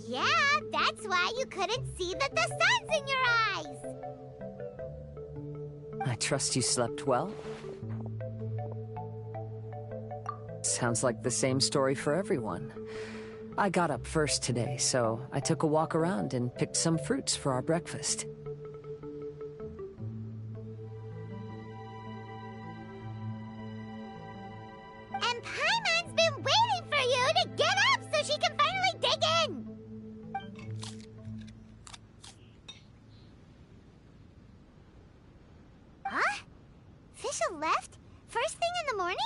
Yeah, that's why you couldn't see that the sun's in your eyes. I trust you slept well. Sounds like the same story for everyone. I got up first today, so I took a walk around and picked some fruits for our breakfast. And Paimon's been waiting for you to get up so she can finally dig in. Huh? Fisher left? First thing in the morning?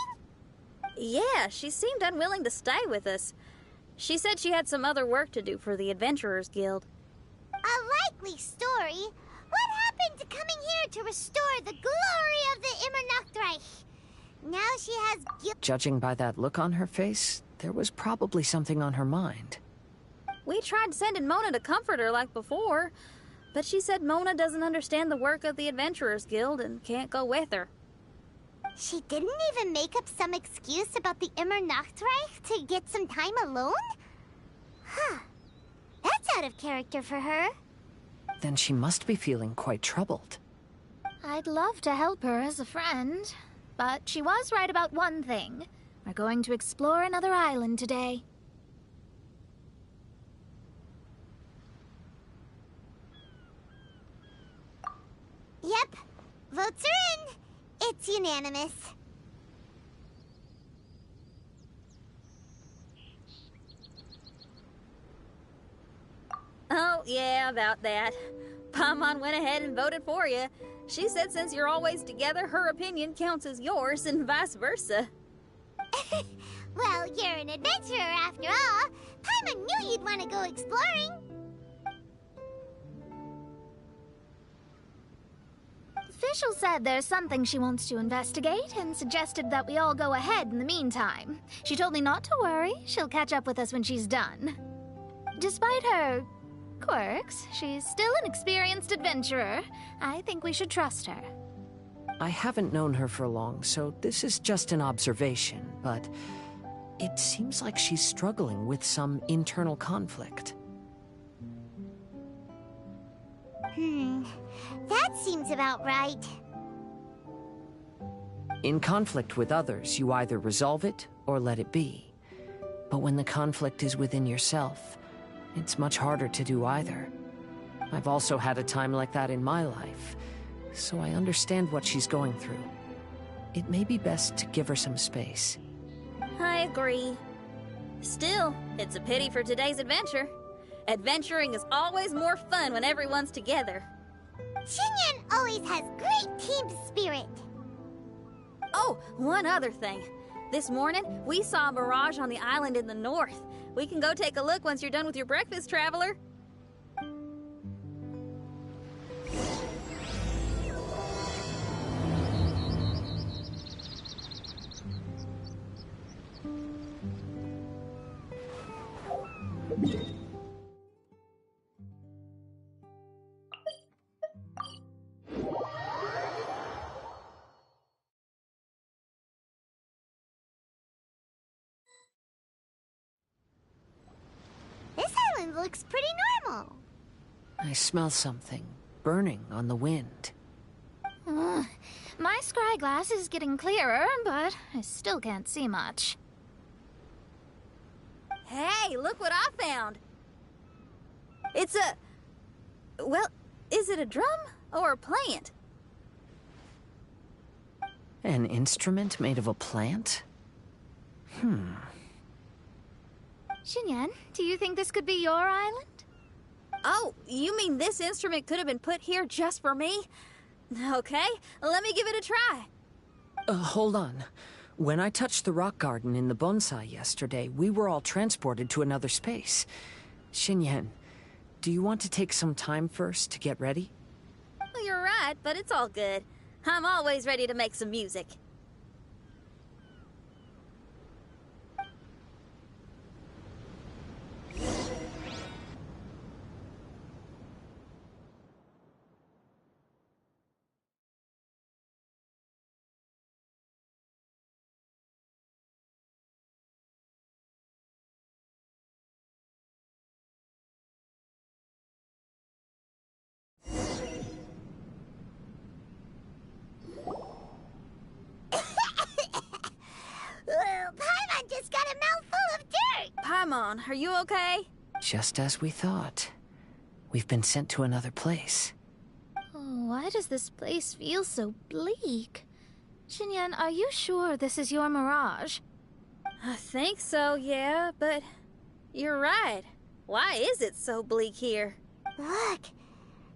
Yeah, she seemed unwilling to stay with us. She said she had some other work to do for the Adventurers Guild. A likely story. What happened to coming here to restore the glory of the Immernachtreich? Now she has Judging by that look on her face, there was probably something on her mind. We tried sending Mona to comfort her like before, but she said Mona doesn't understand the work of the Adventurers Guild and can't go with her. She didn't even make up some excuse about the Immernachtreich to get some time alone? Huh. That's out of character for her. Then she must be feeling quite troubled. I'd love to help her as a friend, but she was right about one thing. We're going to explore another island today. Yep. Votes are in. It's unanimous. Oh, yeah, about that. Paimon went ahead and voted for you. She said since you're always together, her opinion counts as yours and vice versa. Well, you're an adventurer after all. Paimon knew you'd want to go exploring. Fischl said there's something she wants to investigate and suggested that we all go ahead in the meantime. She told me not to worry. She'll catch up with us when she's done. Despite her quirks, she's still an experienced adventurer. I think we should trust her. I haven't known her for long, so this is just an observation, but it seems like she's struggling with some internal conflict. That seems about right. In conflict with others, you either resolve it or let it be. But when the conflict is within yourself, it's much harder to do either. I've also had a time like that in my life, so I understand what she's going through. It may be best to give her some space. I agree. Still, it's a pity for today's adventure. Adventuring is always more fun when everyone's together. Xinyan always has great team spirit. Oh, one other thing. This morning, we saw a mirage on the island in the north. We can go take a look once you're done with your breakfast, traveler. This island looks pretty normal. I smell something burning on the wind. My scry glass is getting clearer, but I still can't see much. Hey, look what I found. It's a... Well, is it a drum or a plant? An instrument made of a plant? Xinyan, do you think this could be your island? Oh, you mean this instrument could have been put here just for me? Okay, let me give it a try. Hold on. When I touched the rock garden in the bonsai yesterday, we were all transported to another space. Xinyan, do you want to take some time first to get ready? Well, you're right, but it's all good. I'm always ready to make some music. Paimon, are you okay? Just as we thought. We've been sent to another place. Oh, why does this place feel so bleak? Xinyan, are you sure this is your mirage? I think so, yeah, but you're right. Why is it so bleak here? Look,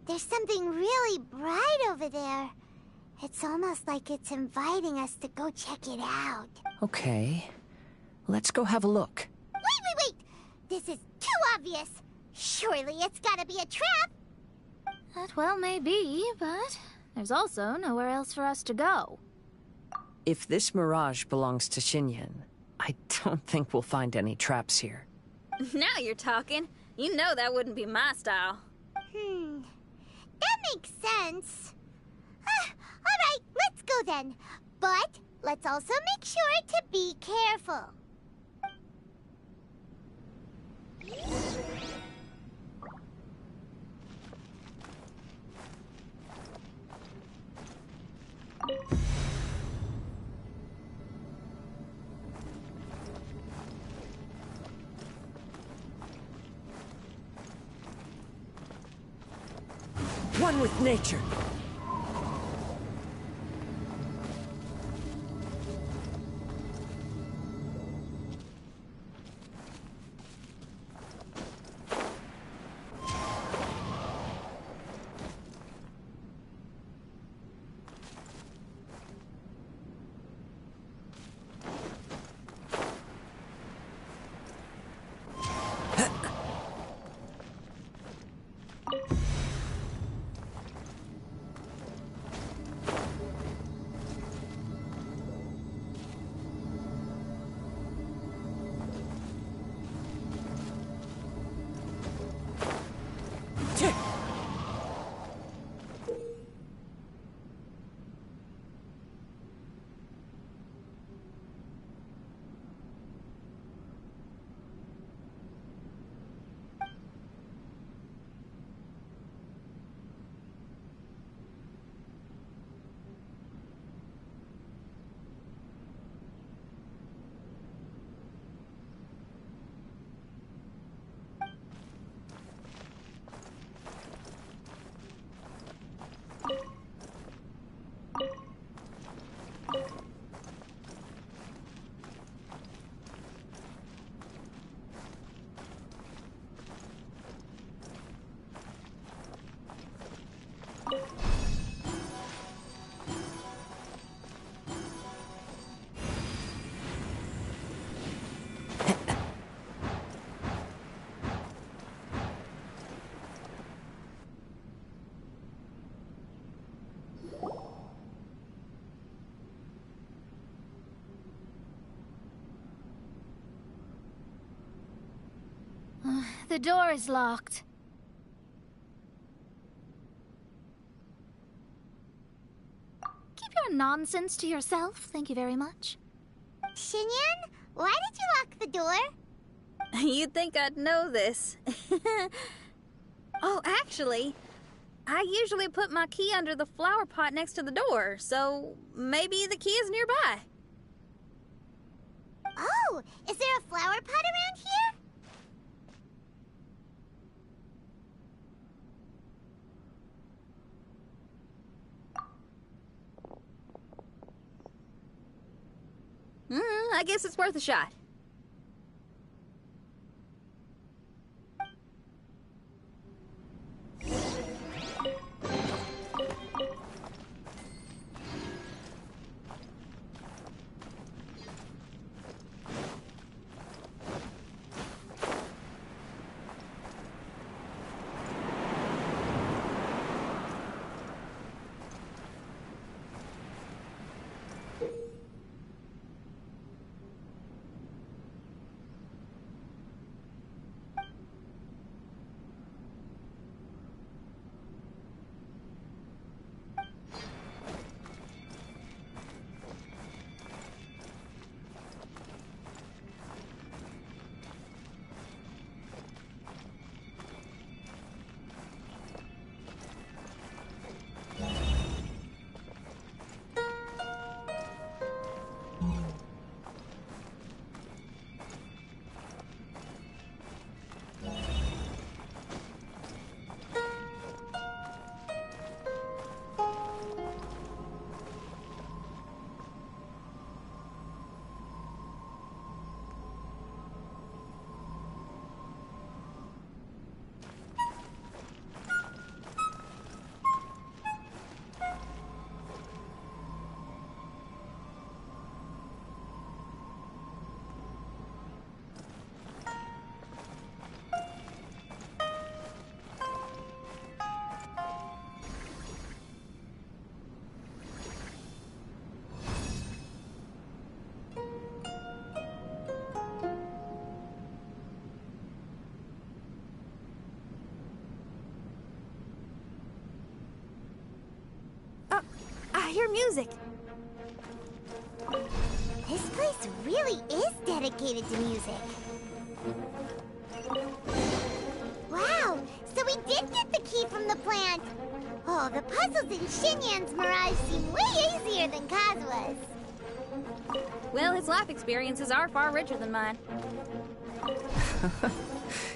there's something really bright over there. It's almost like it's inviting us to go check it out. Okay. Let's go have a look. Wait! This is too obvious. Surely it's gotta be a trap. That well may be, but there's also nowhere else for us to go. If this mirage belongs to Xinyan, I don't think we'll find any traps here. Now you're talking. You know that wouldn't be my style. That makes sense. Alright, let's go then. But let's also make sure to be careful. One with nature. The door is locked. Keep your nonsense to yourself, thank you very much. Xinyan, why did you lock the door? You'd think I'd know this. Oh, actually, I usually put my key under the flower pot next to the door, so maybe the key is nearby. Oh, is there a flower pot around here? I guess it's worth a shot. hear music. This place really is dedicated to music. Wow, so we did get the key from the plant. Oh, the puzzles in Xinyan's Mirage seem way easier than Kazua's. Well, his life experiences are far richer than mine.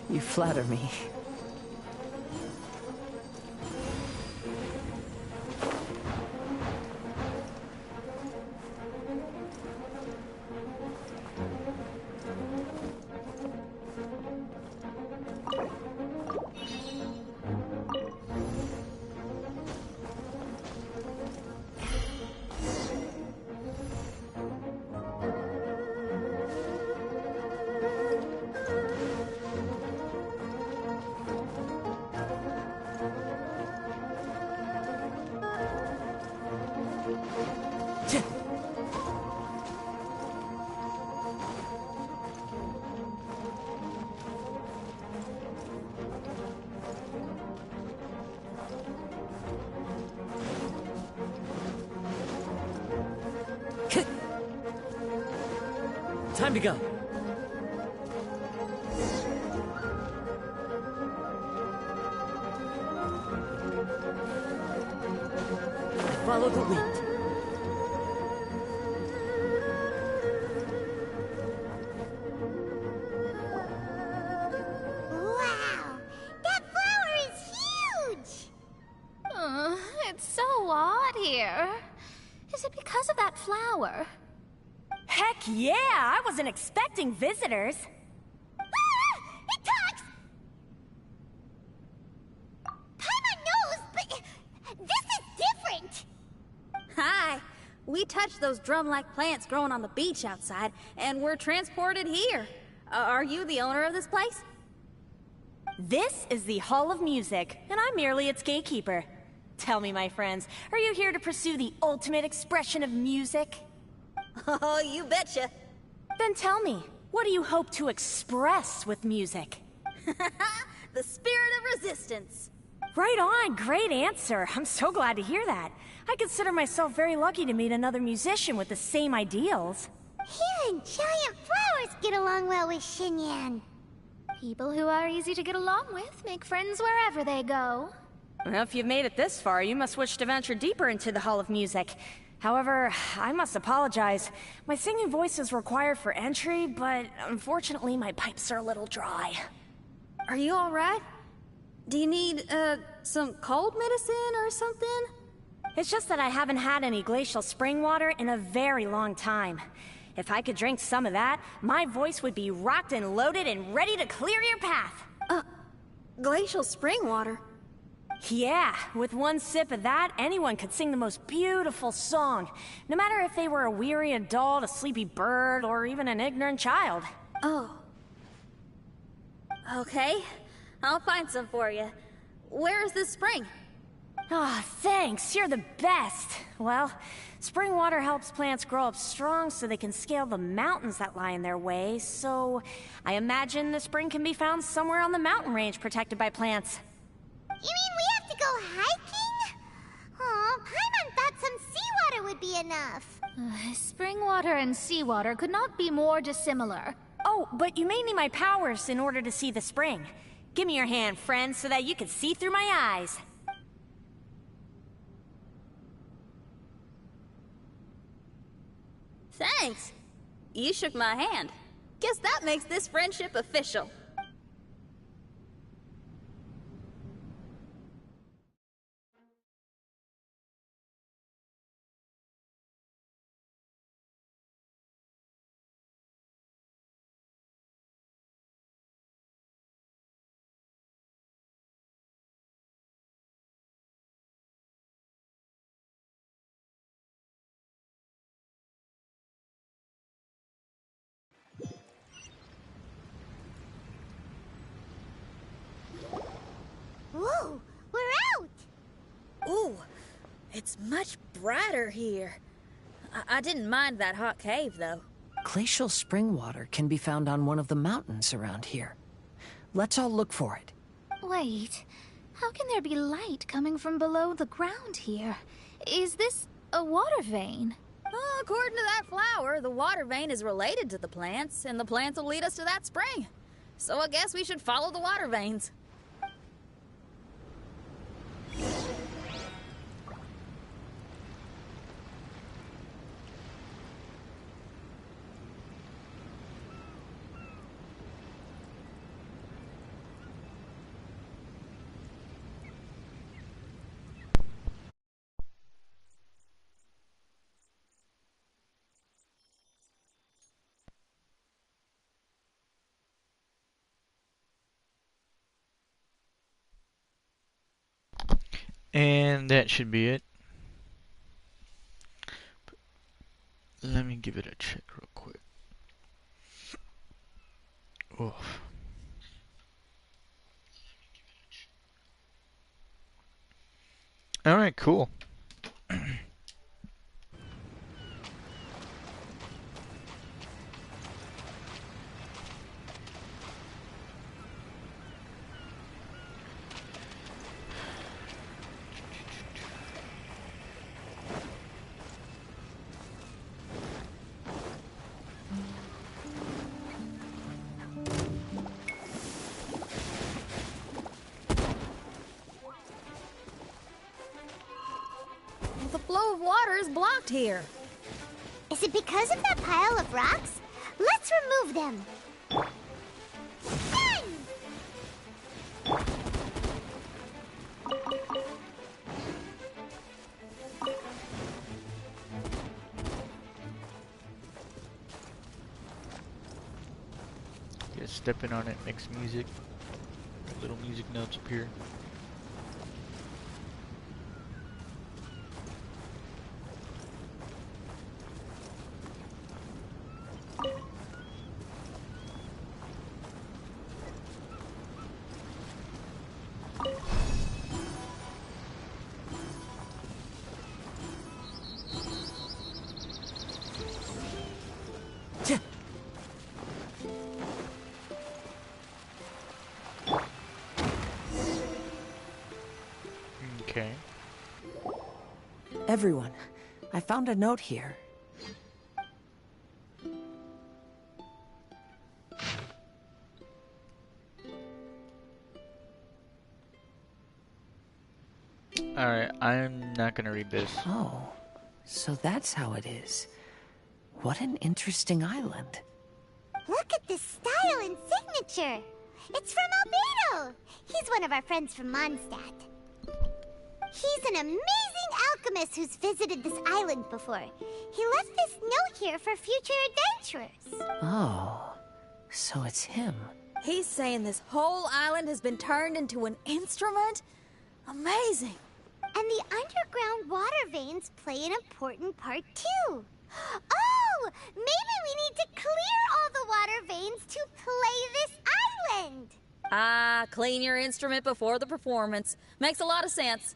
You flatter me. Time to go. Follow the wind. Wow, that flower is huge! It's so odd here. Is it because of that flower? Heck yeah! I wasn't expecting visitors. Ah! It talks! Paimon knows, but this is different! Hi! We touched those drum-like plants growing on the beach outside, and we're transported here. Are you the owner of this place? This is the Hall of Music, and I'm merely its gatekeeper. Tell me, my friends, are you here to pursue the ultimate expression of music? Oh, you betcha. Then tell me, what do you hope to express with music? The spirit of resistance. Right on, great answer. I'm so glad to hear that. I consider myself very lucky to meet another musician with the same ideals. Even giant flowers get along well with Xinyan. People who are easy to get along with make friends wherever they go. Well, if you've made it this far, you must wish to venture deeper into the Hall of Music. However, I must apologize. My singing voice is required for entry, but unfortunately my pipes are a little dry. Are you alright? Do you need, some cold medicine or something? It's just that I haven't had any glacial spring water in a very long time. If I could drink some of that, my voice would be rocked and loaded and ready to clear your path. Glacial spring water? Yeah, with one sip of that, anyone could sing the most beautiful song. No matter if they were a weary adult, a sleepy bird, or even an ignorant child. Oh. Okay, I'll find some for you. Where is this spring? Ah, thanks, you're the best. Well, spring water helps plants grow up strong so they can scale the mountains that lie in their way, so I imagine the spring can be found somewhere on the mountain range protected by plants. You mean we have to go hiking? Aw, Paimon thought some seawater would be enough. Spring water and seawater could not be more dissimilar. Oh, but you may need my powers in order to see the spring. Give me your hand, friend, so that you can see through my eyes. Thanks. You shook my hand. Guess that makes this friendship official. Whoa, we're out! Ooh, it's much brighter here. I didn't mind that hot cave, though. Glacial spring water can be found on one of the mountains around here. Let's all look for it. Wait, how can there be light coming from below the ground here? Is this a water vein? Well, according to that flower, the water vein is related to the plants, and the plants will lead us to that spring. So I guess we should follow the water veins. And that should be it. Let me give it a check real quick. Oof. Alright, cool. The flow of water is blocked here. Is it because of that pile of rocks? Let's remove them. Done! Yeah, stepping on it makes music. Little music notes appear. Okay. Everyone, I found a note here. Alright, I'm not gonna read this. Oh, so that's how it is. What an interesting island. Look at this style and signature. It's from Albedo. He's one of our friends from Mondstadt. He's an amazing alchemist who's visited this island before. He left this note here for future adventurers. Oh, so it's him. He's saying this whole island has been turned into an instrument? Amazing. And the underground water veins play an important part too. Oh, maybe we need to clear all the water veins to play this island. Ah, clean your instrument before the performance. Makes a lot of sense.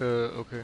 Okay.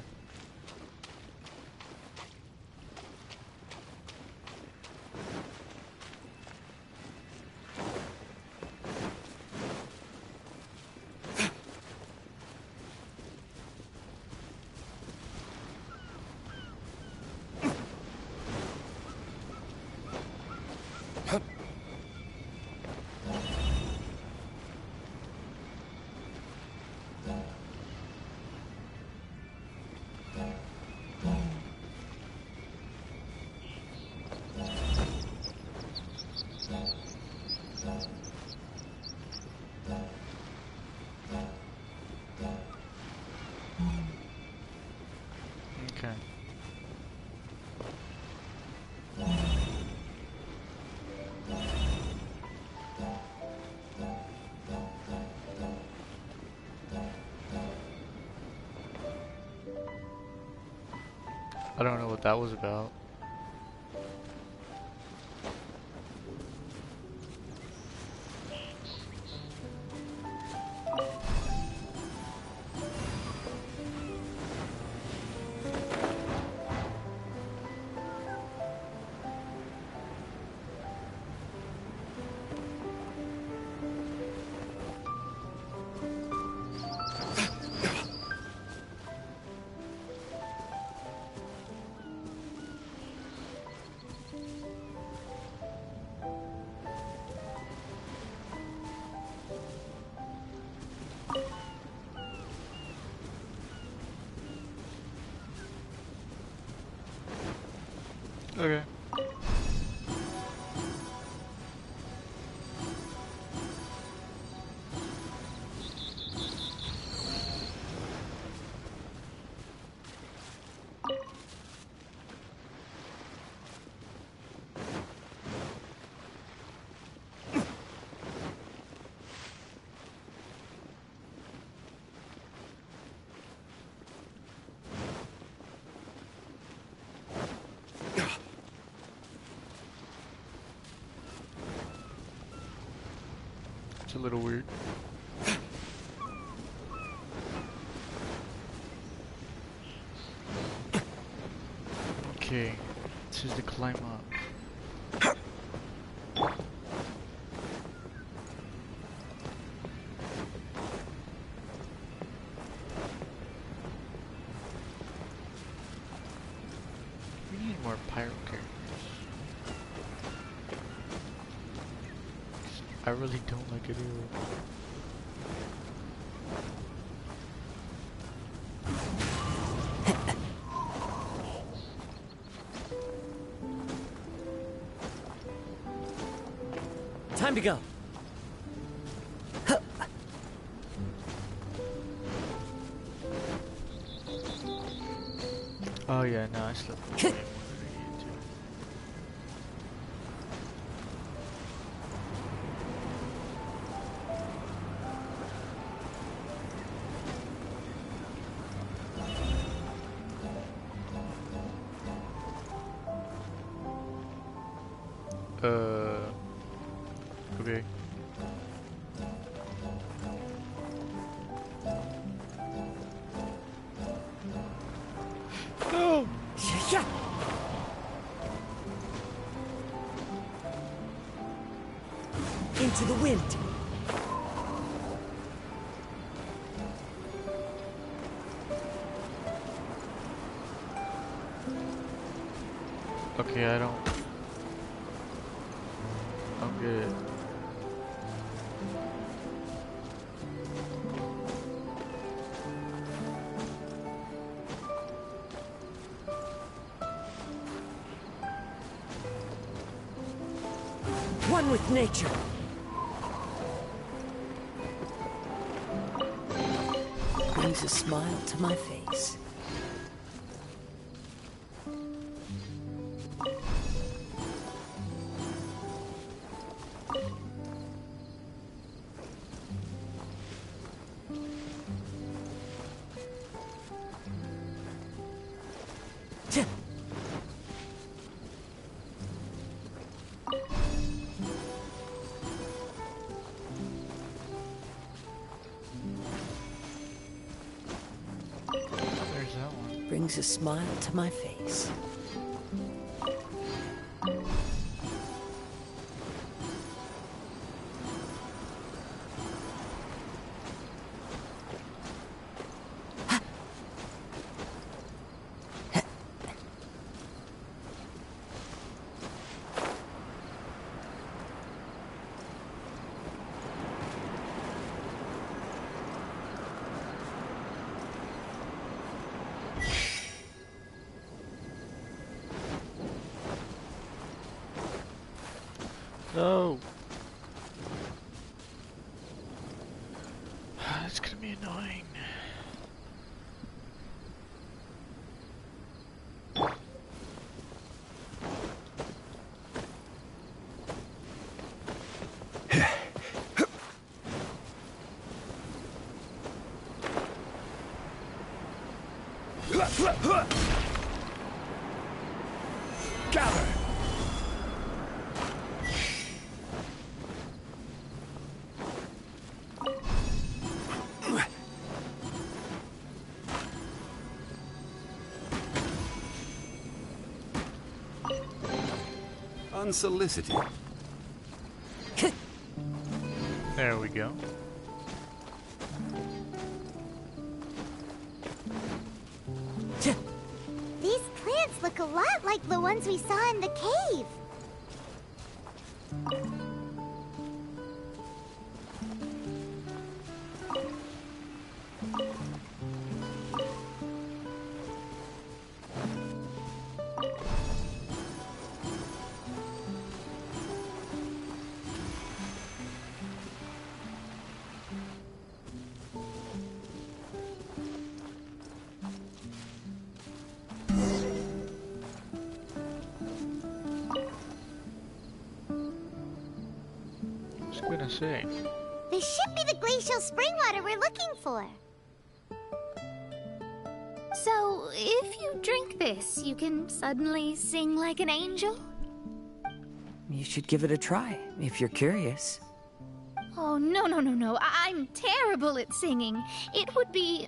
Okay. I don't know what that was about. Okay. It's a little weird. Okay, this is the climb up. We need more pyro characters. I really don't like it either. Time to go. Oh yeah, no, I slept way more than I needed to. Okay. No! Yeah. Into the wind. Okay, I don't... I'm good. One with nature. Brings a smile to my face. There's that one. Brings a smile to my face. No! It's gonna be annoying. Gather! Unsolicited. There we go. These plants look a lot like the ones we saw in the cave. I'm gonna say. This should be the glacial spring water we're looking for. So, if you drink this, you can suddenly sing like an angel? You should give it a try, if you're curious. Oh, no. I'm terrible at singing. It would be,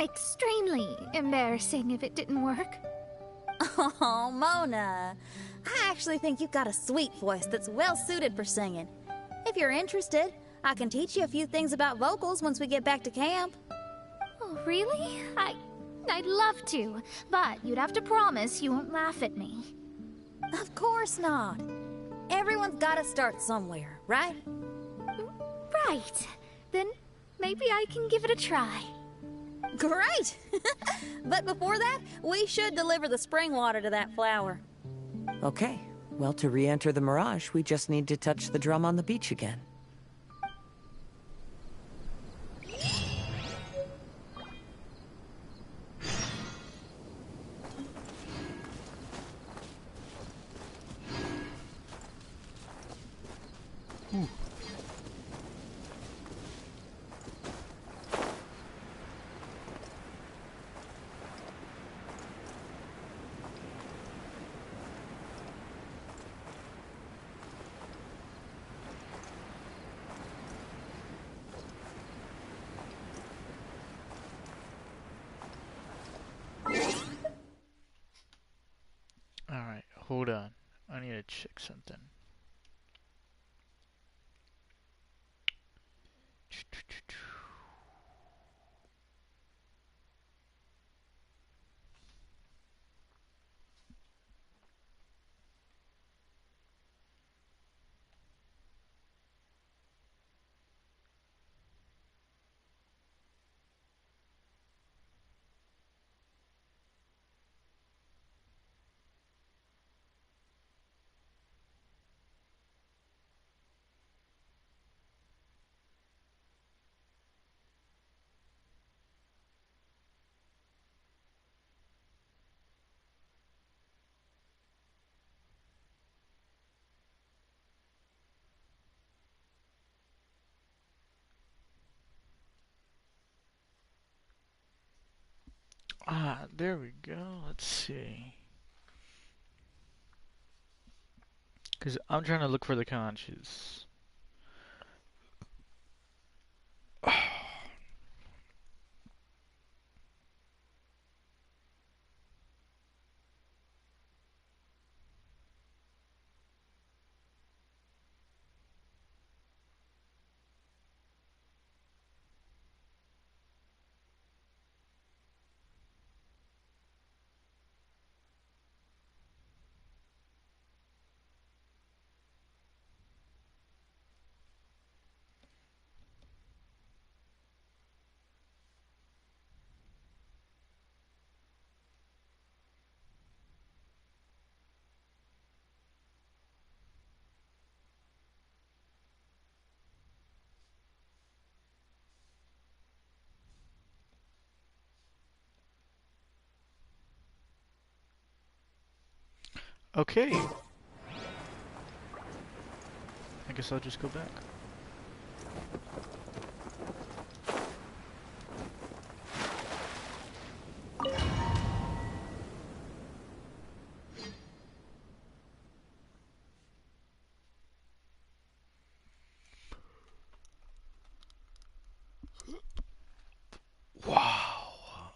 extremely embarrassing if it didn't work. Oh, Mona. I actually think you've got a sweet voice that's well suited for singing. If you're interested, I can teach you a few things about vocals once we get back to camp. Oh, really? I'd love to, but you'd have to promise you won't laugh at me. Of course not. Everyone's got to start somewhere, right? Right. Then maybe I can give it a try. Great! But before that, we should deliver the spring water to that flower. Okay. Well, to re-enter the Mirage, we just need to touch the drum on the beach again. Alright, hold on. I need to check something. Ah, there we go. Let's see. Because I'm trying to look for the conches. Okay. I guess I'll just go back. Wow.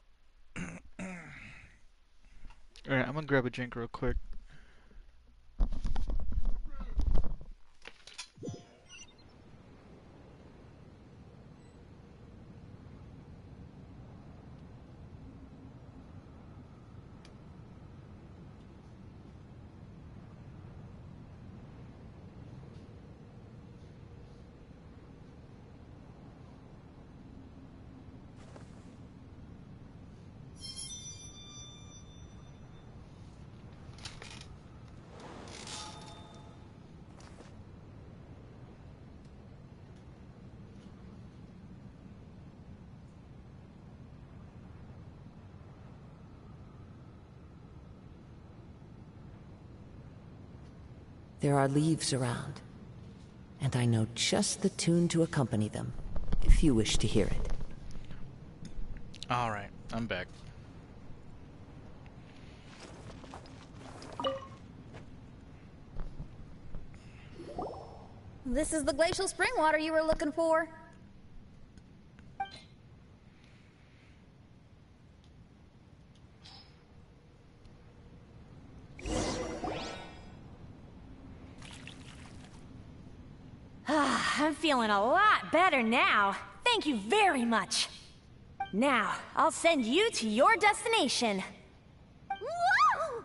Alright, I'm gonna grab a drink real quick. There are leaves around. And I know just the tune to accompany them, if you wish to hear it. Alright, I'm back. This is the glacial spring water you were looking for. I'm feeling a lot better now. Thank you very much. Now, I'll send you to your destination. Woo!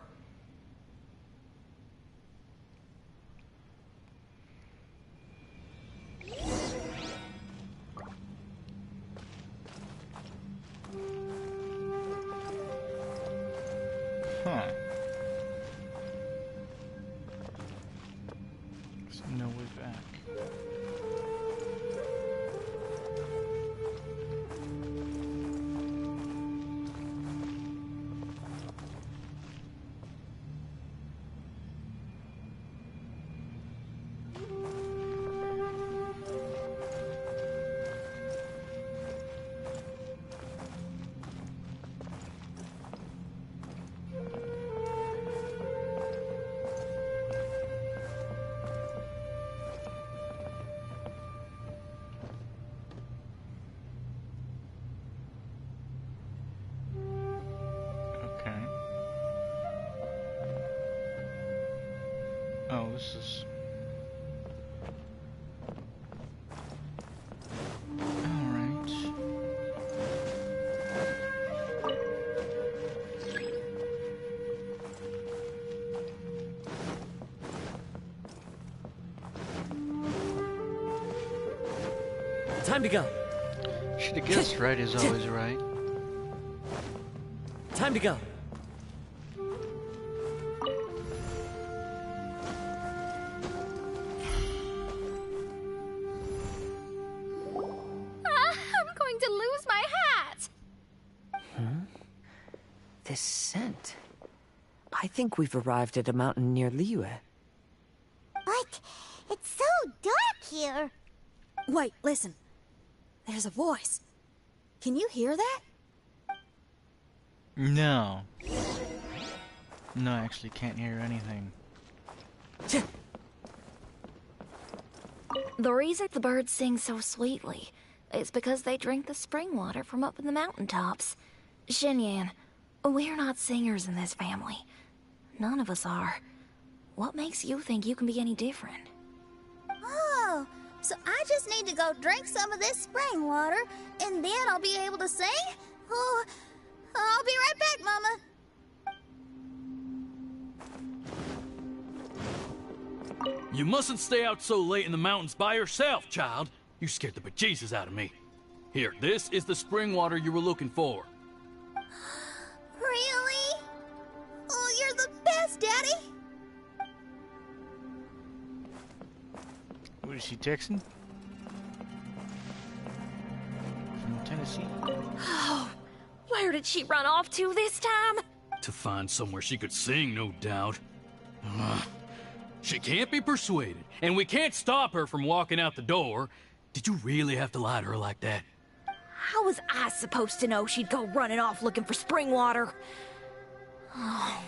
Huh. There's no way back. Oh, this is... Alright. Time to go. Should've guessed right is always right. Time to go. I'm going to lose my hat! This scent. I think we've arrived at a mountain near Liyue. But it's so dark here. Wait, listen. There's a voice. Can you hear that? No. No, I actually can't hear anything. The reason the birds sing so sweetly is because they drink the spring water from up in the mountaintops. Xinyan, we're not singers in this family. None of us are. What makes you think you can be any different? Oh, so I just need to go drink some of this spring water, and then I'll be able to sing? Oh, I'll be right back, Mama. You mustn't stay out so late in the mountains by yourself, child. You scared the bejesus out of me. Here, this is the spring water you were looking for. Really? Oh, you're the best, Daddy. What is she texting? From Tennessee? Oh, where did she run off to this time? To find somewhere she could sing, no doubt. Ugh. She can't be persuaded, and we can't stop her from walking out the door. Did you really have to lie to her like that? How was I supposed to know she'd go running off looking for spring water? Oh,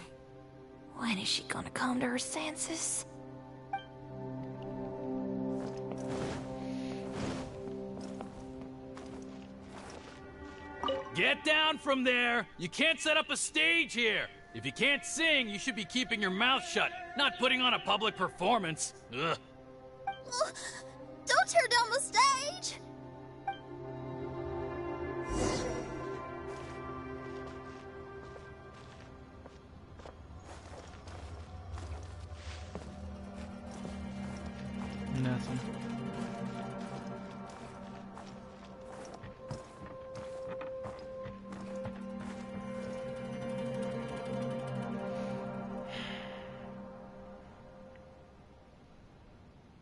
when is she gonna come to her senses? Get down from there! You can't set up a stage here! If you can't sing, you should be keeping your mouth shut, not putting on a public performance. Ugh. Oh, don't tear down the stage. Nothing.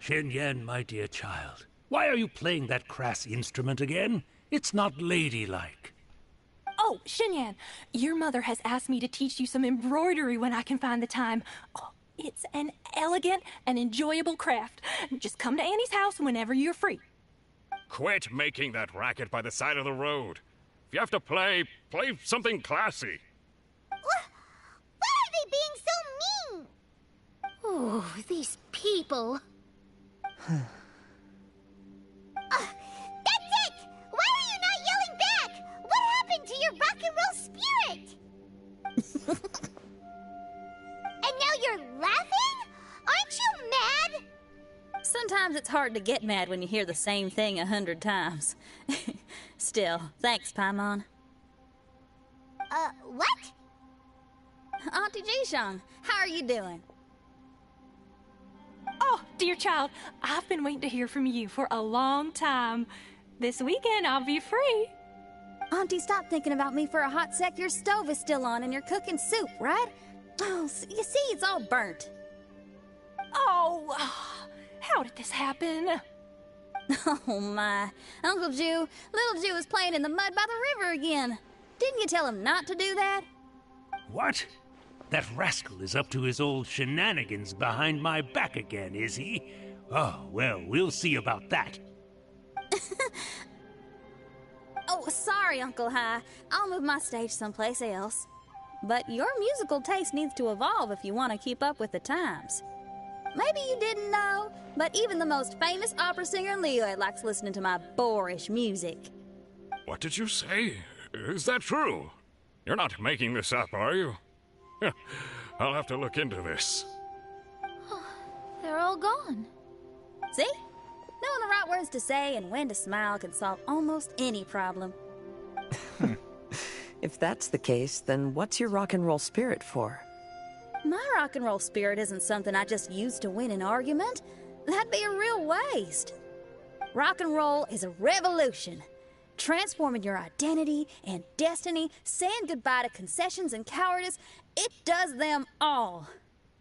Xinyan, my dear child, why are you playing that crass instrument again? It's not ladylike. Oh, Xinyan, your mother has asked me to teach you some embroidery when I can find the time. Oh, It's an elegant and enjoyable craft. Just come to Annie's house whenever you're free. Quit making that racket by the side of the road. If you have to play something classy. Why are they being so mean? Oh, these people. That's it! Why are you not yelling back? What happened to your rock and roll spirit? And now you're laughing? Aren't you mad? Sometimes it's hard to get mad when you hear the same thing 100 times. Still, thanks, Paimon. What? Auntie Jishang, how are you doing? Oh, dear child, I've been waiting to hear from you for a long time. This weekend, I'll be free. Auntie, stop thinking about me for a hot sec. Your stove is still on and you're cooking soup, right? Oh, you see, it's all burnt. Oh, how did this happen? Oh, my. Uncle Jew, little Jew is playing in the mud by the river again. Didn't you tell him not to do that? What? That rascal is up to his old shenanigans behind my back again, is he? Oh, well, we'll see about that. Oh, sorry, Uncle High. I'll move my stage someplace else. But your musical taste needs to evolve if you want to keep up with the times. Maybe you didn't know, but even the most famous opera singer in Liyue likes listening to my boorish music. What did you say? Is that true? You're not making this up, are you? I'll have to look into this. They're all gone. See? Knowing the right words to say and when to smile can solve almost any problem. If that's the case, then what's your rock and roll spirit for? My rock and roll spirit isn't something I just use to win an argument. That'd be a real waste. Rock and roll is a revolution. Transforming your identity and destiny, saying goodbye to concessions and cowardice, it does them all.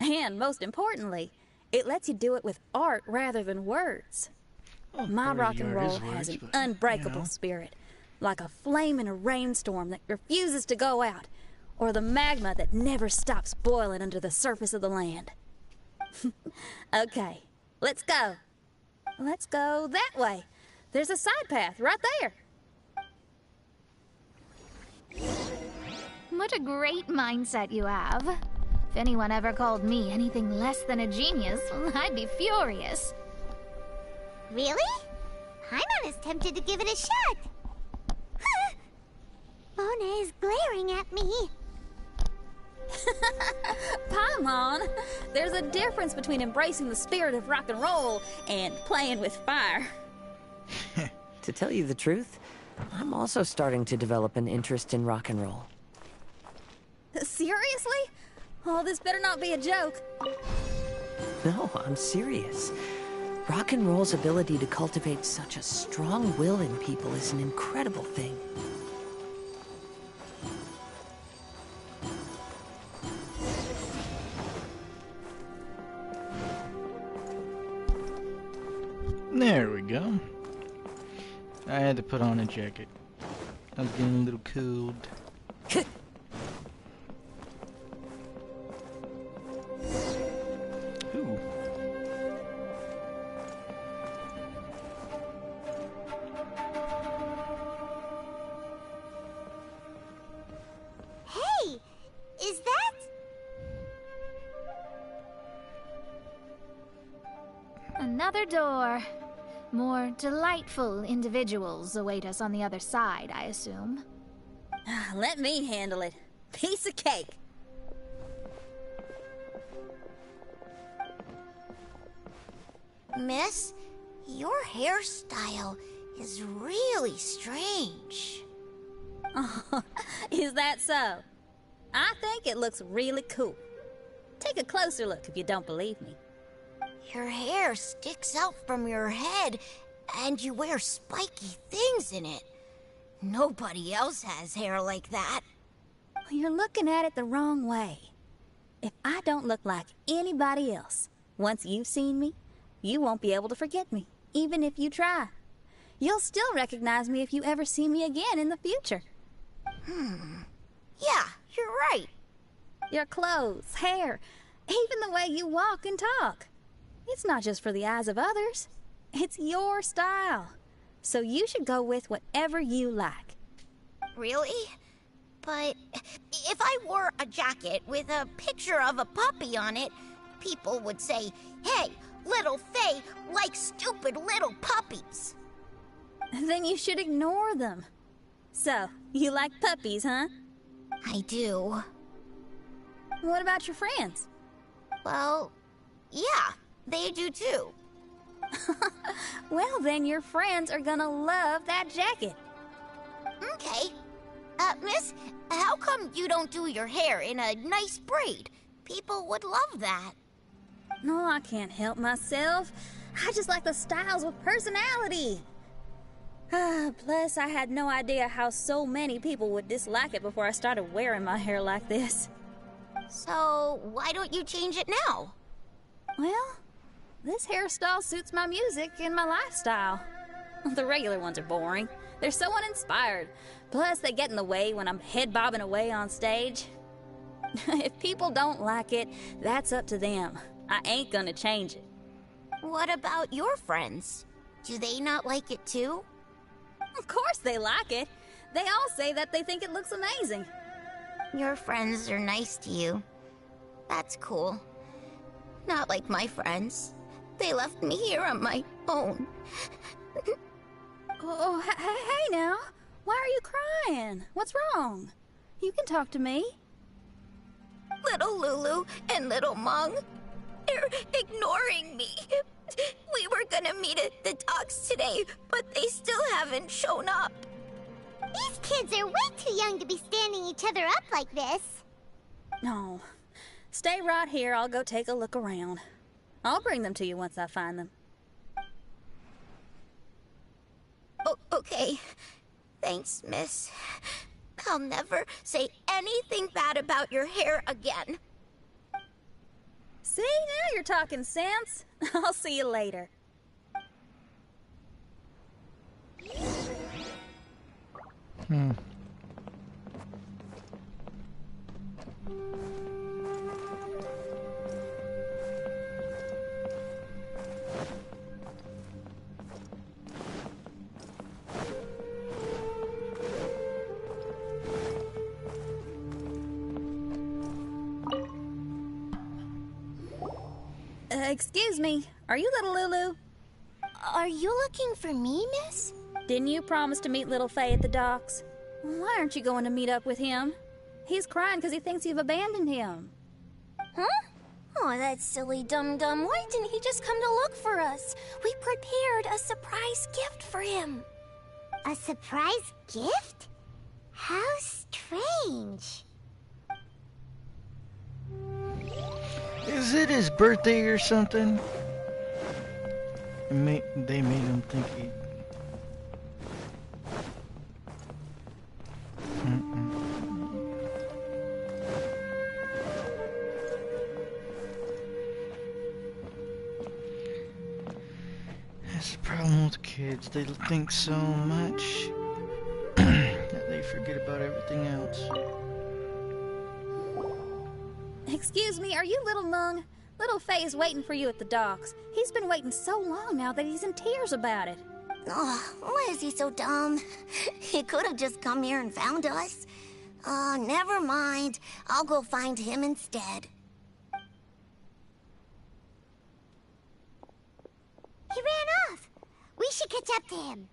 And most importantly, it lets you do it with art rather than words. My rock and roll has an unbreakable spirit, like a flame in a rainstorm that refuses to go out, or the magma that never stops boiling under the surface of the land. Okay, let's go. Let's go that way. There's a side path right there. What a great mindset you have. If anyone ever called me anything less than a genius, I'd be furious. Really? Paimon is tempted to give it a shot. Mona is glaring at me. Paimon, there's a difference between embracing the spirit of rock and roll and playing with fire. To tell you the truth, I'm also starting to develop an interest in rock and roll. Seriously? Oh, this better not be a joke. No, I'm serious. Rock and roll's ability to cultivate such a strong will in people is an incredible thing. There we go. I had to put on a jacket. I was getting a little cold. Ooh. Hey, is that... Another door. More delightful individuals await us on the other side, I assume. Let me handle it. Piece of cake. Miss, your hairstyle is really strange. Oh, is that so? I think it looks really cool. Take a closer look if you don't believe me. Your hair sticks out from your head, and you wear spiky things in it. Nobody else has hair like that. You're looking at it the wrong way. If I don't look like anybody else, once you've seen me, you won't be able to forget me, even if you try. You'll still recognize me if you ever see me again in the future. Yeah, you're right. Your clothes, hair, Even the way you walk and talk. It's not just for the eyes of others. It's your style. So you should go with whatever you like. Really? But if I wore a jacket with a picture of a puppy on it, people would say, "Hey, little Faye likes stupid little puppies." Then you should ignore them. So, you like puppies, huh? I do. What about your friends? Well, yeah, they do too. Well, then your friends are gonna love that jacket. Okay. Miss, how come you don't do your hair in a nice braid? People would love that. No, I can't help myself. I just like the styles with personality. Plus, I had no idea how so many people would dislike it before I started wearing my hair like this. So, why don't you change it now? Well, this hairstyle suits my music and my lifestyle. The regular ones are boring. They're so uninspired. Plus, they get in the way when I'm head bobbing away on stage. If people don't like it, that's up to them. I ain't gonna change it. What about your friends? Do they not like it too? Of course they like it. They all say that they think it looks amazing. Your friends are nice to you. That's cool. Not like my friends. They left me here on my own. Oh, hey now. Why are you crying? What's wrong? You can talk to me. Little Lulu and little Mung, they're ignoring me. We were gonna meet at the docks today, but they still haven't shown up. These kids are way too young to be standing each other up like this. No. Stay right here. I'll go take a look around. I'll bring them to you once I find them. Oh, okay. Thanks, miss. I'll never say anything bad about your hair again. See, now you're talking sense. I'll see you later. Excuse me, are you little Lulu? Are you looking for me, miss? Didn't you promise to meet little Faye at the docks? Why aren't you going to meet up with him? He's crying because he thinks you've abandoned him. Huh? Oh, that silly dum-dum. Why didn't he just come to look for us? We prepared a surprise gift for him. A surprise gift? How strange. Is it his birthday or something? They made him think he... That's the problem with kids. They think so much that they forget about everything else. Excuse me, are you little Mung? Little Faye is waiting for you at the docks. He's been waiting so long now that he's in tears about it. Oh, why is he so dumb? He could have just come here and found us. Oh, never mind. I'll go find him instead. He ran off. We should catch up to him.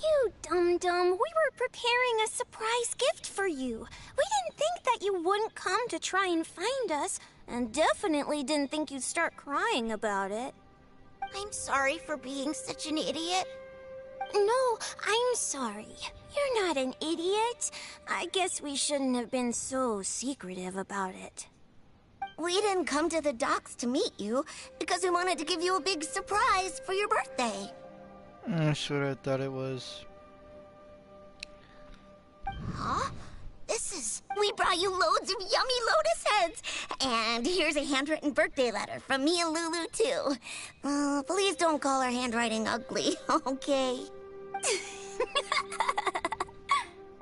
You dum-dum, we were preparing a surprise gift for you. We didn't think that you wouldn't come to try and find us, and definitely didn't think you'd start crying about it. I'm sorry for being such an idiot. No, I'm sorry. You're not an idiot. I guess we shouldn't have been so secretive about it. We didn't come to the docks to meet you because we wanted to give you a big surprise for your birthday. That's what I thought it was. Huh? This is Yes! We brought you loads of yummy lotus heads! And here's a handwritten birthday letter from me and Lulu, too. Please don't call our handwriting ugly, okay?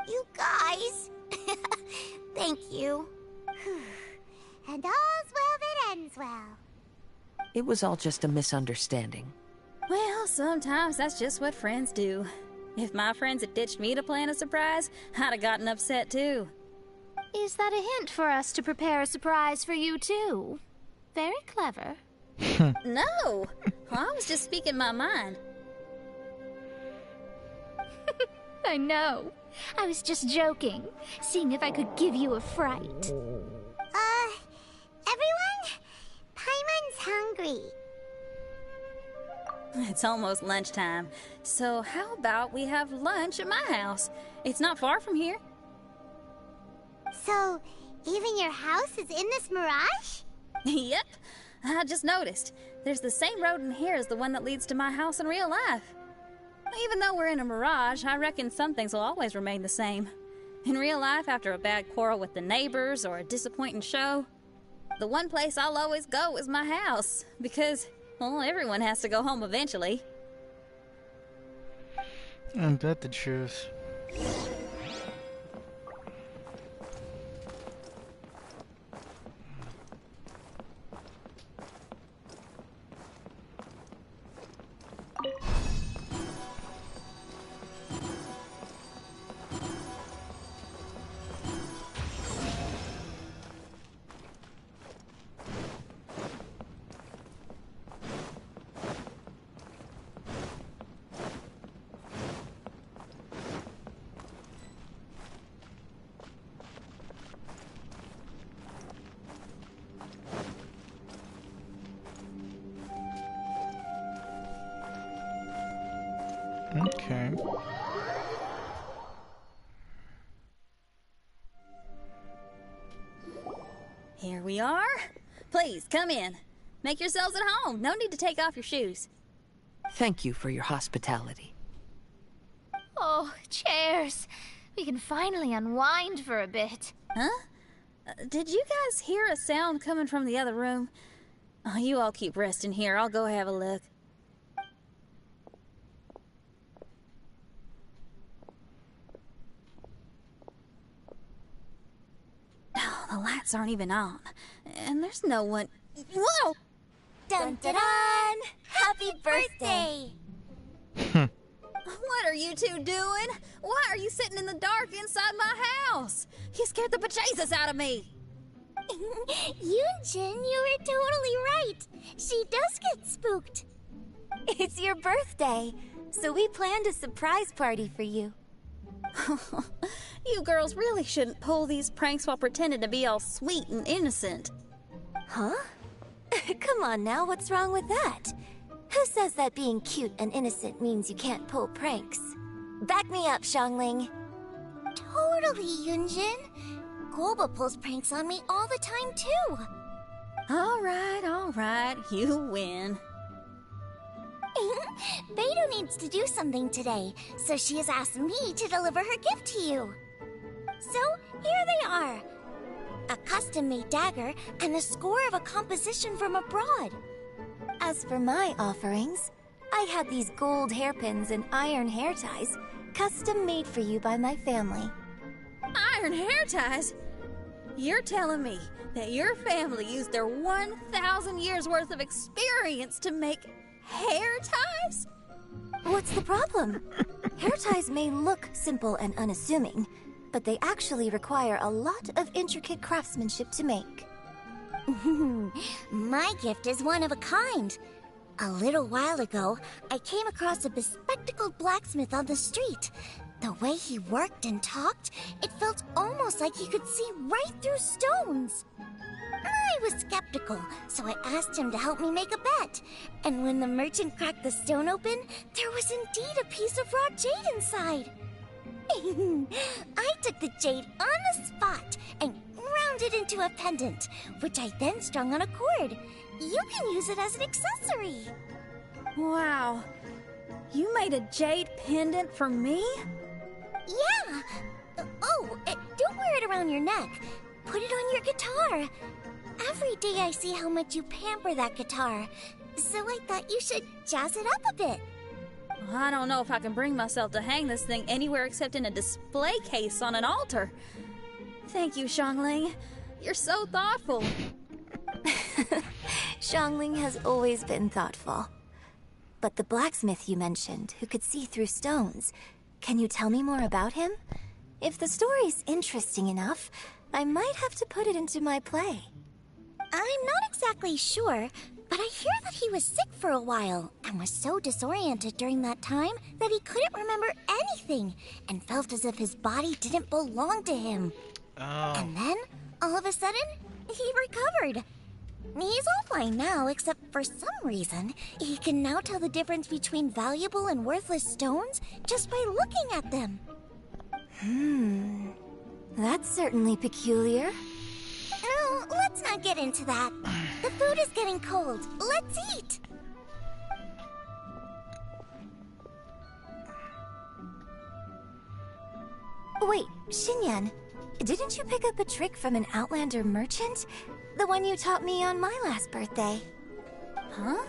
You guys! Thank you. And all's well that ends well. It was all just a misunderstanding. Well, sometimes that's just what friends do. If my friends had ditched me to plan a surprise, I'd have gotten upset too. Is that a hint for us to prepare a surprise for you too? Very clever. No! I was just speaking my mind. I know. I was just joking, seeing if I could give you a fright. Everyone? Paimon's hungry. It's almost lunchtime, so how about we have lunch at my house? It's not far from here. So, even your house is in this mirage? Yep. I just noticed. There's the same road in here as the one that leads to my house in real life. Even though we're in a mirage, I reckon some things will always remain the same. In real life, after a bad quarrel with the neighbors or a disappointing show, the one place I'll always go is my house, because, well, everyone has to go home eventually. Ain't that the truth? Okay. Here we are. Please, come in. Make yourselves at home. No need to take off your shoes. Thank you for your hospitality. Oh, chairs. We can finally unwind for a bit. Huh? Did you guys hear a sound coming from the other room? Oh, you all keep resting here. I'll go have a look. Oh, the lights aren't even on. And there's no one... Whoa! Dun dun dun! Happy birthday! What are you two doing? Why are you sitting in the dark inside my house? You scared the bejesus out of me. Yoonjin, you were totally right. She does get spooked. It's your birthday, so we planned a surprise party for you. You girls really shouldn't pull these pranks while pretending to be all sweet and innocent. Huh? Come on now, what's wrong with that? Who says that being cute and innocent means you can't pull pranks? Back me up, Xiangling. Totally, Yoonjin. Golba pulls pranks on me all the time, too. All right, you win. Beidou needs to do something today, so she has asked me to deliver her gift to you. So, here they are. A custom-made dagger and the score of a composition from abroad. As for my offerings, I had these gold hairpins and iron hair ties, custom made for you by my family. Iron hair ties? You're telling me that your family used their 1,000 years worth of experience to make hair ties? What's the problem? Hair ties may look simple and unassuming, but they actually require a lot of intricate craftsmanship to make. My gift is one of a kind. A little while ago, I came across a bespectacled blacksmith on the street. The way he worked and talked, it felt almost like he could see right through stones. I was skeptical, so I asked him to help me make a bet. And when the merchant cracked the stone open, there was indeed a piece of raw jade inside. I took the jade on the spot and ground it into a pendant, which I then strung on a cord. You can use it as an accessory. Wow. You made a jade pendant for me? Yeah. Don't wear it around your neck. Put it on your guitar. Every day I see how much you pamper that guitar. So I thought you should jazz it up a bit. I don't know if I can bring myself to hang this thing anywhere except in a display case on an altar. Thank you, Xiangling. You're so thoughtful. Xiangling has always been thoughtful. But the blacksmith you mentioned, who could see through stones, can you tell me more about him? If the story's interesting enough, I might have to put it into my play. I'm not exactly sure, but I hear that he was sick for a while and was so disoriented during that time that he couldn't remember anything and felt as if his body didn't belong to him. Oh. And then, all of a sudden, he recovered. He's all fine now, except for some reason, he can now tell the difference between valuable and worthless stones just by looking at them. That's certainly peculiar. No, let's not get into that. The food is getting cold. Let's eat! Wait, Xinyan, didn't you pick up a trick from an Outlander merchant? The one you taught me on my last birthday. Huh?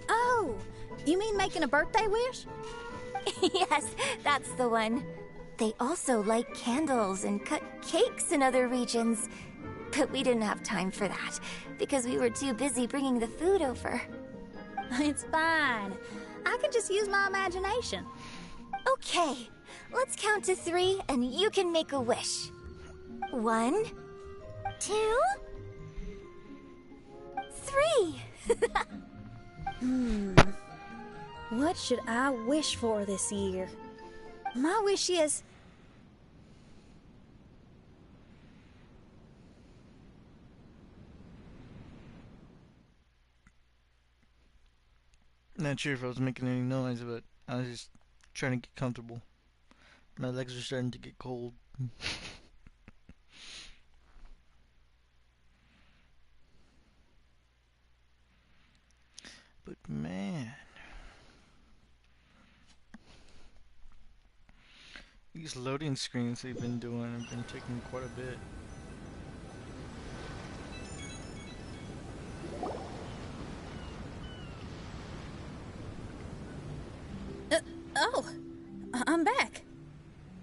Oh, you mean making a birthday wish? Yes, that's the one. They also light candles and cut cakes in other regions. But we didn't have time for that, because we were too busy bringing the food over. It's fine. I can just use my imagination. Okay, let's count to 3 and you can make a wish. 1, 2, 3. What should I wish for this year? My wish is... Not sure if I was making any noise, but I was just trying to get comfortable. My legs are starting to get cold. But man, these loading screens they've been doing have been taking quite a bit. I'm back.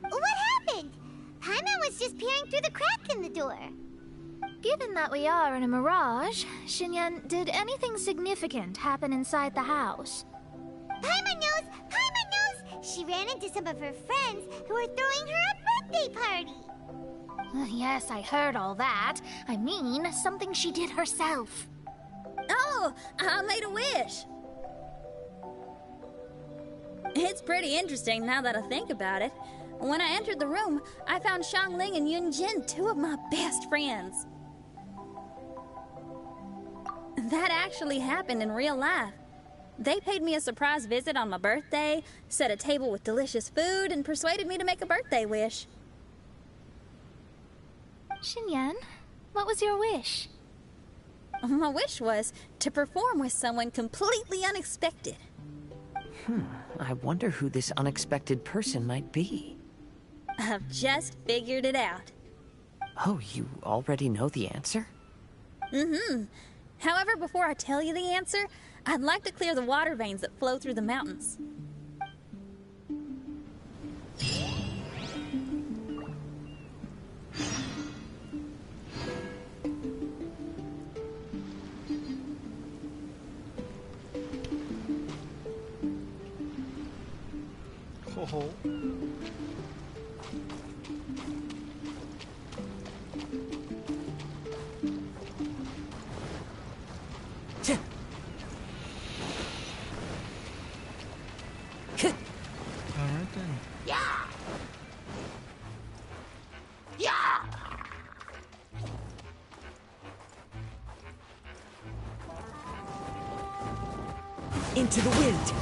What happened? Paimon was just peering through the crack in the door. Given that we are in a mirage, Xinyan, did anything significant happen inside the house? Paimon knows! Paimon knows! She ran into some of her friends who were throwing her a birthday party. Yes, I heard all that. I mean, something she did herself. Oh, I made a wish. It's pretty interesting now that I think about it. When I entered the room, I found Xiangling and Yunjin, 2 of my best friends. That actually happened in real life. They paid me a surprise visit on my birthday, set a table with delicious food, and persuaded me to make a birthday wish. Xinyan, what was your wish? My wish was to perform with someone completely unexpected. I wonder who this unexpected person might be. I've just figured it out. Oh, you already know the answer? However, before I tell you the answer, I'd like to clear the water veins that flow through the mountains. Oh. Alright then. Into the wind.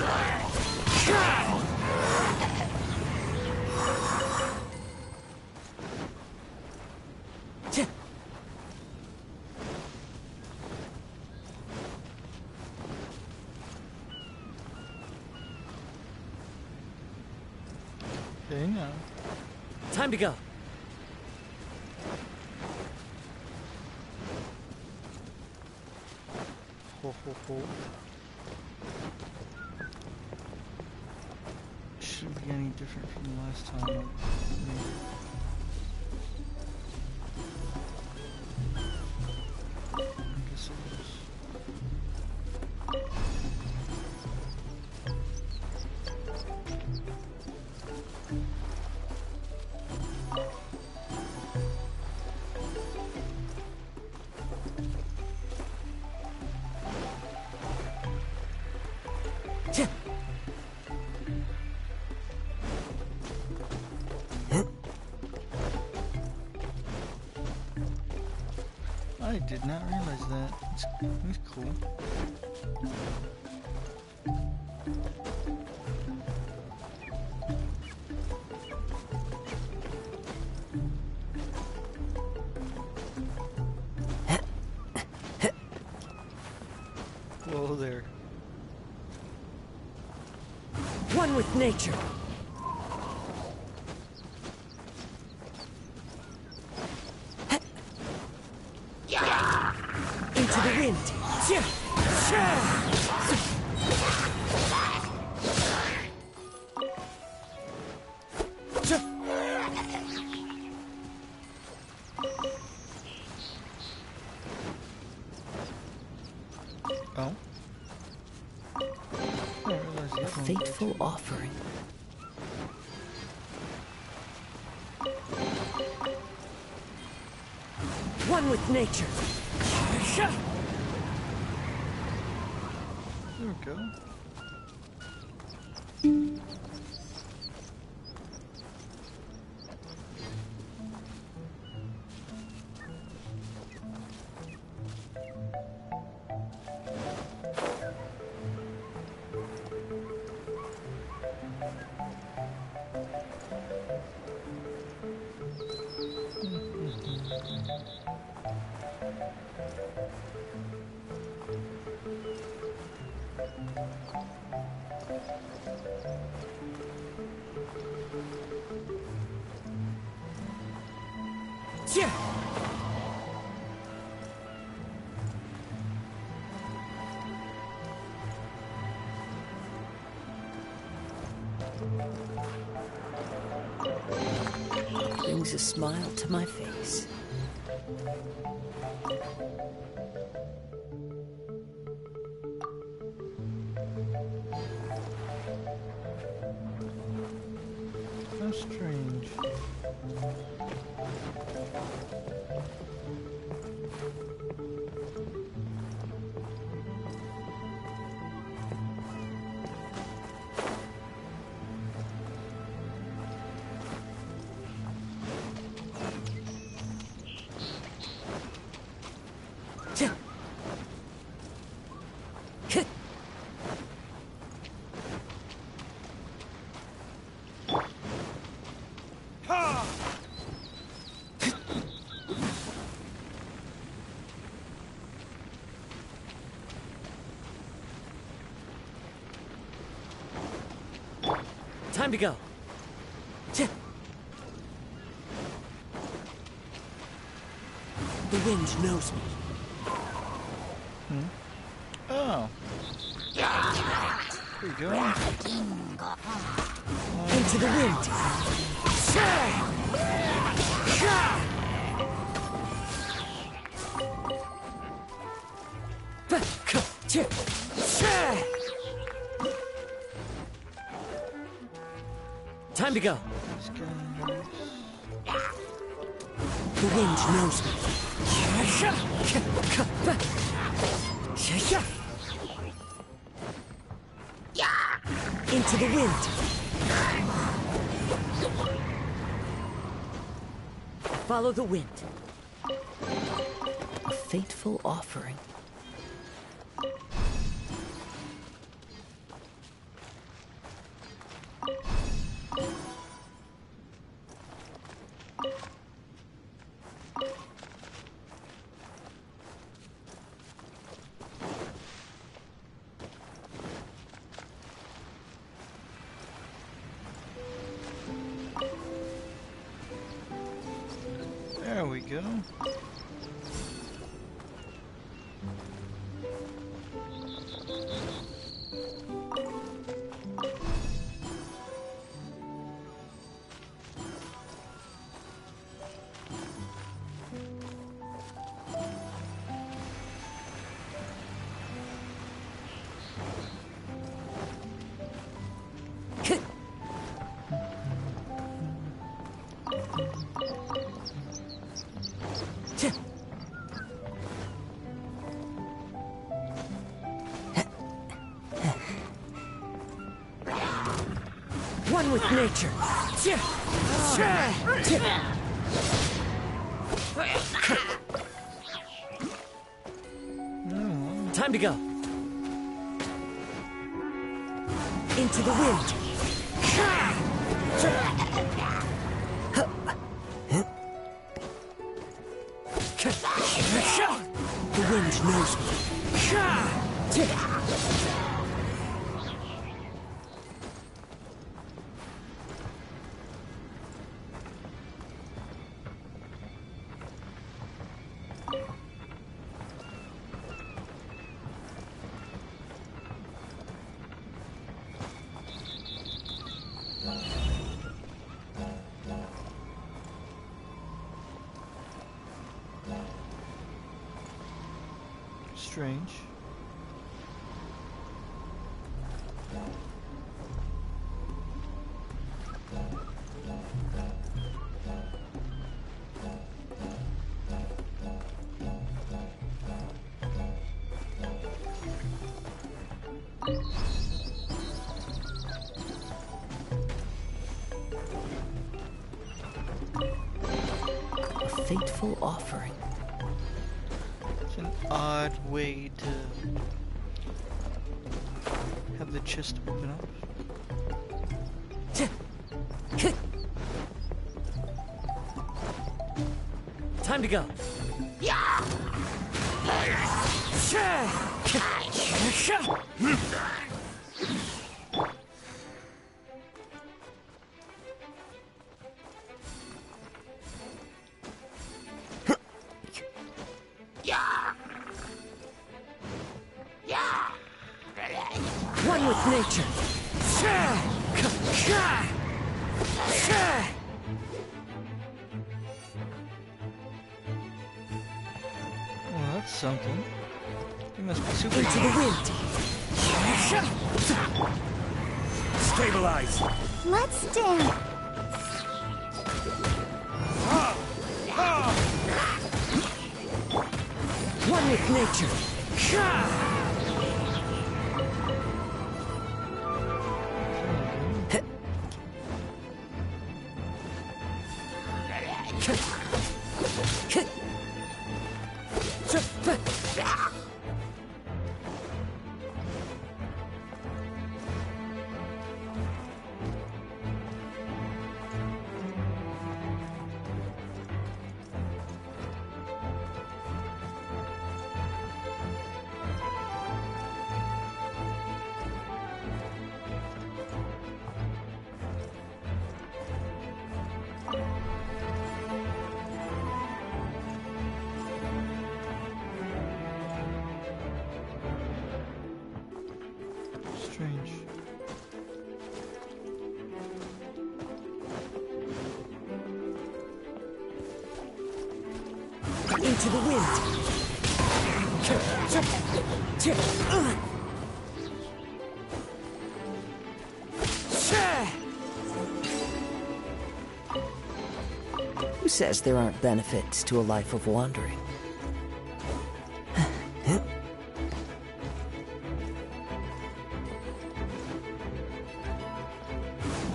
Okay, now. Time to go. ho, ho, ho. Shouldn't be any different from last time. I guess it is. I did not realize that. It's cool. Whoa there. One with nature. Into the wind. Oh. A fateful offering. One with nature. There we go. Brings a smile to my face. How strange. Time to go. The wind knows me. Oh. There you go. Into the wind. Time to go. The wind knows me. Into the wind. Follow the wind. A fateful offering. There we go. One with nature. Time to go. Into the wind. The wind knows me. Strange. A fateful offering. It's an odd way to have the chest open up. Time to go. One with nature. Well, that's something. You must be super. Into the wind. Stabilize. Let's dance. One with nature. Strange. Into the wind. Who says there aren't benefits to a life of wandering?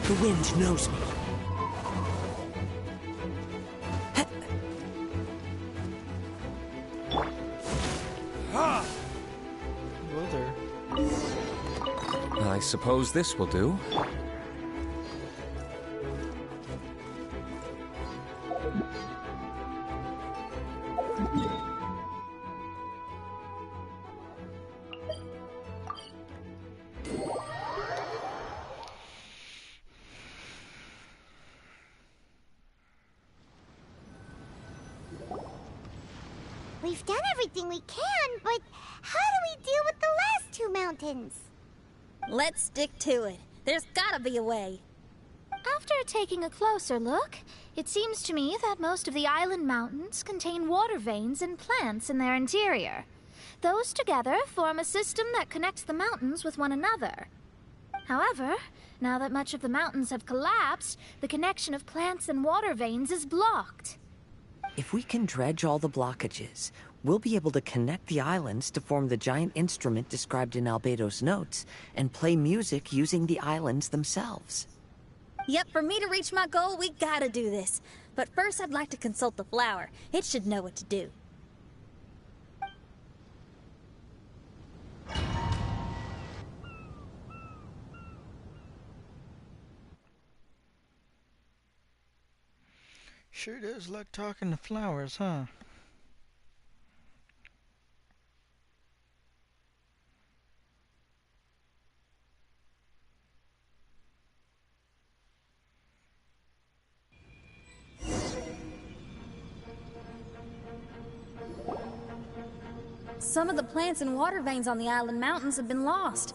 The wind knows me. Hello there. I suppose this will do. We've done everything we can, but how do we deal with the last two mountains? Let's stick to it. There's gotta be a way. After taking a closer look, it seems to me that most of the island mountains contain water veins and plants in their interior. Those together form a system that connects the mountains with one another. However, now that much of the mountains have collapsed, the connection of plants and water veins is blocked. If we can dredge all the blockages, we'll be able to connect the islands to form the giant instrument described in Albedo's notes and play music using the islands themselves. Yep, for me to reach my goal, we gotta do this. But first, I'd like to consult the flower. It should know what to do. Sure does like talking to flowers, huh? Some of the plants and water veins on the island mountains have been lost.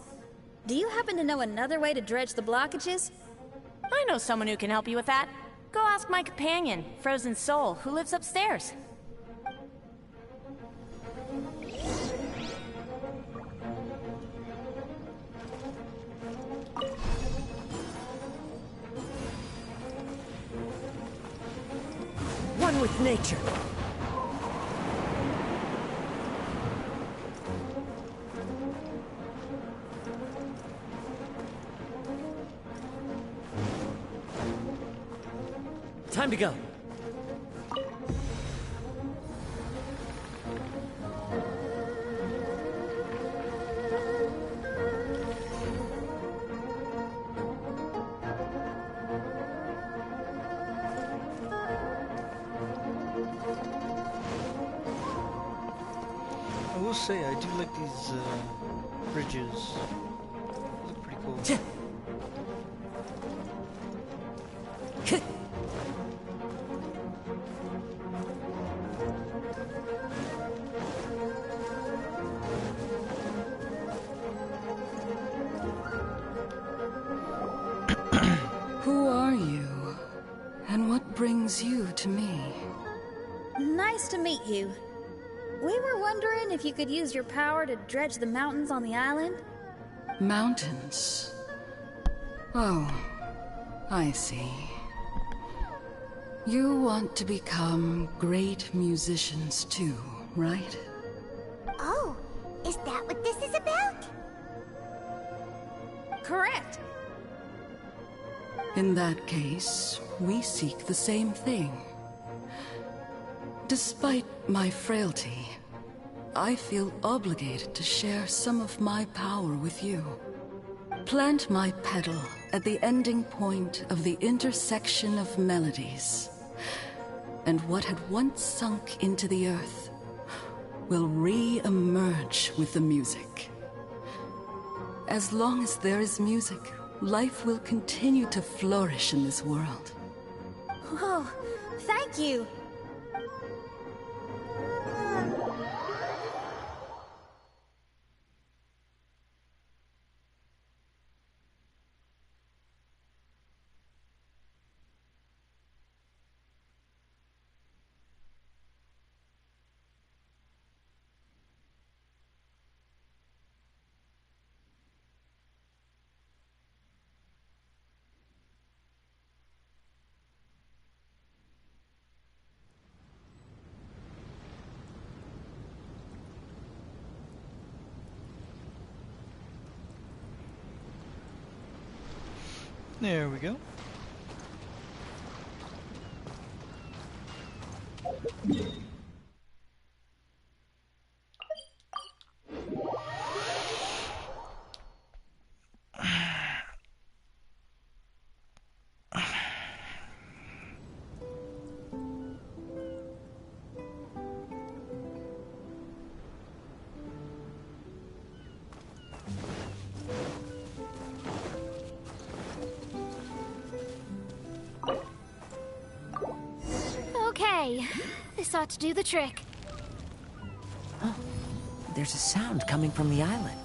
Do you happen to know another way to dredge the blockages? I know someone who can help you with that. Go ask my companion, Frozen Soul, who lives upstairs. One with nature. Time to go. I will say, I do like these bridges. Look pretty cool. Who are you? And what brings you to me? Nice to meet you. We were wondering if you could use your power to dredge the mountains on the island? Mountains? Oh, I see. You want to become great musicians too, right? Oh, is that what this is about? Correct. In that case, we seek the same thing. Despite my frailty, I feel obligated to share some of my power with you. Plant my petal at the ending point of the intersection of melodies, and what had once sunk into the earth will re-emerge with the music. As long as there is music, life will continue to flourish in this world. Whoa, thank you. There we go. Okay, this ought to do the trick. Oh, there's a sound coming from the island.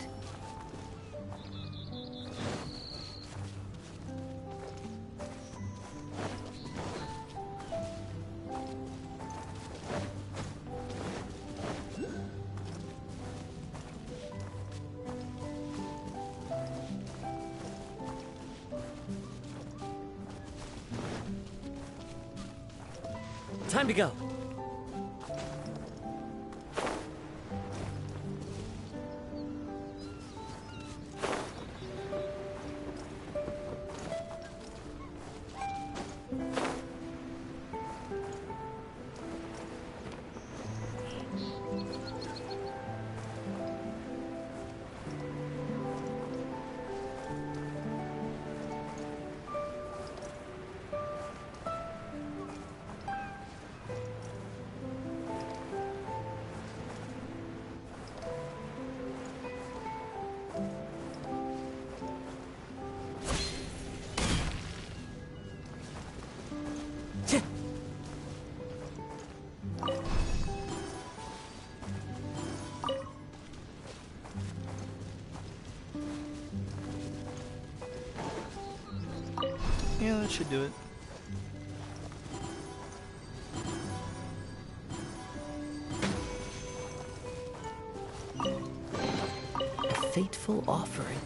Time to go. Yeah, that should do it. A fateful offering.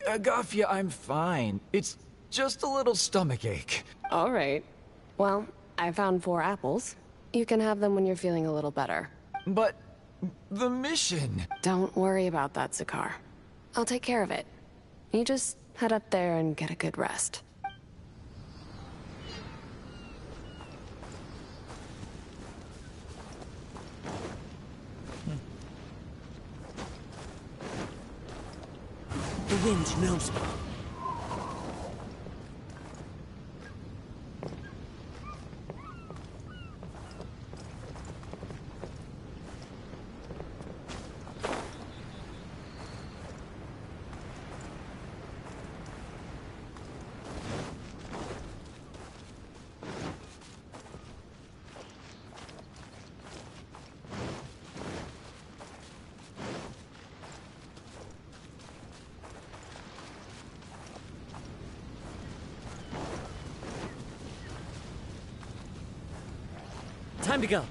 Agafia, I'm fine. It's just a little stomachache. All right. Well, I found 4 apples. You can have them when you're feeling a little better. But the mission... Don't worry about that, Zakar. I'll take care of it. You just head up there and get a good rest. The wind knows me. Time to go.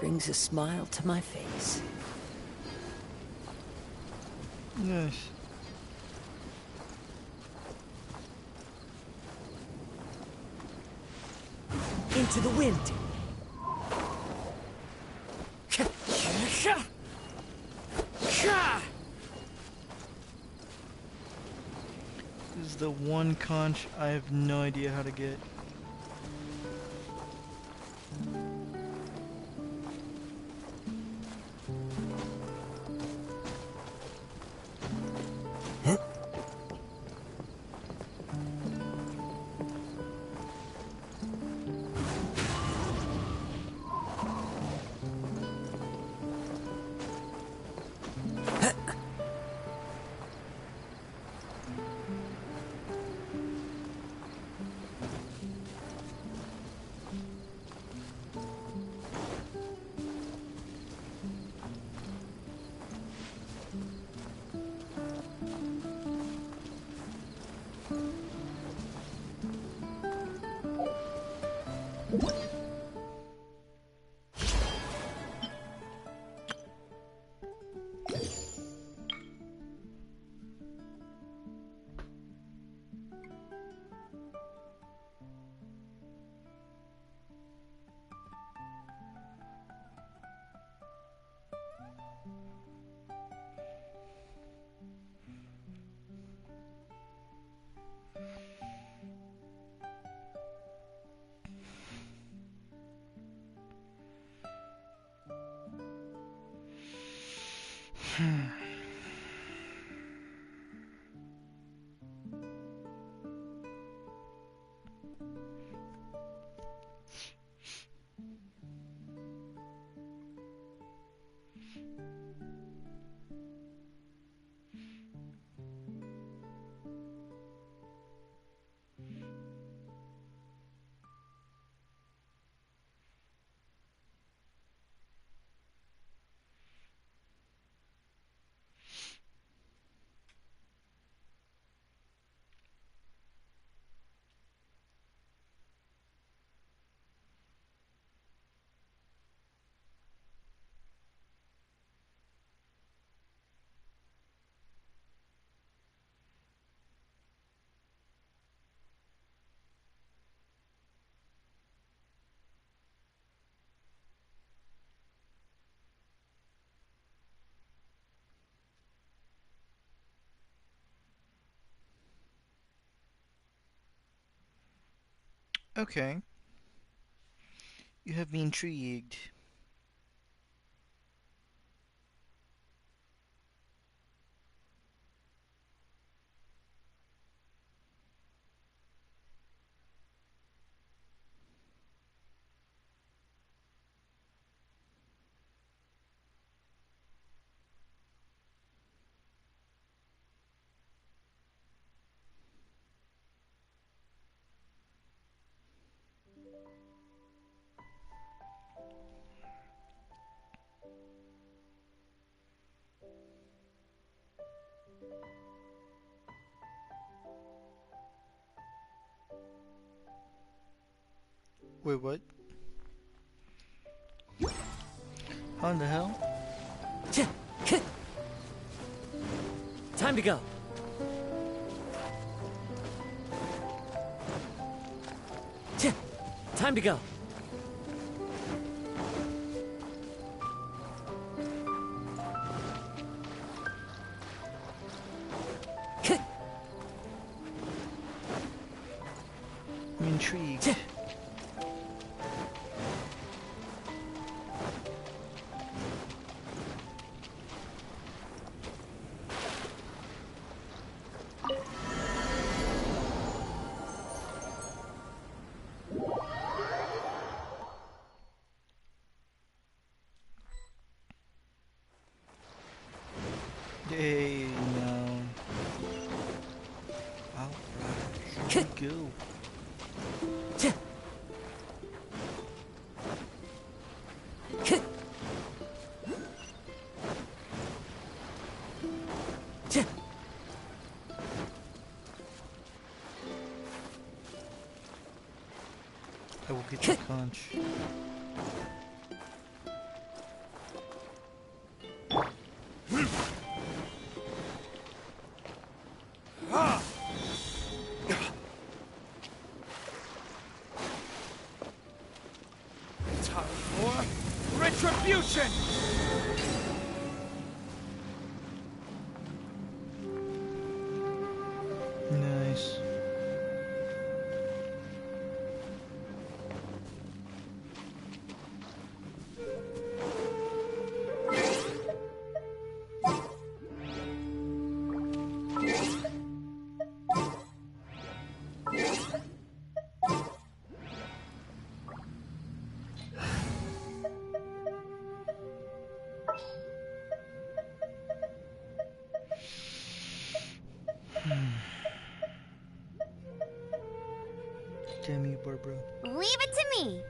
Brings a smile to my face. Nice. Into the wind. This is the one conch I have no idea how to get. Okay. You have me intrigued. Wait, what? How in the hell? Time to go. Time to go. I'm intrigued. Hey, no. Alright, here we go. I will get the conch. Time for retribution! Nice. Damn you, Barbara. Leave it to me.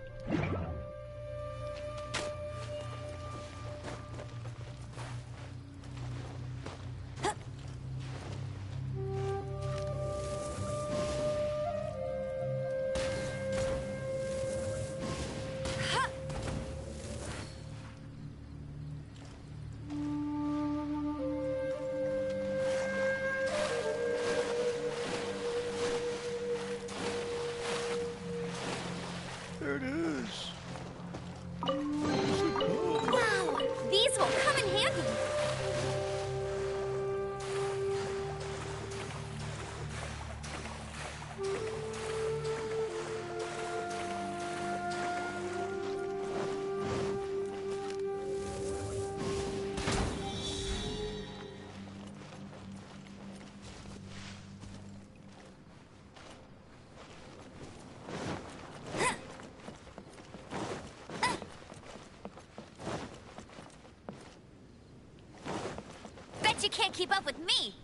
can't keep up with me.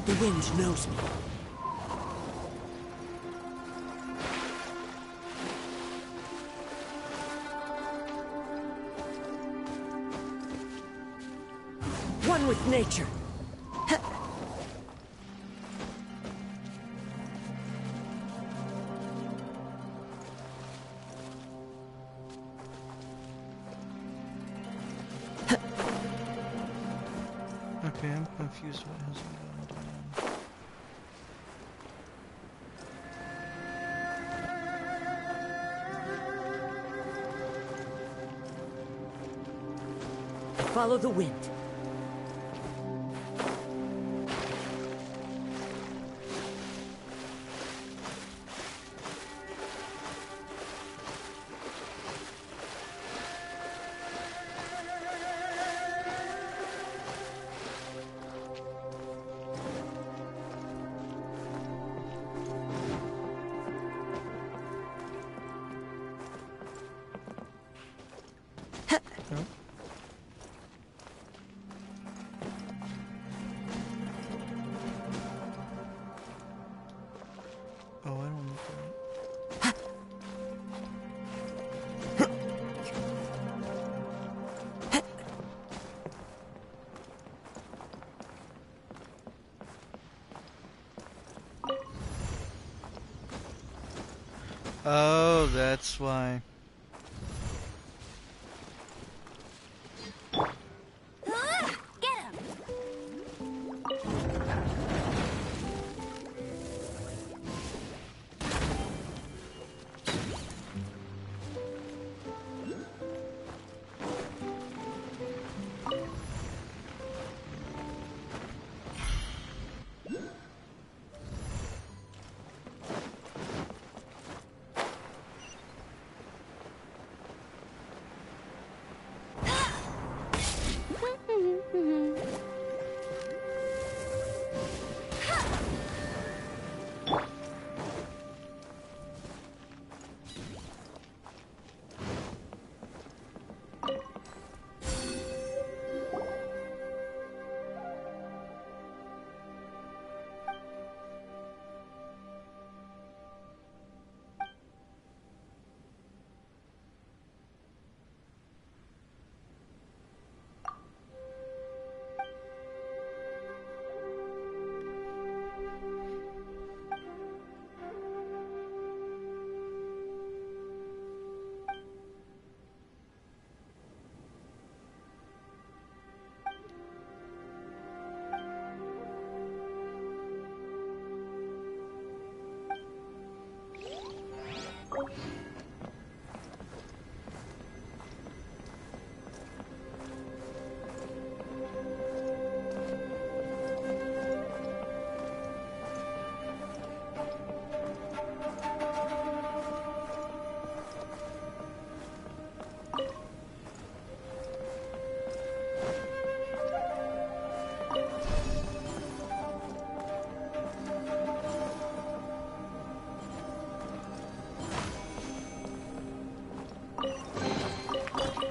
The wind knows me. One with nature. Okay, I'm confused what has been going on. Follow the wind. Oh, I don't look right. Oh, that's why. Get him!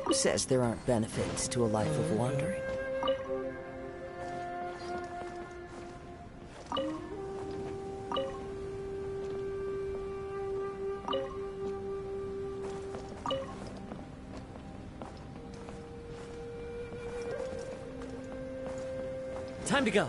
Who says there aren't benefits to a life of wandering? Time to go.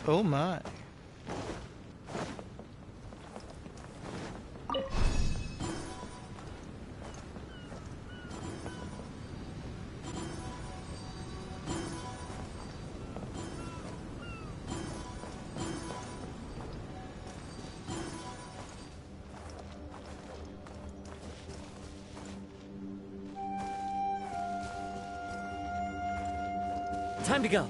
Oh my. Time to go.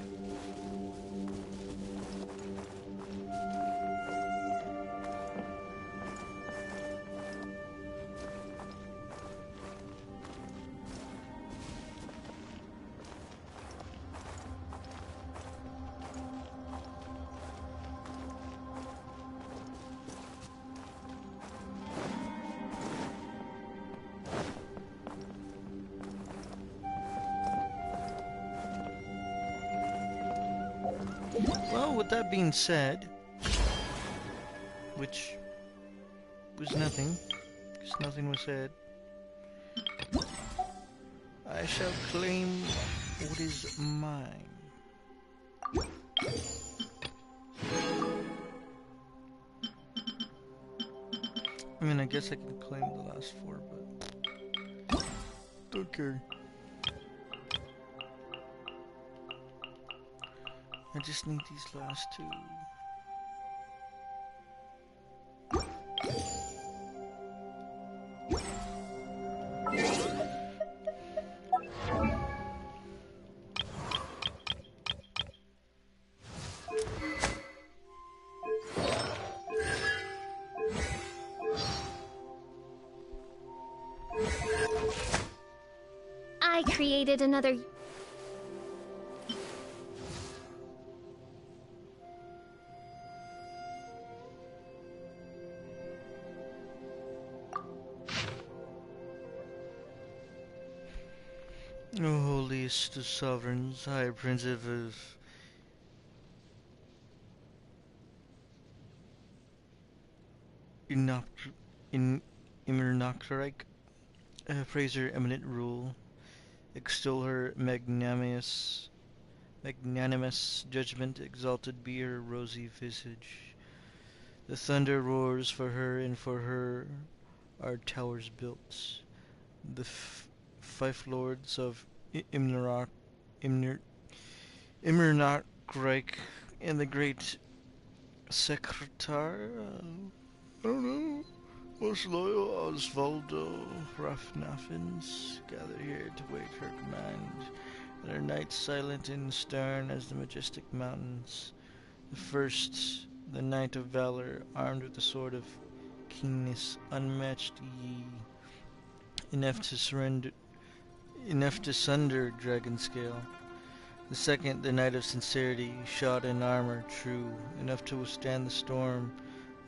Well, with that being said, which was nothing, because nothing was said, I shall claim what is mine. I mean, I guess I can claim the last 4, but don't care. I just need these last 2. I created another... O holiest of sovereigns, High Prince of Imernachreich, praise her eminent rule, extol her magnanimous judgment, exalted be her rosy visage. The thunder roars for her, and for her are towers built. The five lords of Imernachreich and the great secretary, I don't know, most loyal Osvaldo Rafnafins, gather here to wait her command. And her knights silent and stern as the majestic mountains. The first, the knight of valor, armed with the sword of keenness, unmatched ye, enough to sunder dragon scale. The second, the knight of sincerity, shod in armor true, enough to withstand the storm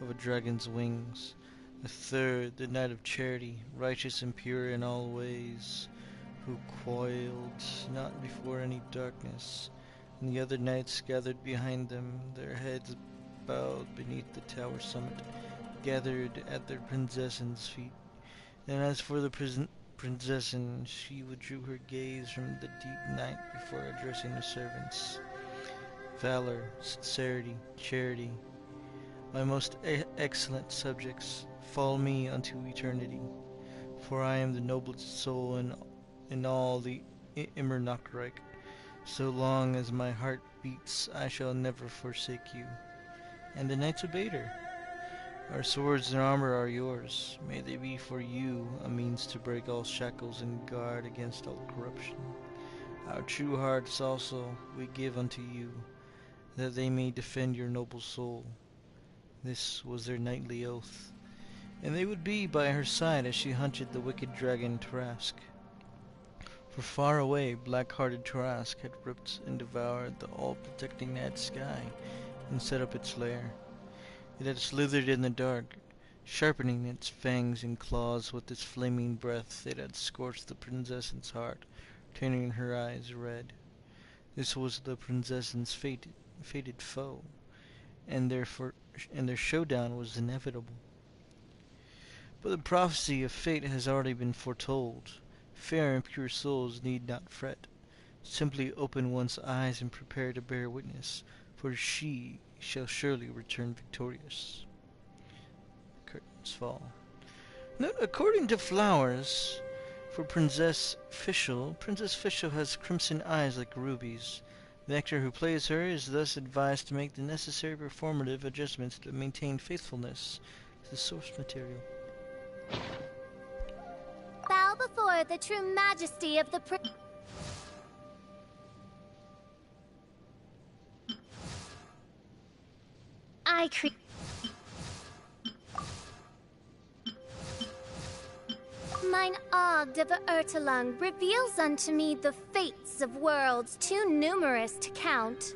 of a dragon's wings. The third, the knight of charity, righteous and pure in all ways, who quailed not before any darkness. And the other knights gathered behind them, their heads bowed beneath the tower summit, gathered at their princess's feet. And as for the princessin, she withdrew her gaze from the deep night before addressing the servants. Valor, sincerity, charity, my most excellent subjects, follow me unto eternity, for I am the noblest soul in all the Imernachreich. So long as my heart beats, I shall never forsake you. And the knights obeyed her. Our swords and armor are yours. May they be for you a means to break all shackles and guard against all corruption. Our true hearts also we give unto you, that they may defend your noble soul. This was their knightly oath, and they would be by her side as she hunted the wicked dragon Tarask. For far away, black-hearted Tarask had ripped and devoured the all-protecting night sky and set up its lair. It had slithered in the dark, sharpening its fangs and claws with its flaming breath. It had scorched the princess's heart, turning her eyes red. This was the princess's fated foe, and their showdown was inevitable. But the prophecy of fate has already been foretold. Fair and pure souls need not fret. Simply open one's eyes and prepare to bear witness, for she shall surely return victorious. Curtains fall. Now, according to Flowers, for Princess Fischl has crimson eyes like rubies. The actor who plays her is thus advised to make the necessary performative adjustments to maintain faithfulness to the source material. Bow before the true majesty of the my Mine Ogd of Ertelung reveals unto me the fates of worlds too numerous to count.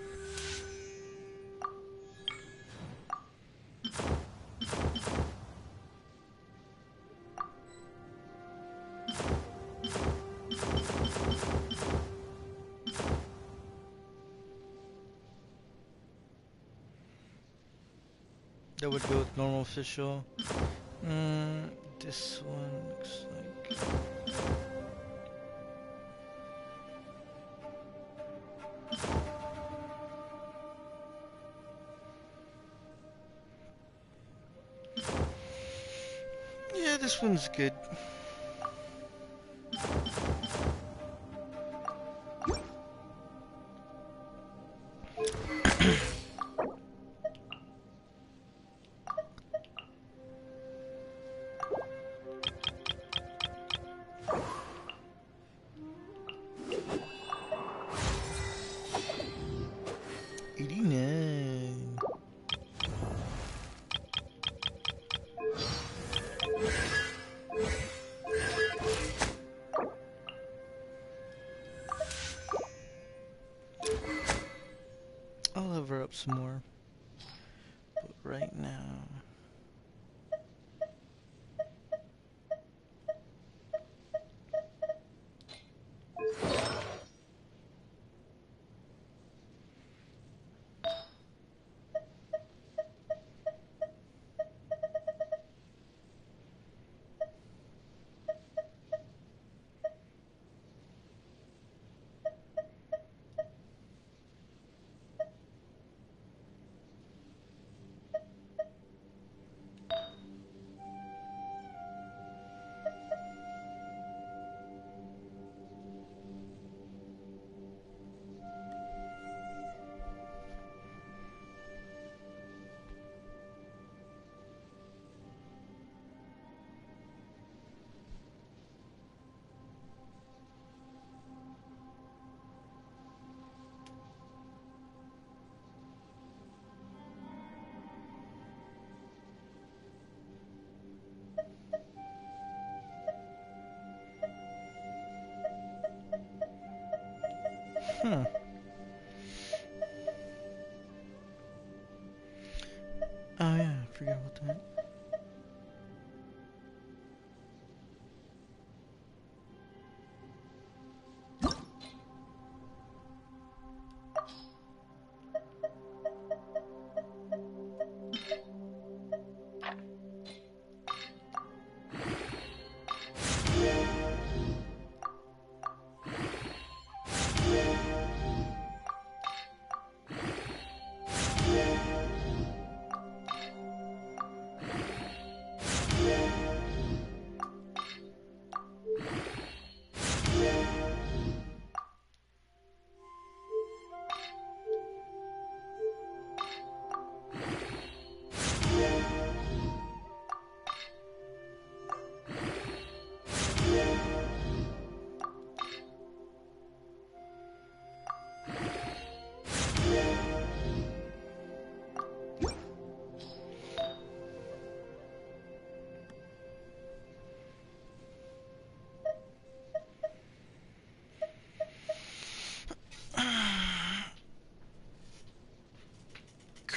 That would go with normal official. This one looks like... Yeah, this one's good. I'll lever up some more, but right now... Oh yeah, I forgot about that.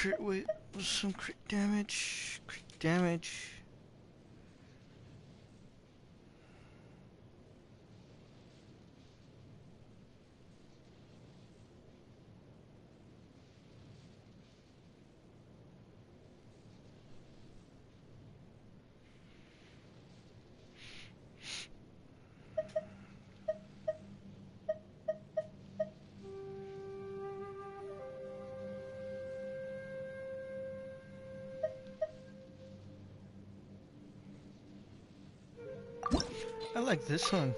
Crit, wait, some crit damage. Crit damage. I like this one.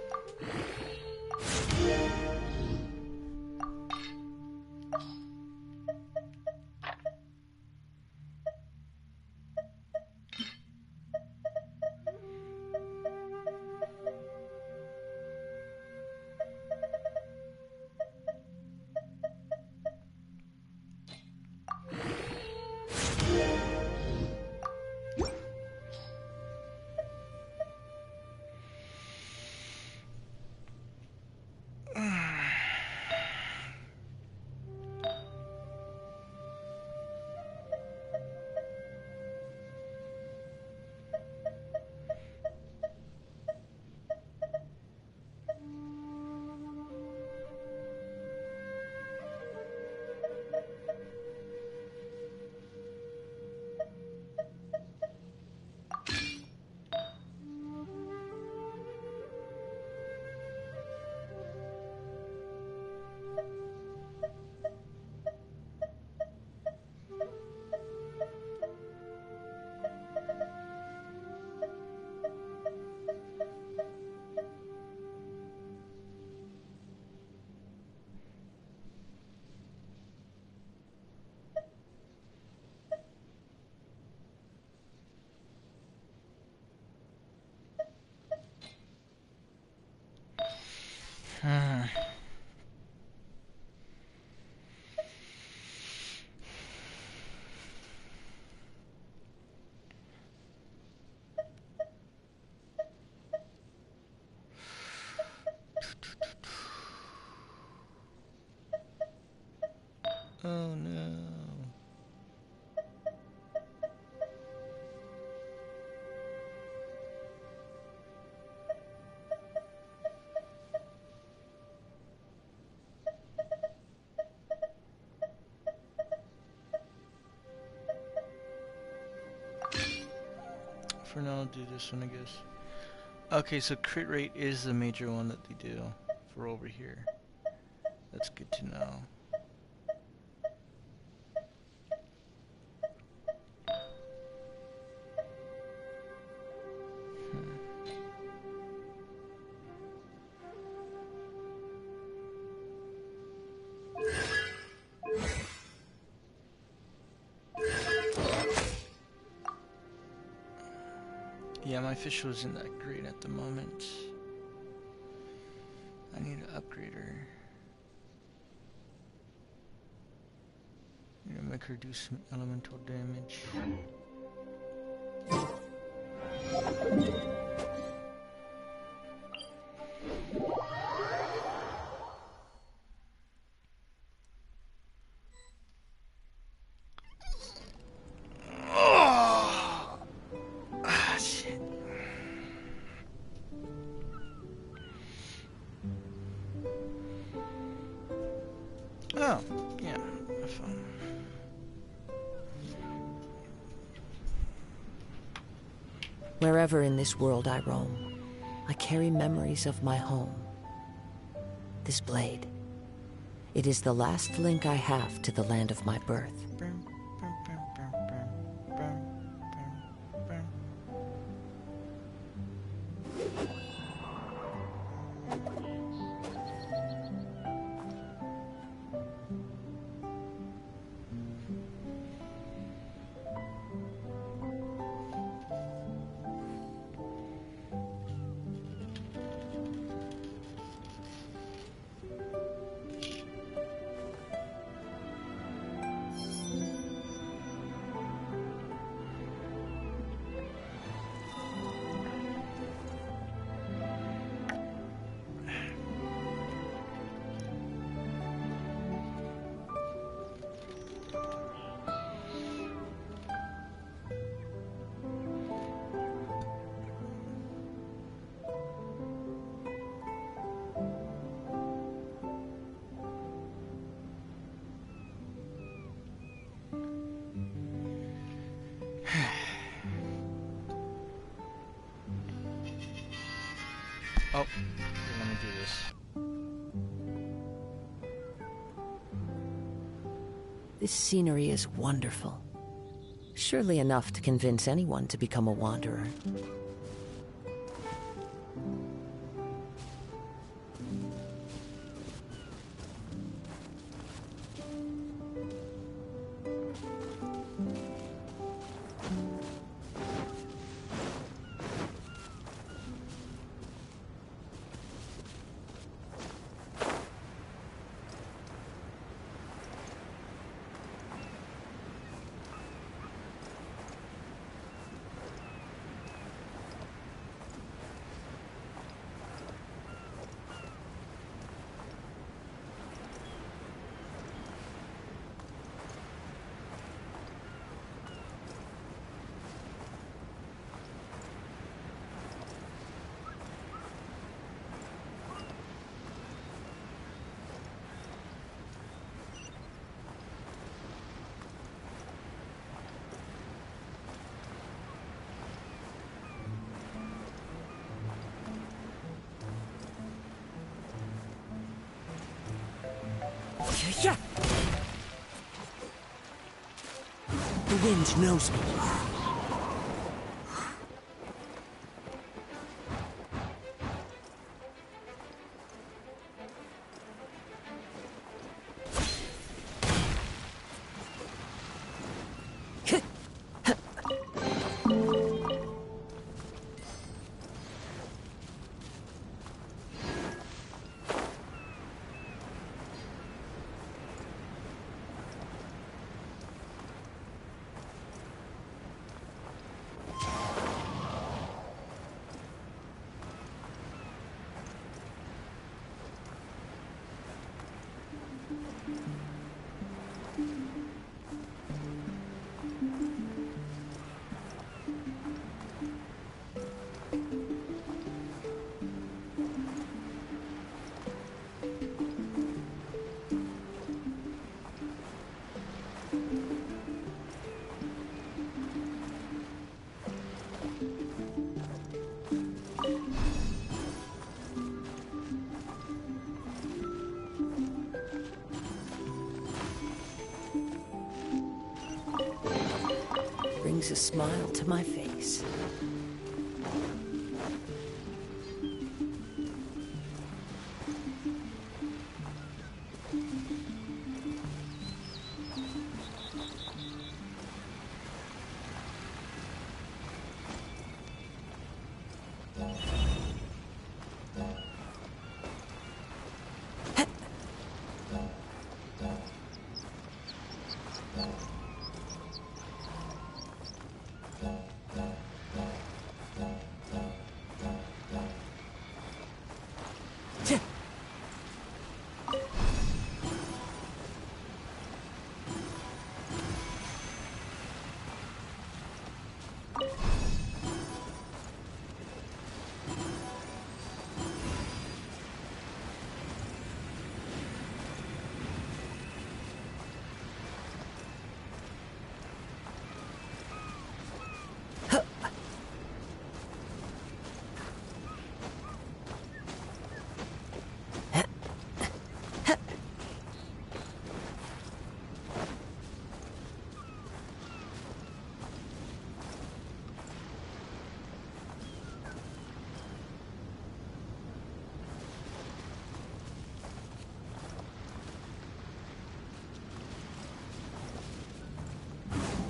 Oh no. For now, I'll do this one, I guess. Okay, so crit rate is the major one that they do for over here. That's good to know. Yeah, my fish isn't that great at the moment. I need to upgrade her. I'm gonna make her do some elemental damage. Oh, yeah, fun. Wherever in this world I roam, I carry memories of my home. This blade, it is the last link I have to the land of my birth. Oh, let me do this. This scenery is wonderful. Surely enough to convince anyone to become a wanderer. Yeah. The wind knows me. brings a smile to my face.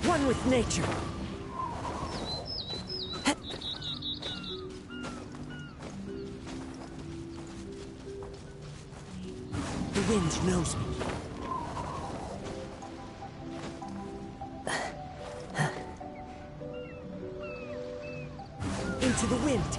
One with nature. The wind knows me. Into the wind.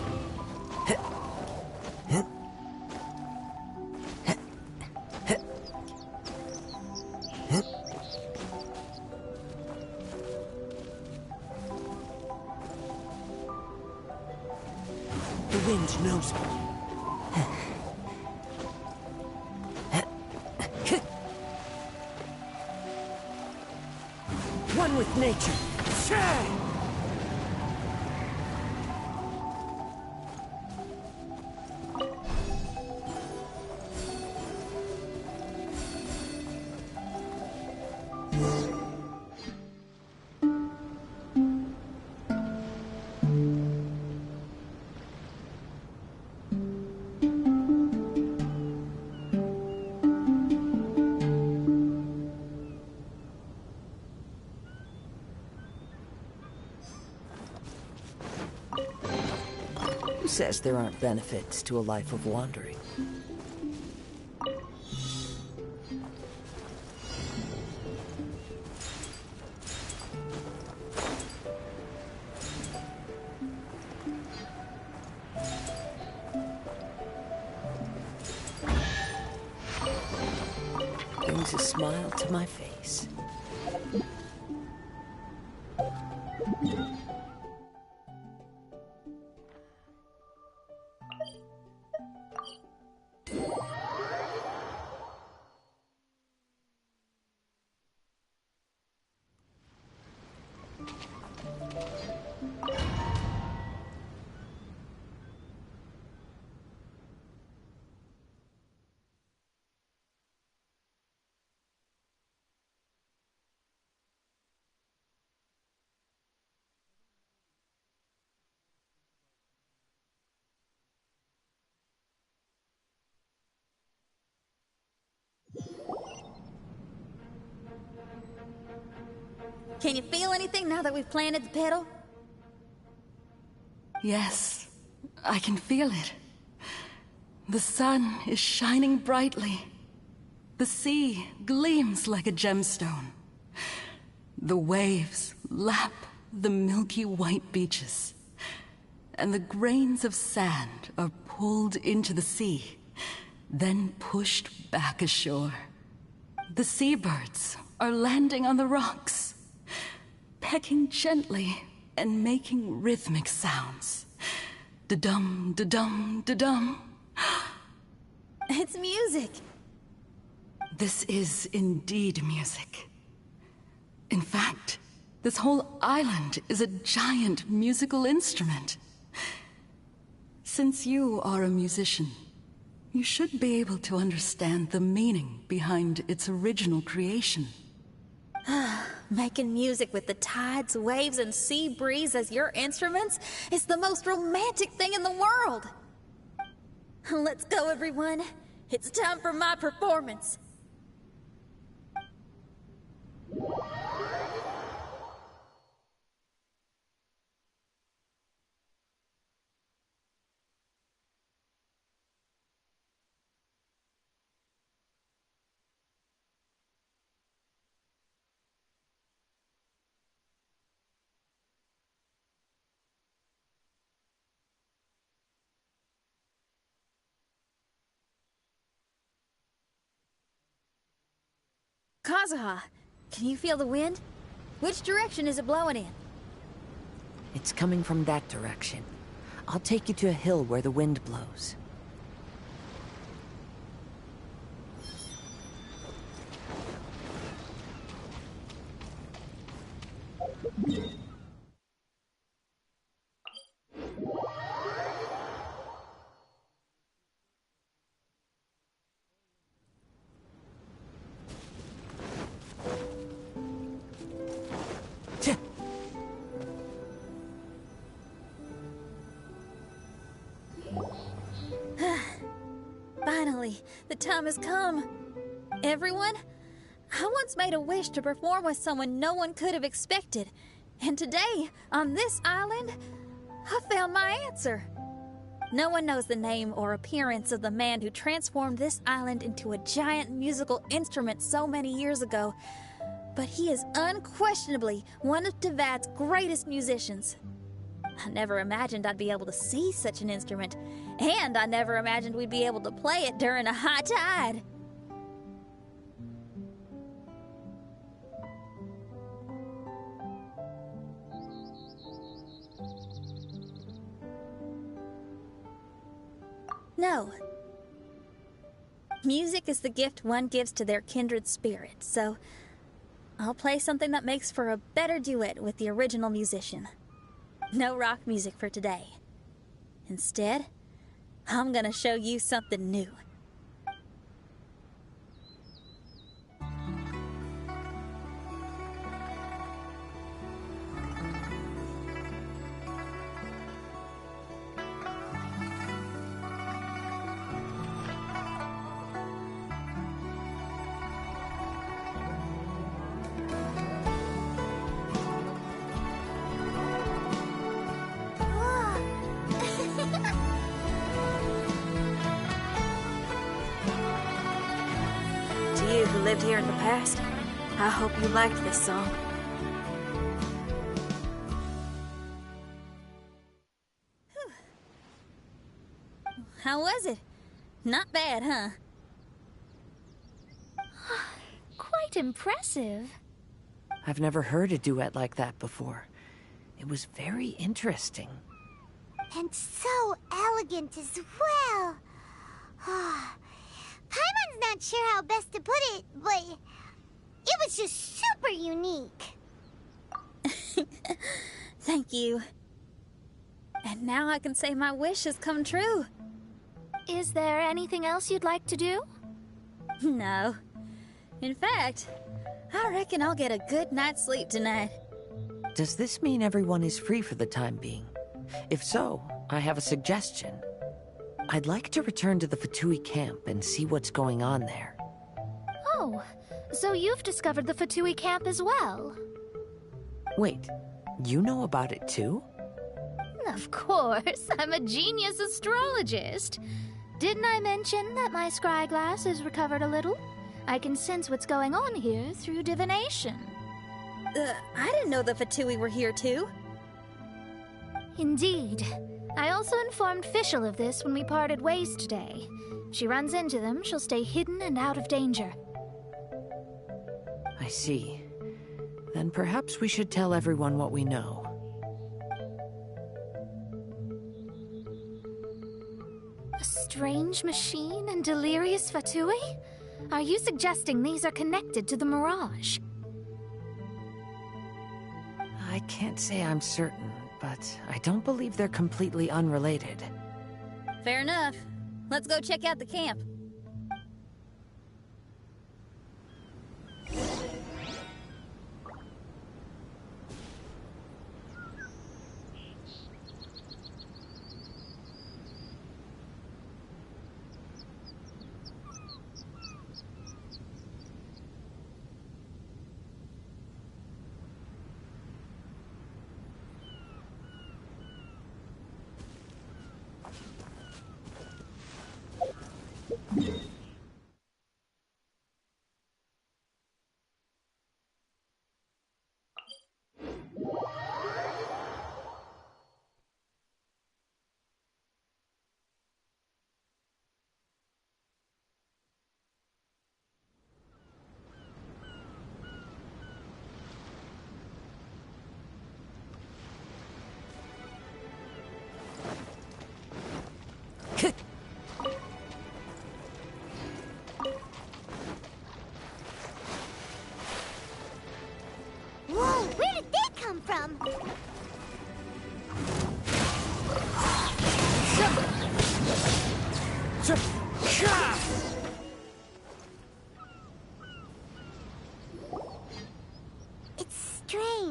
The wind knows me. One with nature. Who says there aren't benefits to a life of wandering? Brings a smile to my face. Can you feel anything now that we've planted the petal? Yes, I can feel it. The sun is shining brightly. The sea gleams like a gemstone. The waves lap the milky white beaches. And the grains of sand are pulled into the sea, then pushed back ashore. The seabirds are landing on the rocks, pecking gently and making rhythmic sounds. Da-dum, da-dum, da-dum. It's music. This is indeed music. In fact, this whole island is a giant musical instrument. Since you are a musician, you should be able to understand the meaning behind its original creation. Making music with the tides, waves, and sea breeze as your instruments is the most romantic thing in the world. Let's go, everyone. It's time for my performance. Kazuha, can you feel the wind? Which direction is it blowing in? It's coming from that direction. I'll take you to a hill where the wind blows. Finally, the time has come. Everyone, I once made a wish to perform with someone no one could have expected. And today, on this island, I found my answer. No one knows the name or appearance of the man who transformed this island into a giant musical instrument so many years ago, but he is unquestionably one of Teyvat's greatest musicians. I never imagined I'd be able to see such an instrument, and I never imagined we'd be able to play it during a high tide. No. Music is the gift one gives to their kindred spirit, so I'll play something that makes for a better duet with the original musician. No rock music for today. Instead, I'm gonna show you something new. To you who lived here in the past, I hope you liked this song. How was it? Not bad, huh? Quite impressive. I've never heard a duet like that before. It was very interesting. And so elegant as well. Paimon's not sure how best to put it, but it was just super unique. Thank you. And now I can say my wish has come true. Is there anything else you'd like to do? No. In fact, I reckon I'll get a good night's sleep tonight. Does this mean everyone is free for the time being? If so, I have a suggestion. I'd like to return to the Fatui camp and see what's going on there. Oh, so you've discovered the Fatui camp as well? Wait, you know about it too? Of course, I'm a genius astrologist. Didn't I mention that my scry glass is recovered a little? I can sense what's going on here through divination. I didn't know the Fatui were here too. Indeed. I also informed Fischl of this when we parted ways today. If she runs into them, she'll stay hidden and out of danger. I see. Then perhaps we should tell everyone what we know. A strange machine and delirious Fatui? Are you suggesting these are connected to the Mirage? I can't say I'm certain, but I don't believe they're completely unrelated. Fair enough. Let's go check out the camp.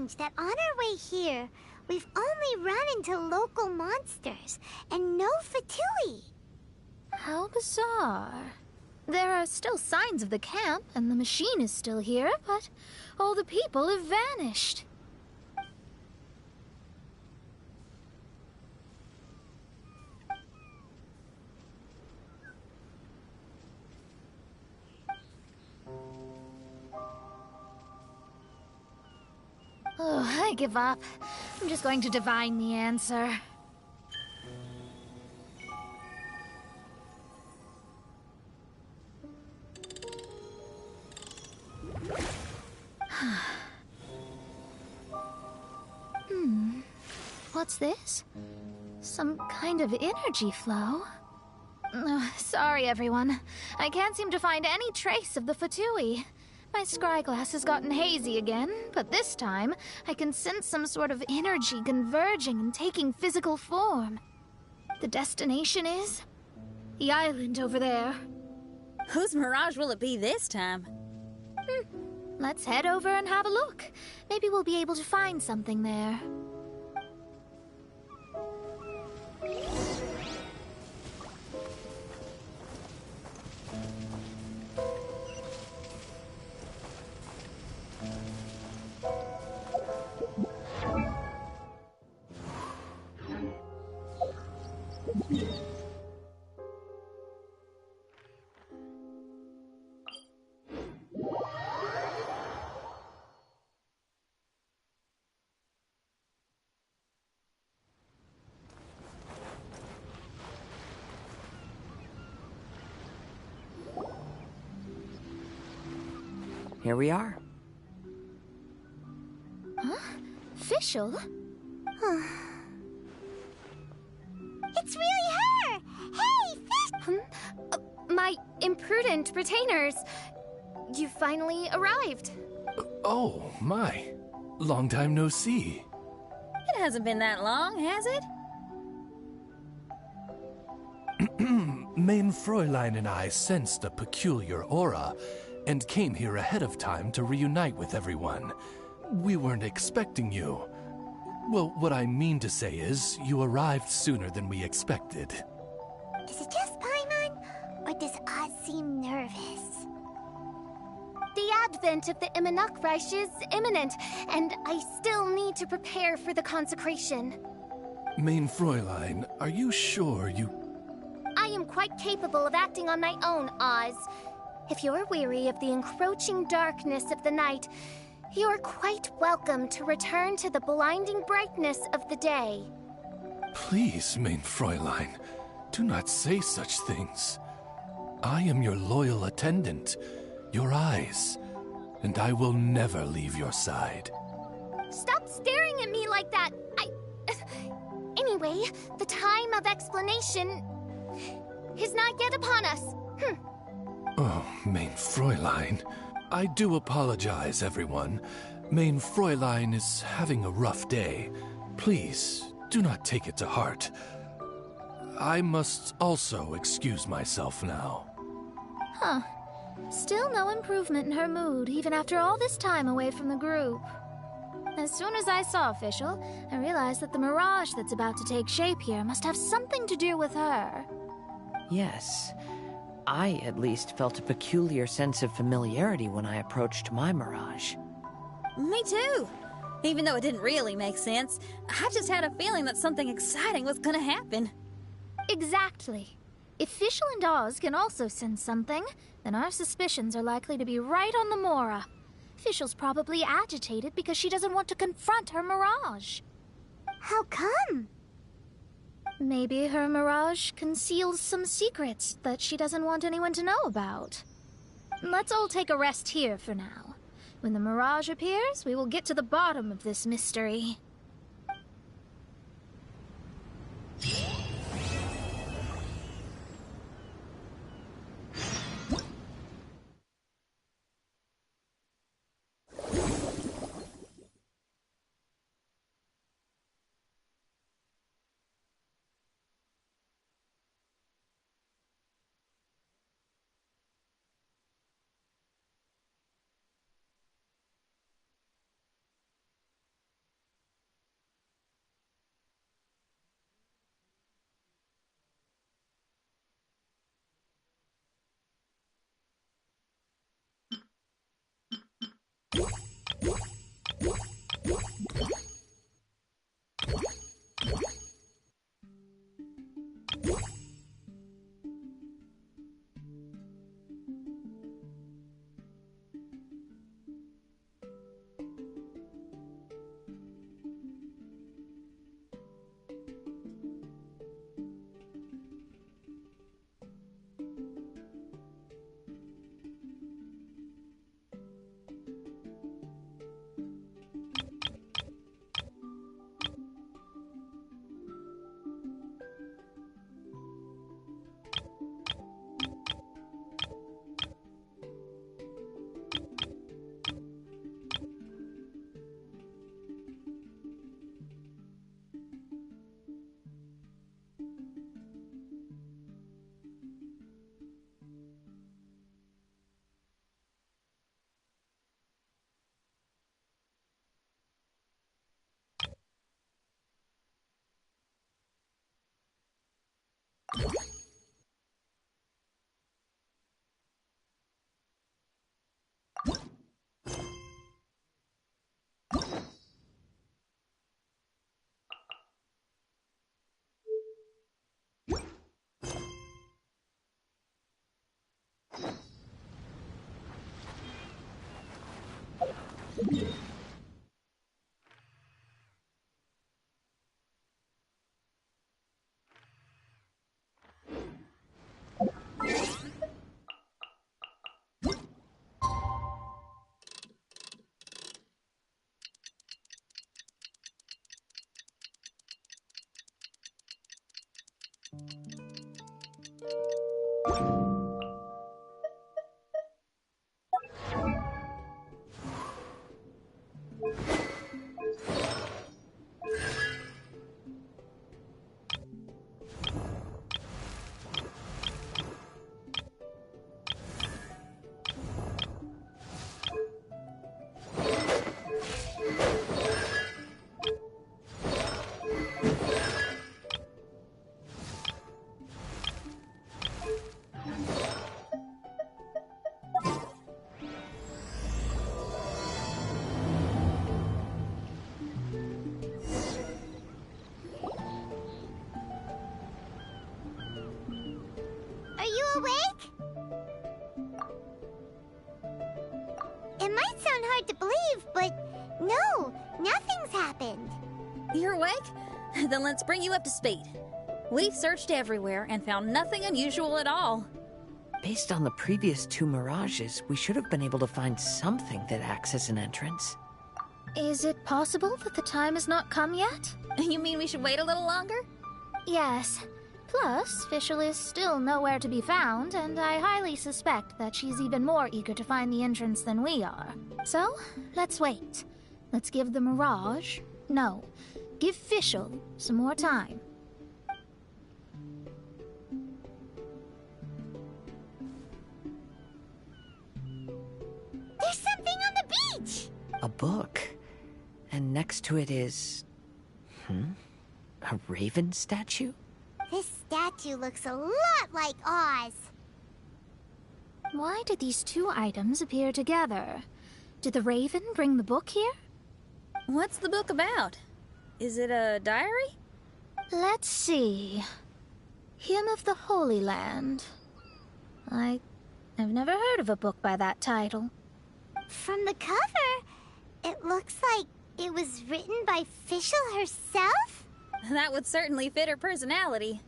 strange that on our way here, we've only run into local monsters and no Fatui. How bizarre. There are still signs of the camp, and the machine is still here, but all the people have vanished. Oh, I give up. I'm just going to divine the answer. What's this? Some kind of energy flow? Sorry, everyone. I can't seem to find any trace of the Fatui. My scryglass has gotten hazy again, but this time I can sense some sort of energy converging and taking physical form. The destination is the island over there. Whose mirage will it be this time? Let's head over and have a look. Maybe we'll be able to find something there. Here we are. Huh? Fischl? It's really her! Hey, Fish! My imprudent retainers. You finally arrived. Oh, my. Long time no see. It hasn't been that long, has it? Main Fräulein and I sensed a peculiar aura and came here ahead of time to reunite with everyone. We weren't expecting you. Well, what I mean to say is, you arrived sooner than we expected. Is it just Paimon? Or does Oz seem nervous? The advent of the Immonukreich is imminent, and I still need to prepare for the consecration. Main Fräulein, are you sure you... I am quite capable of acting on my own, Oz. If you're weary of the encroaching darkness of the night, you're quite welcome to return to the blinding brightness of the day. Please, Main Fräulein, do not say such things. I am your loyal attendant, your eyes, and I will never leave your side. Stop staring at me like that! Anyway, the time of explanation is not yet upon us. Oh, Main Fräulein. I do apologize, everyone. Main Fräulein is having a rough day. Please, do not take it to heart. I must also excuse myself now. Huh. Still no improvement in her mood, even after all this time away from the group. As soon as I saw Fischl, I realized that the mirage that's about to take shape here must have something to do with her. Yes. I, at least, felt a peculiar sense of familiarity when I approached my mirage. Me too. Even though it didn't really make sense, I just had a feeling that something exciting was gonna happen. Exactly. If Fischl and Oz can also sense something, then our suspicions are likely to be right on the Mora. Fischl's probably agitated because she doesn't want to confront her mirage. How come? Maybe her mirage conceals some secrets that she doesn't want anyone to know about. Let's all take a rest here for now. When the mirage appears, we will get to the bottom of this mystery. might sound hard to believe, but no, nothing's happened. You're awake? Then let's bring you up to speed. We've searched everywhere and found nothing unusual at all. Based on the previous 2 mirages, we should have been able to find something that acts as an entrance. Is it possible that the time has not come yet? You mean we should wait a little longer? Yes. Plus, Fischl is still nowhere to be found, and I highly suspect that she's even more eager to find the entrance than we are. So, let's wait. Let's give the Mirage... No, give Fischl some more time. There's something on the beach! A book. And next to it is... A raven statue? This statue looks a lot like Oz. Why did these 2 items appear together? Did the raven bring the book here? What's the book about? Is it a diary? Let's see. Hymn of the Holy Land. I've never heard of a book by that title. From the cover, it looks like it was written by Fischl herself? That would certainly fit her personality.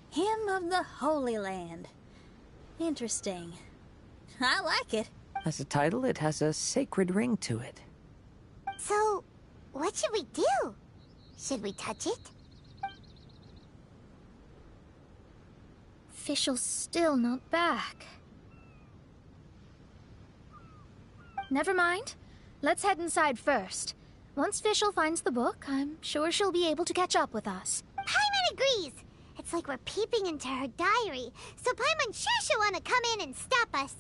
Hymn of the Holy Land. Interesting. I like it. As a title, it has a sacred ring to it. So, what should we do? Should we touch it? Fischl's still not back. Never mind. Let's head inside first. Once Fischl finds the book, I'm sure she'll be able to catch up with us. Paimon agrees! It's like we're peeping into her diary, so Paimon's sure she'll want to come in and stop us.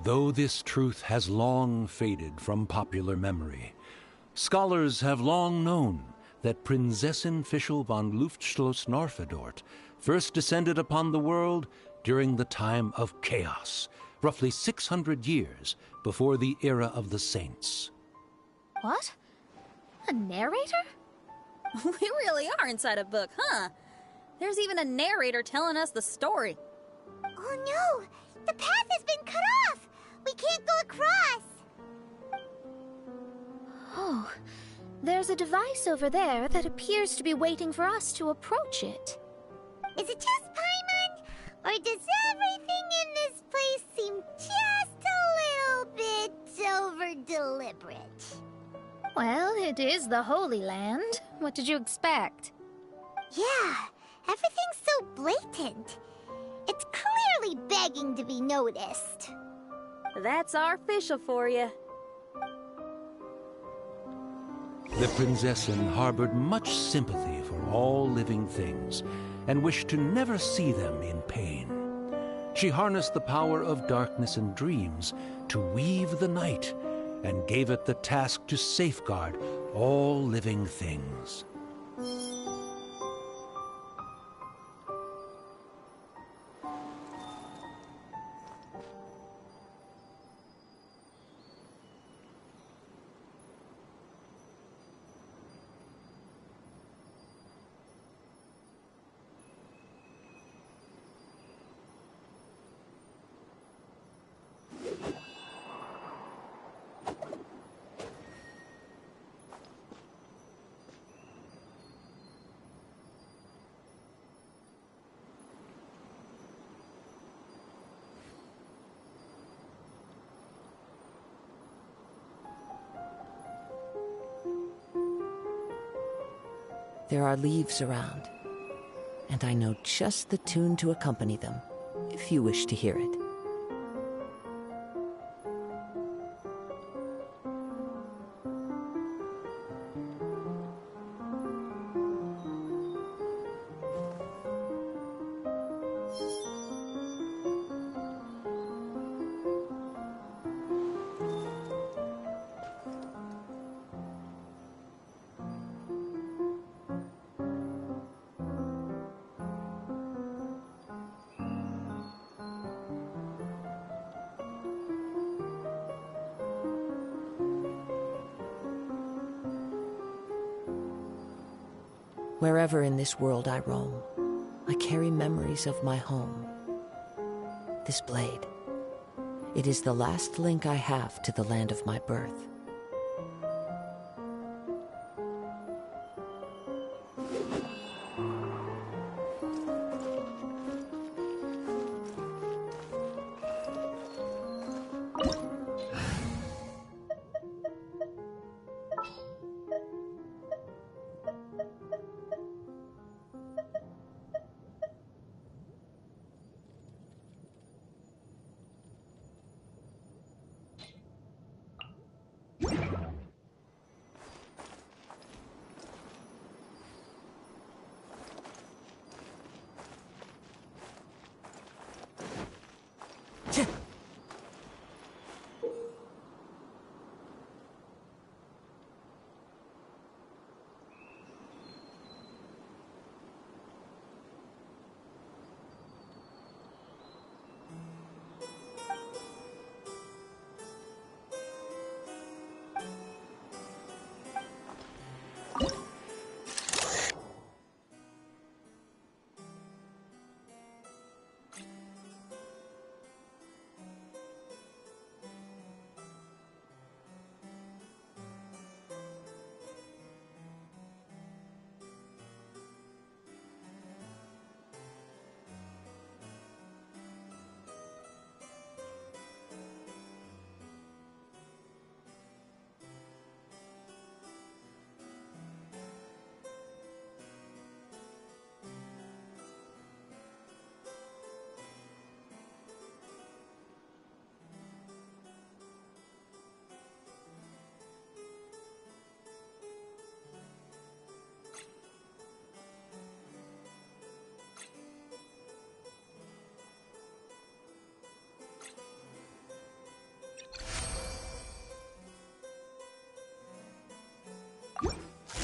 Though this truth has long faded from popular memory, scholars have long known that Prinzessin Fischl von Luftschloss-Norfedort first descended upon the world during the time of chaos, roughly 600 years before the era of the saints. What? A narrator? We really are inside a book, huh? There's even a narrator telling us the story. Oh no! The path has been cut off! We can't go across! Oh, there's a device over there that appears to be waiting for us to approach it. Is it just Paimon? Or does everything in this place seem just a little bit over-deliberate? Well, it is the Holy Land. What did you expect? Yeah, everything's so blatant. It's clearly begging to be noticed. That's our Fischl for you. The Prinzessin harbored much sympathy for all living things and wished to never see them in pain. She harnessed the power of darkness and dreams to weave the night and gave it the task to safeguard all living things. There are leaves around, and I know just the tune to accompany them, if you wish to hear it. Wherever in this world I roam, I carry memories of my home. This blade, it is the last link I have to the land of my birth.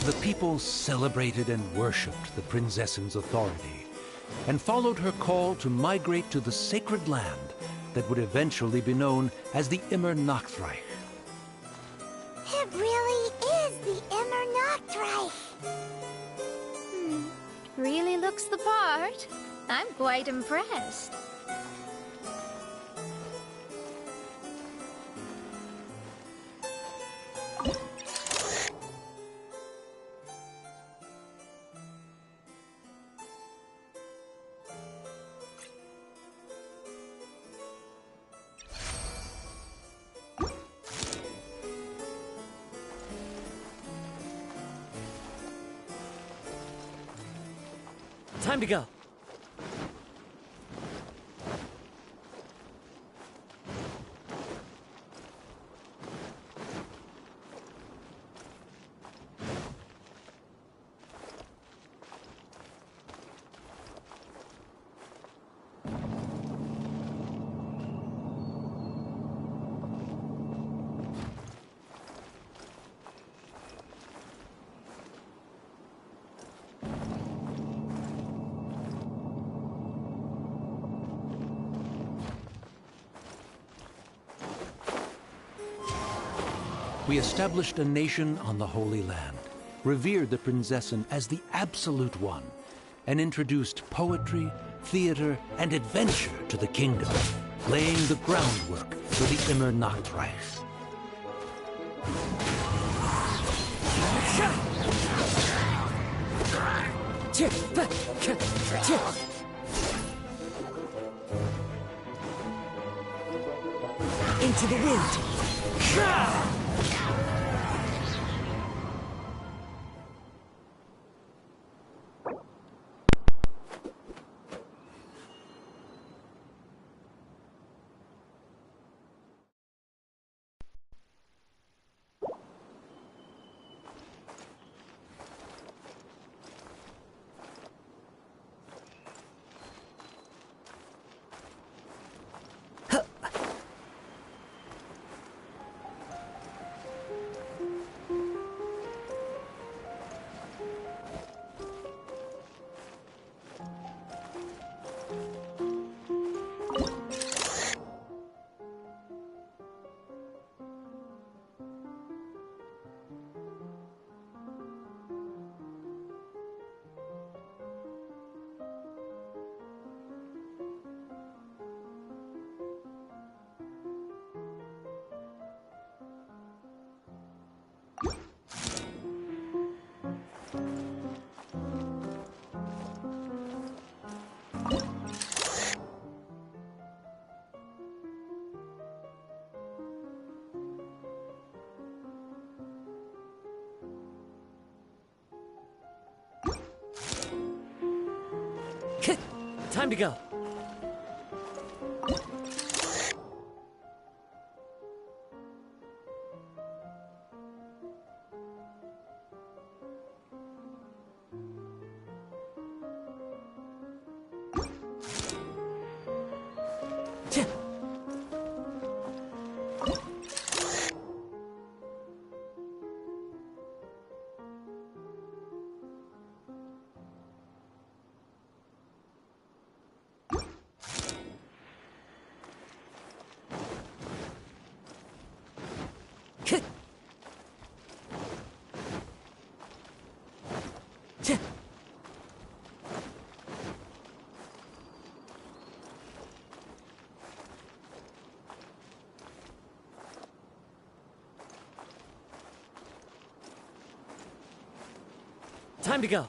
The people celebrated and worshipped the princess's authority, and followed her call to migrate to the sacred land that would eventually be known as the Immer Nachtreich. It really is the Immer Nachtreich. Really looks the part. I'm quite impressed. Time to go. We established a nation on the Holy Land, revered the Prinzessin as the absolute one, and introduced poetry, theater, and adventure to the kingdom, laying the groundwork for the Immer Nachtreich. Into the wind. Time to go. Time to go.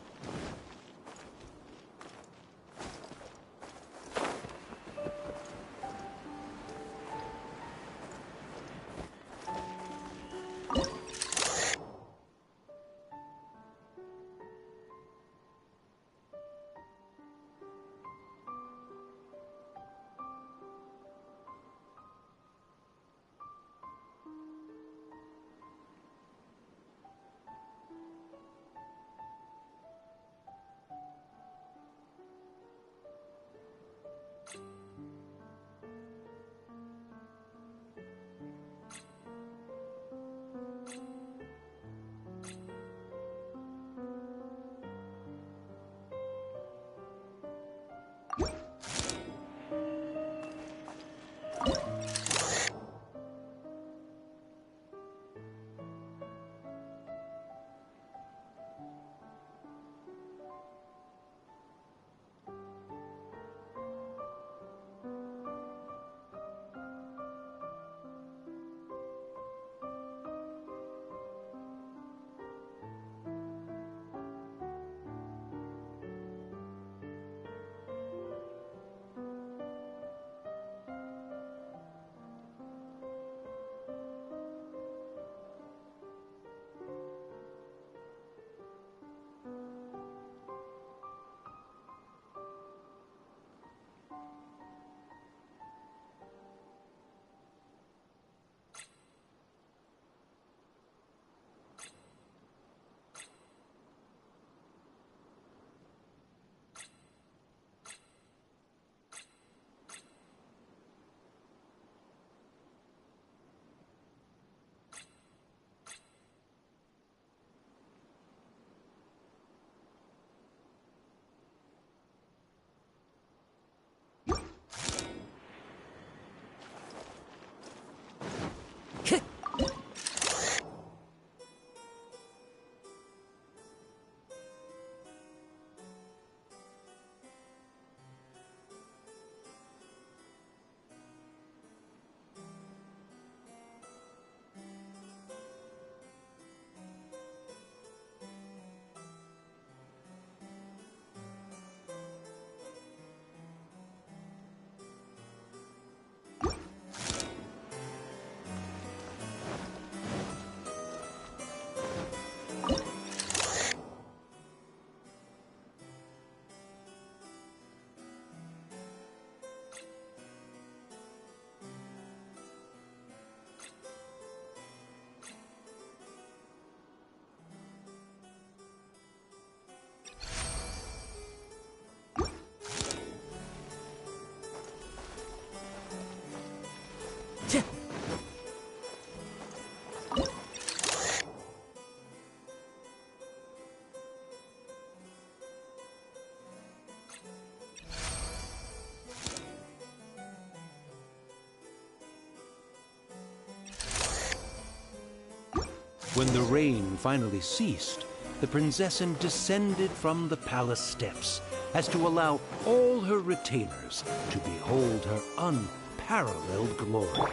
When the rain finally ceased, the Prinzessin descended from the palace steps as to allow all her retainers to behold her unparalleled glory.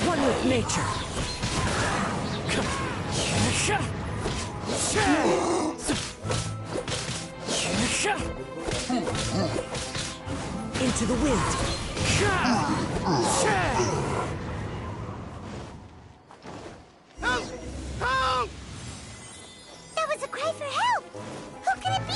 One with nature. Into the wind. Help! Help! That was a cry for help! Who could it be?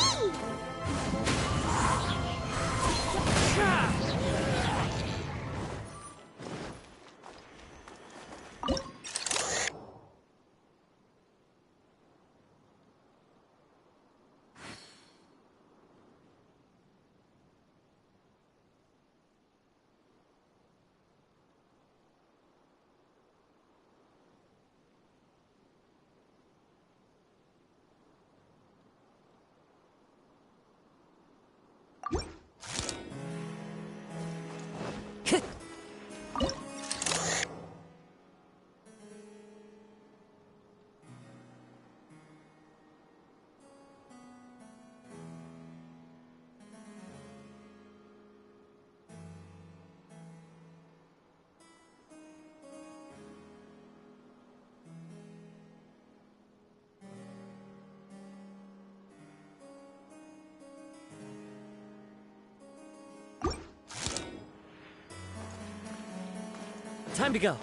Time to go.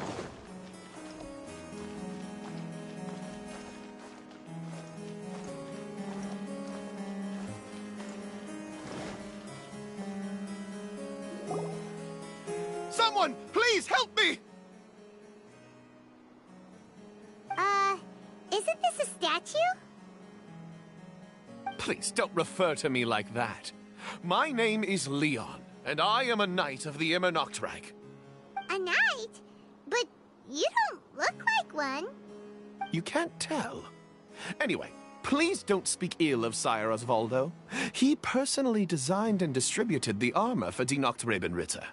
Someone, please help me! Isn't this a statue? Please don't refer to me like that. My name is Leon, and I am a knight of the Immernachtreich. A knight? But you don't look like one. You can't tell. Anyway, please don't speak ill of Sire Osvaldo. He personally designed and distributed the armor for Die Nachtrebenritter.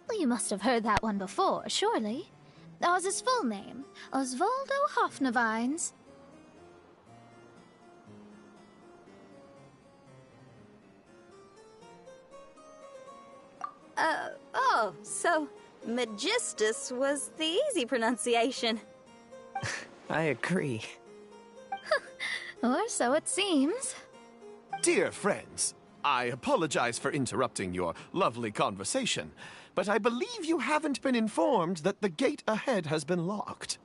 Well, you must have heard that one before, surely. Oz's full name, Osvaldo Hofnevines. Oh, so Magistus was the easy pronunciation. I agree. Or so it seems. Dear friends, I apologize for interrupting your lovely conversation, but I believe you haven't been informed that the gate ahead has been locked.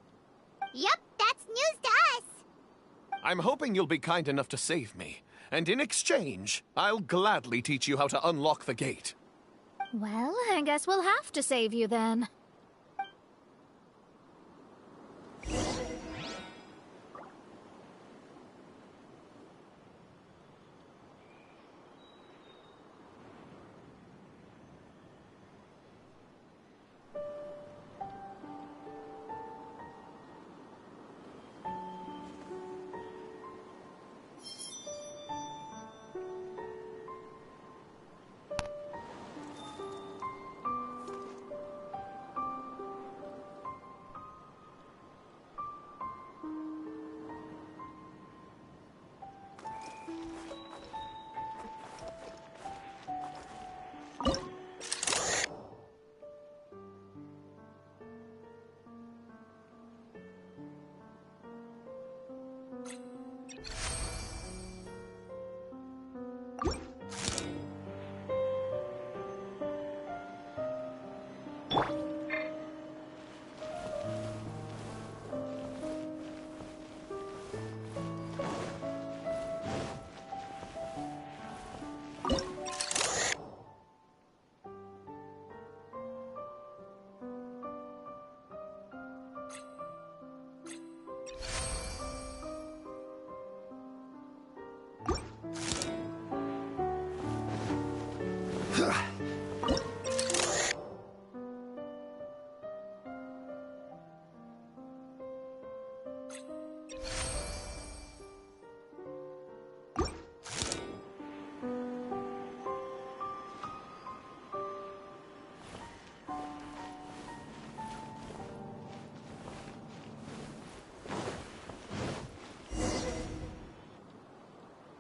Yup, that's news to us. I'm hoping you'll be kind enough to save me, and in exchange, I'll gladly teach you how to unlock the gate. Well, I guess we'll have to save you then.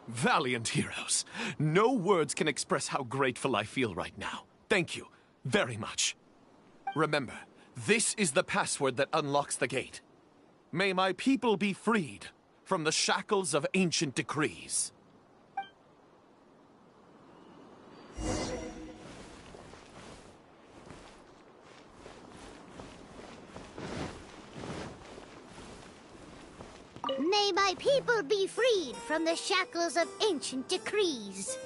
Valiant heroes. No words can express how grateful I feel right now. Thank you very much. Remember, this is the password that unlocks the gate. May my people be freed from the shackles of ancient decrees. May my people be freed from the shackles of ancient decrees.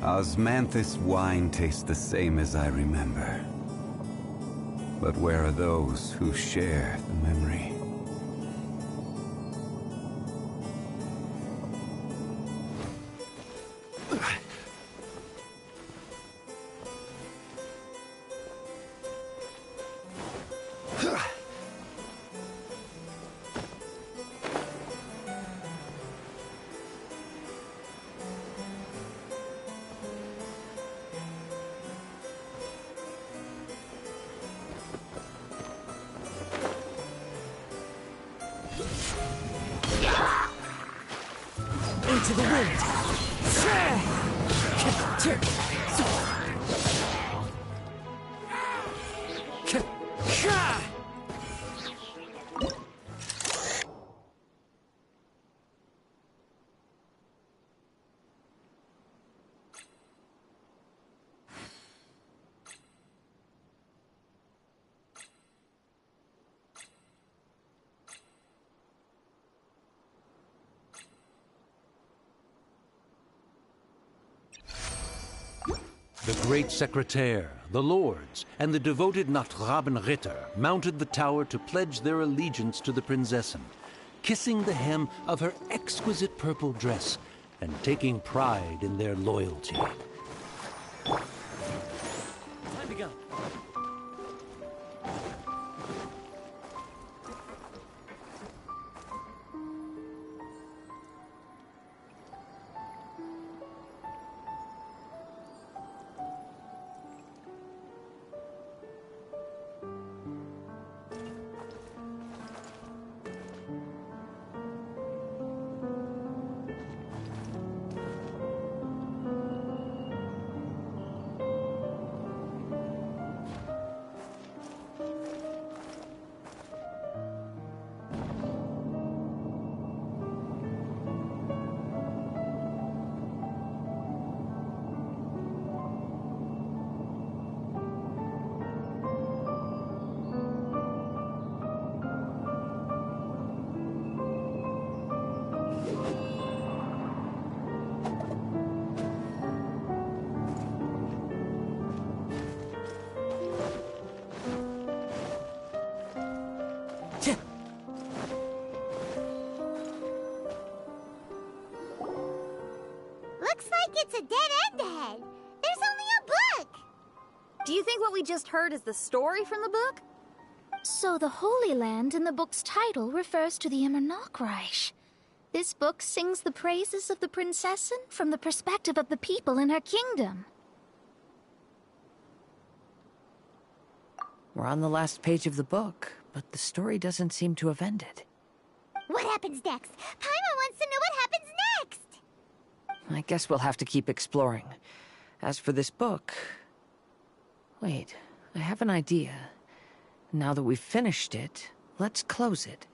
Osmanthus wine tastes the same as I remember. But where are those who share the memory? Into the wind. The great secretaire, the lords, and the devoted Nachtrabenritter mounted the tower to pledge their allegiance to the Prinzessin, kissing the hem of her exquisite purple dress and taking pride in their loyalty. to go. Looks like it's a dead end ahead. There's only a book. Do you think what we just heard is the story from the book? So the Holy Land in the book's title refers to the Immernachtreich. This book sings the praises of the Prinzessin from the perspective of the people in her kingdom. We're on the last page of the book, but the story doesn't seem to have ended. What happens next? Paimon wants to know what happens next. I guess we'll have to keep exploring. As for this book... Wait, I have an idea. Now that we've finished it, let's close it.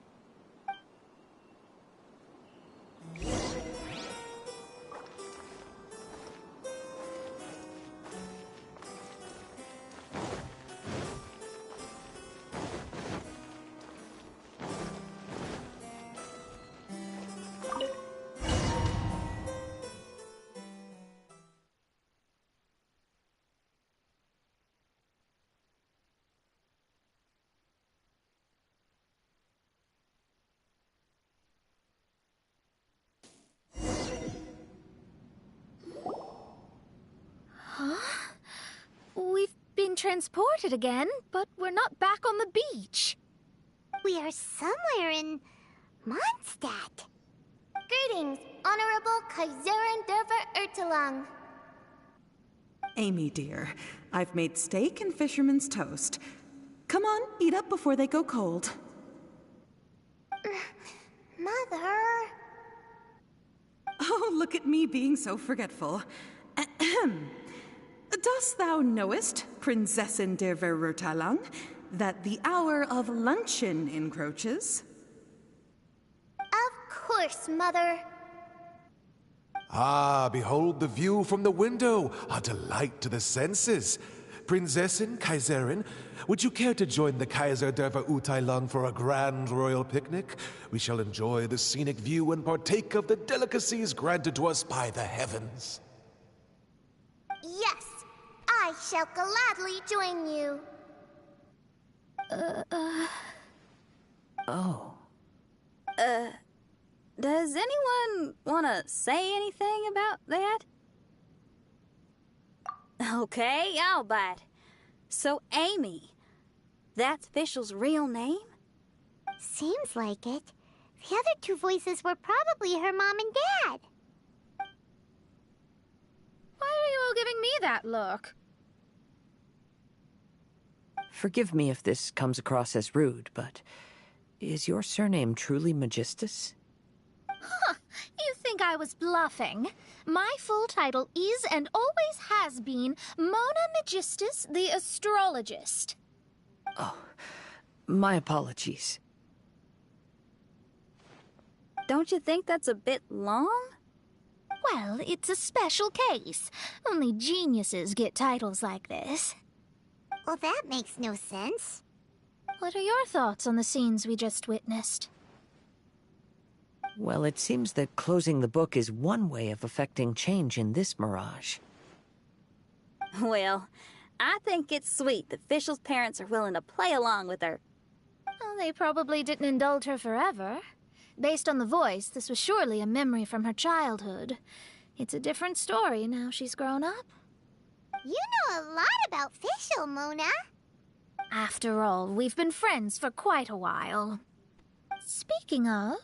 We've been transported again, but we're not back on the beach. We are somewhere in Mondstadt. Greetings, Honorable Kaiserin Derver Ertelang. Amy, dear, I've made steak and fisherman's toast. Come on, eat up before they go cold. Mother... Oh, look at me being so forgetful. Ahem. Dost thou knowest, Prinzessin der Verurteilung, that the hour of luncheon encroaches? Of course, Mother. Ah, behold the view from the window, a delight to the senses. Prinzessin, Kaiserin, would you care to join the Kaiser der Verurteilung for a grand royal picnic? We shall enjoy the scenic view and partake of the delicacies granted to us by the heavens. Yes, I shall gladly join you. Oh. Does anyone want to say anything about that? Okay, I'll bite. So, Amy, that's Fischl's real name? Seems like it. The other two voices were probably her mom and dad. Why are you all giving me that look? Forgive me if this comes across as rude, but is your surname truly Magistus? Huh, you think I was bluffing? My full title is and always has been Mona Magistus the Astrologist. Oh, my apologies. Don't you think that's a bit long? Well, it's a special case. Only geniuses get titles like this. Well, that makes no sense. What are your thoughts on the scenes we just witnessed? Well, it seems that closing the book is one way of affecting change in this mirage. Well, I think it's sweet that Fischl's parents are willing to play along with her. Well, they probably didn't indulge her forever. Based on the voice, this was surely a memory from her childhood. It's a different story now she's grown up. You know a lot about Fischl, Mona. After all, we've been friends for quite a while. Speaking of,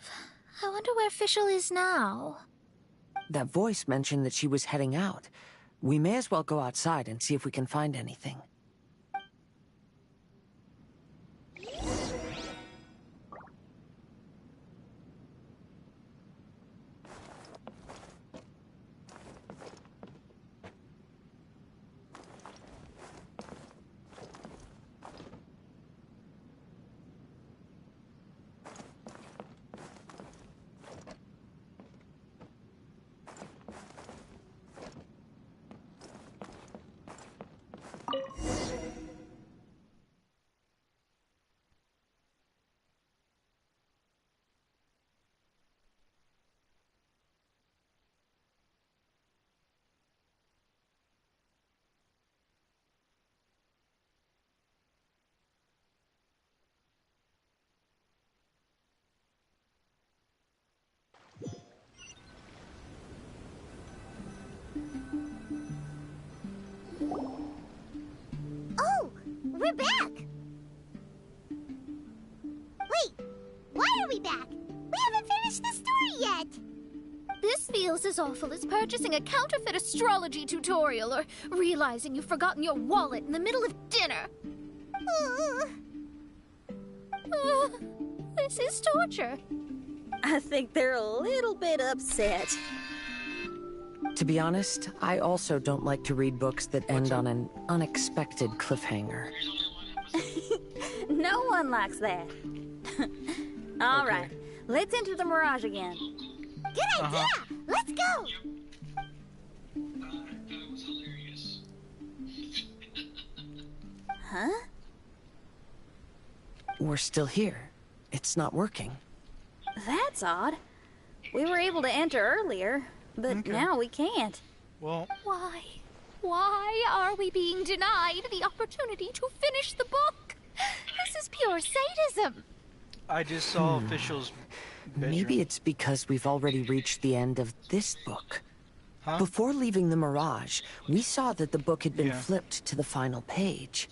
I wonder where Fischl is now. That voice mentioned that she was heading out. We may as well go outside and see if we can find anything. Oh, we're back! Wait, why are we back? We haven't finished the story yet! This feels as awful as purchasing a counterfeit astrology tutorial or realizing you've forgotten your wallet in the middle of dinner. This is torture. I think they're a little bit upset. To be honest, I also don't like to read books that end on an unexpected cliffhanger. No one likes that. All right, let's enter the Mirage again. Good idea! Let's go! Huh? We're still here. It's not working. That's odd. We were able to enter earlier, but now we can't. Well... Why? Why are we being denied the opportunity to finish the book? This is pure sadism. I just saw Fischl's bedroom. Maybe it's because we've already reached the end of this book. Huh? Before leaving the Mirage, we saw that the book had been flipped to the final page.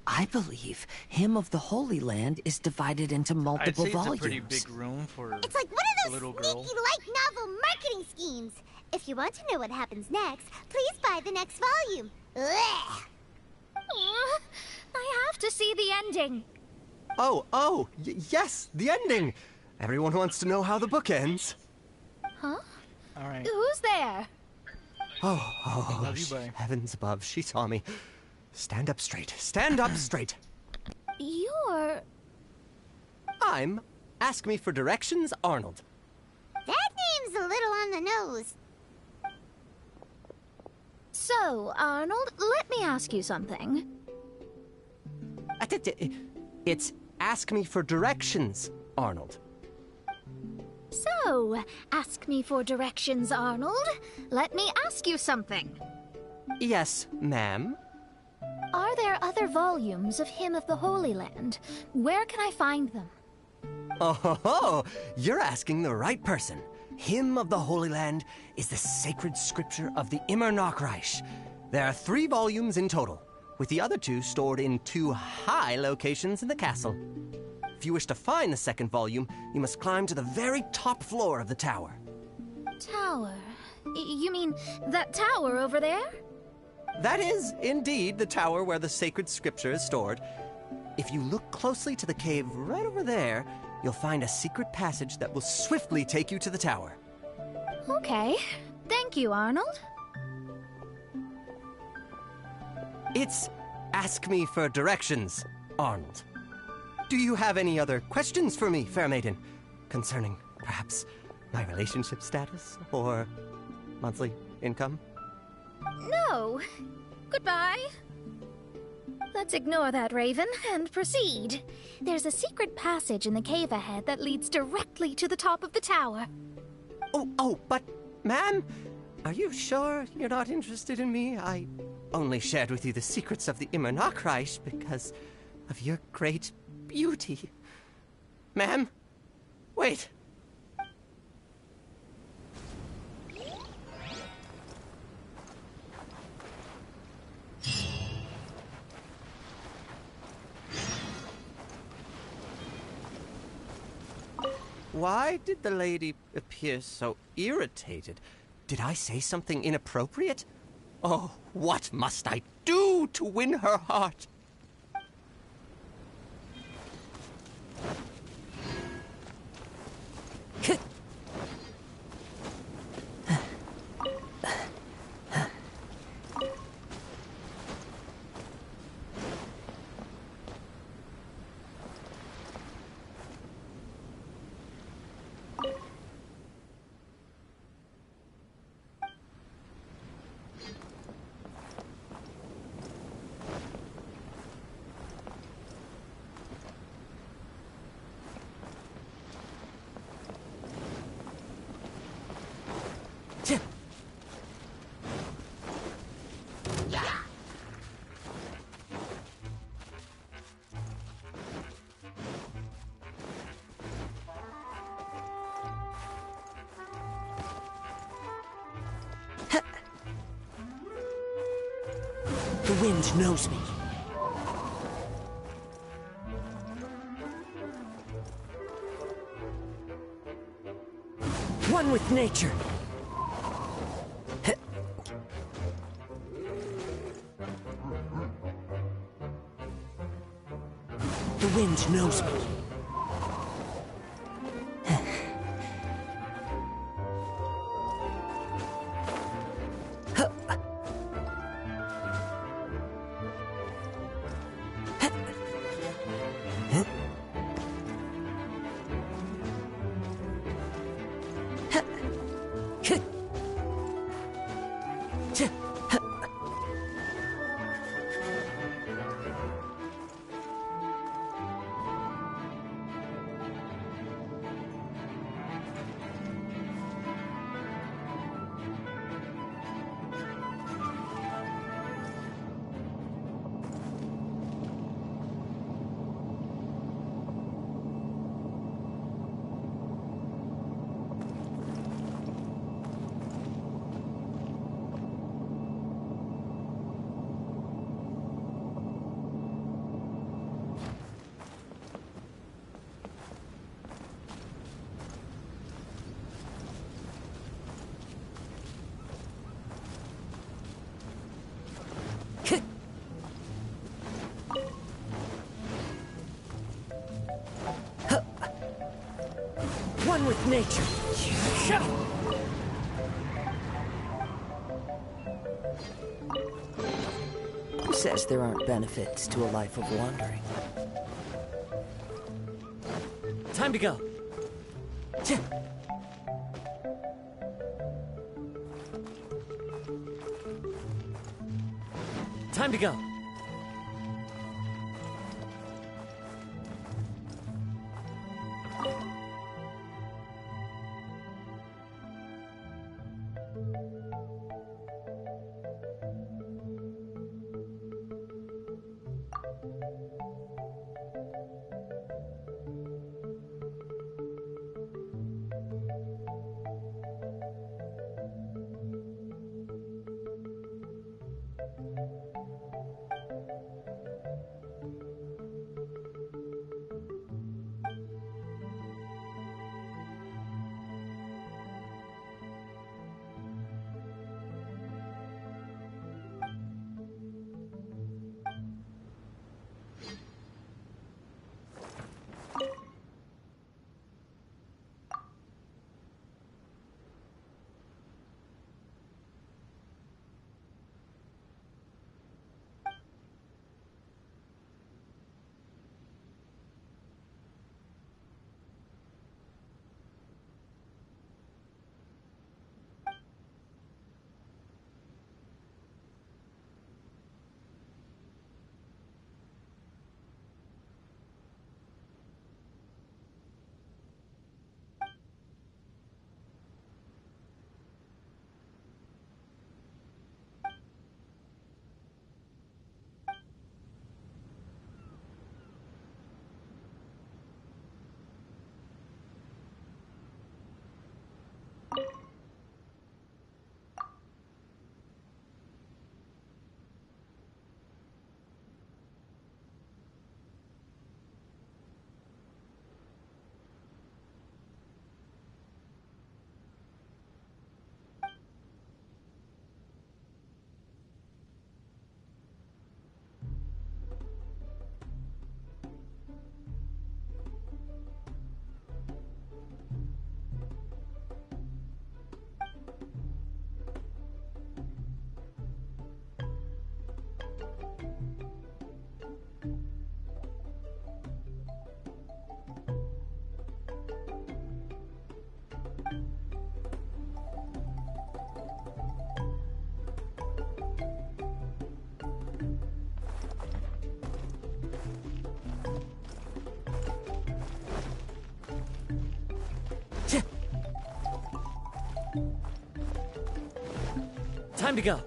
I believe Hymn of the Holy Land is divided into multiple I'd say volumes. It's a pretty big room for It's like one a of little those girl. sneaky light novel marketing schemes. If you want to know what happens next, please buy the next volume. Ugh. I have to see the ending. Oh, yes, the ending. Everyone wants to know how the book ends. Huh? All right. Who's there? Oh, you, buddy. heavens above, she saw me. Stand up straight. Stand up straight. You're... I'm Ask Me for Directions, Arnold. That name's a little on the nose. So, Arnold, let me ask you something. It's Ask Me for Directions, Arnold. So, ask me for directions, Arnold. Let me ask you something. Yes, ma'am. Are there other volumes of Hymn of the Holy Land? Where can I find them? Oh, you're asking the right person. Hymn of the Holy Land is the sacred scripture of the Immer Nachreich. There are 3 volumes in total, with the other 2 stored in 2 high locations in the castle. If you wish to find the second volume, you must climb to the very top floor of the tower. Tower? You mean that tower over there? That is, indeed, the tower where the sacred scripture is stored. If you look closely to the cave right over there, you'll find a secret passage that will swiftly take you to the tower. Okay. Thank you, Arnold. It's Ask Me for Directions, Arnold. Do you have any other questions for me, fair maiden? Concerning, perhaps, my relationship status or monthly income? No. Goodbye. Let's ignore that, Raven, and proceed. There's a secret passage in the cave ahead that leads directly to the top of the tower. But, ma'am, are you sure you're not interested in me? I only shared with you the secrets of the Immer Nachreich because of your great beauty. Ma'am, wait. Why did the lady appear so irritated? Did I say something inappropriate? Oh, what must I do to win her heart? The wind knows me. One with nature. The wind knows me. One with nature. Who says there aren't benefits to a life of wandering? Time to go. Time to go. Time to go.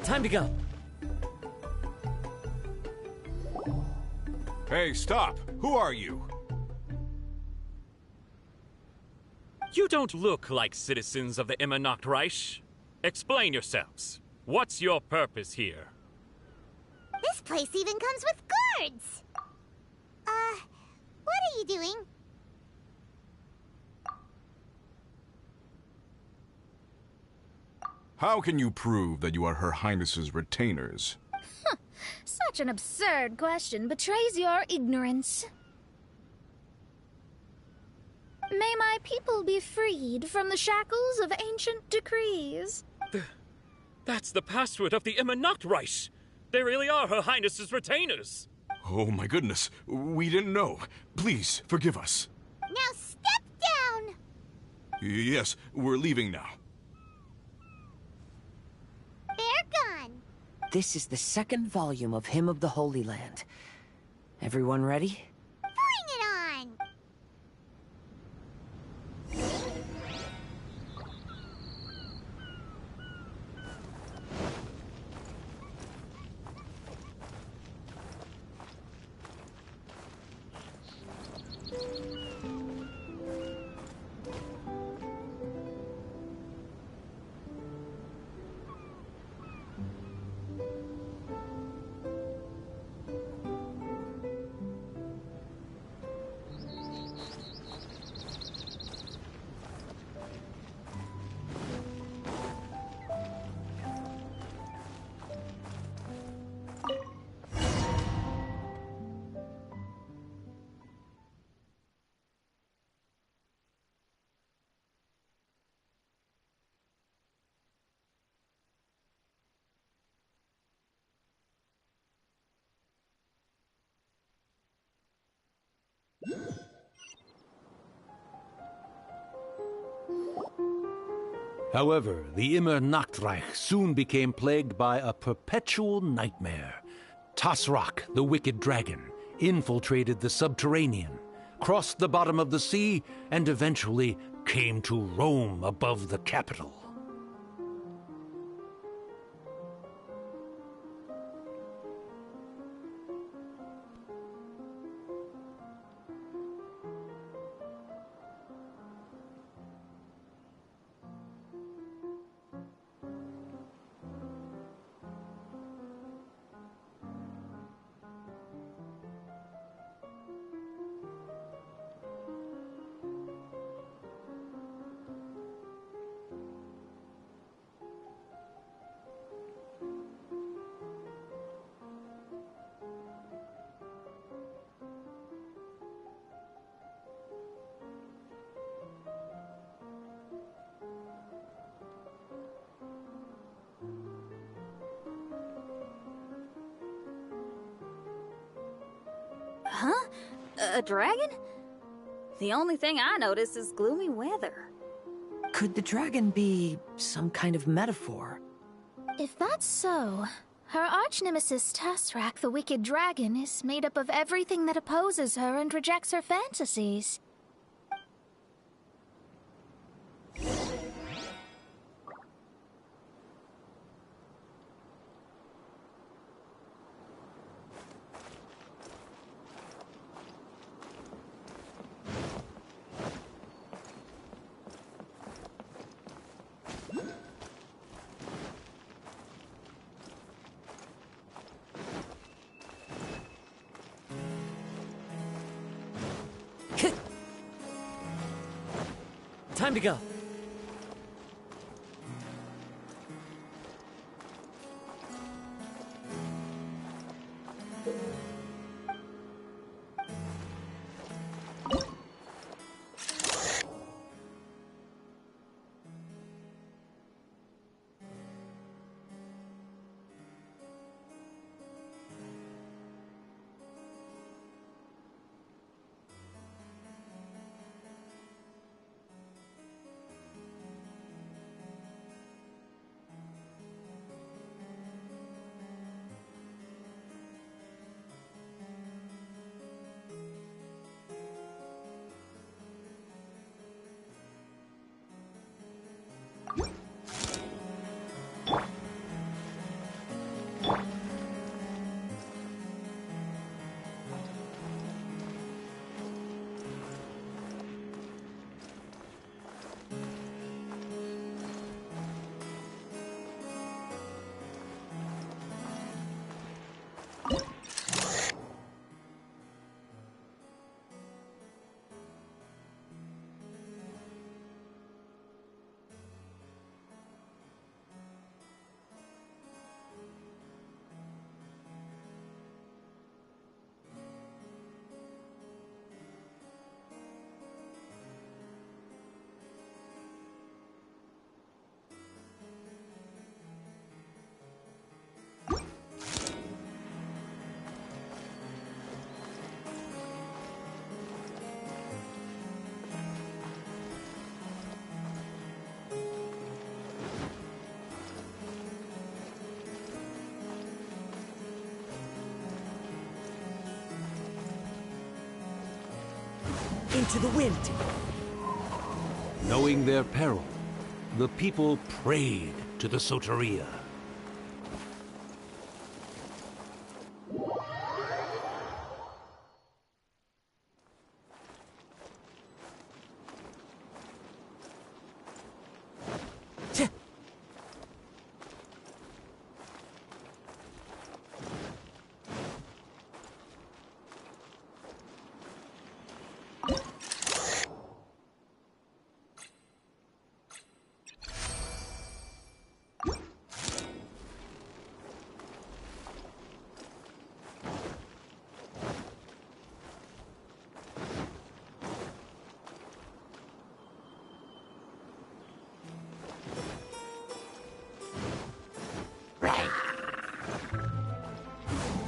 Time to go. Hey, stop! Who are you? You don't look like citizens of the Immernachtreich. Explain yourselves. What's your purpose here? This place even comes with guards! What are you doing? How can you prove that you are Her Highness's retainers? Such an absurd question betrays your ignorance. May my people be freed from the shackles of ancient decrees. That's the password of the Immernachtreich. They really are Her Highness's retainers. Oh my goodness, we didn't know. Please, forgive us. Now step down! Yes, we're leaving now. They're gone. This is the second volume of Hymn of the Holy Land. Everyone ready? Bring it on! However, the Immernachtreich soon became plagued by a perpetual nightmare. Tasrak, the wicked dragon, infiltrated the subterranean, crossed the bottom of the sea, and eventually came to roam above the capital. Huh? A dragon? The only thing I notice is gloomy weather. Could the dragon be some kind of metaphor? If that's so, her arch-nemesis Tasrak, the wicked dragon, is made up of everything that opposes her and rejects her fantasies. Time to go. Into the wind! Knowing their peril, the people prayed to the Soteria.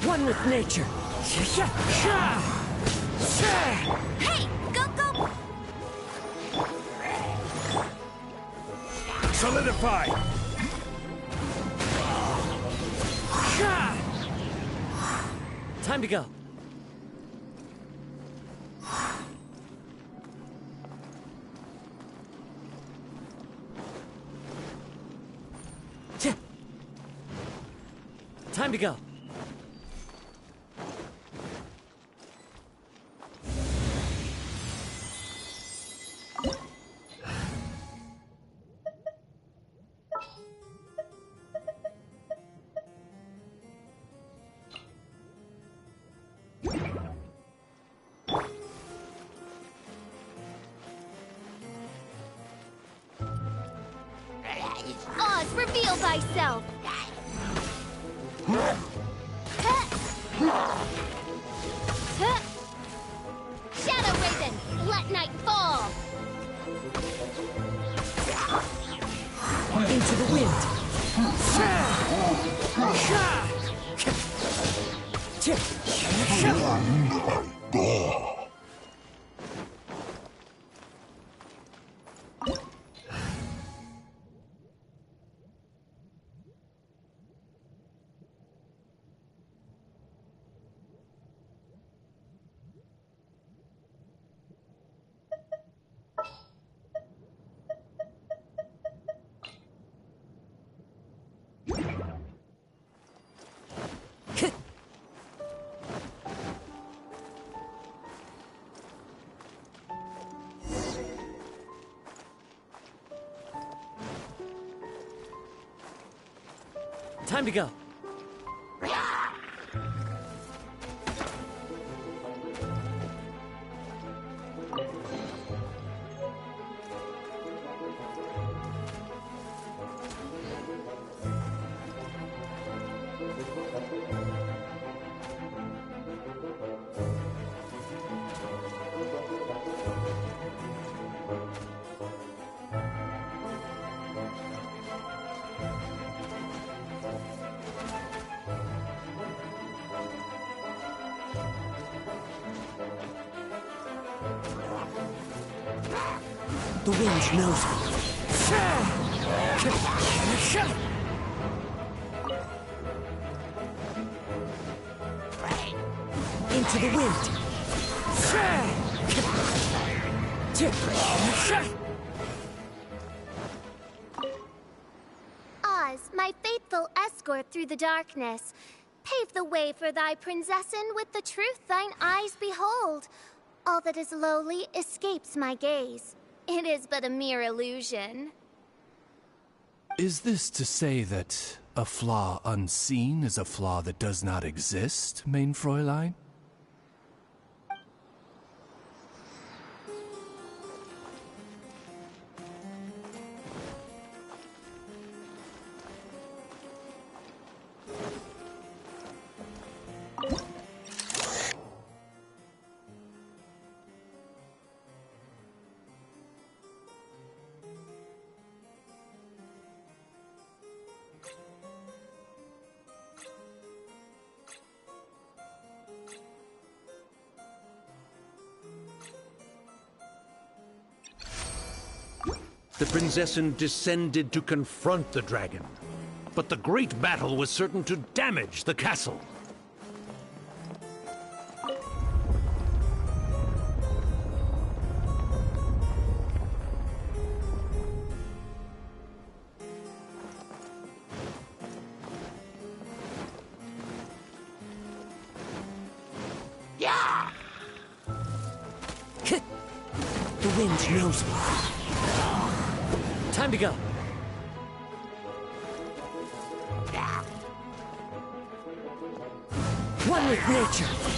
One with nature. Hey, go, go! Solidify! Time to go. Time to go. Oz, reveal thyself! Shadow Raven, let night fall! Into the wind. Time to go. The wind knows me. Into the wind. Oz, my faithful escort through the darkness, pave the way for thy princessin with the truth thine eyes behold. All that is lowly escapes my gaze. It is but a mere illusion. Is this to say that a flaw unseen is a flaw that does not exist, mein Fräulein? The Prinzessin descended to confront the dragon, but the great battle was certain to damage the castle. The wind knows me. Time to go. One with nature.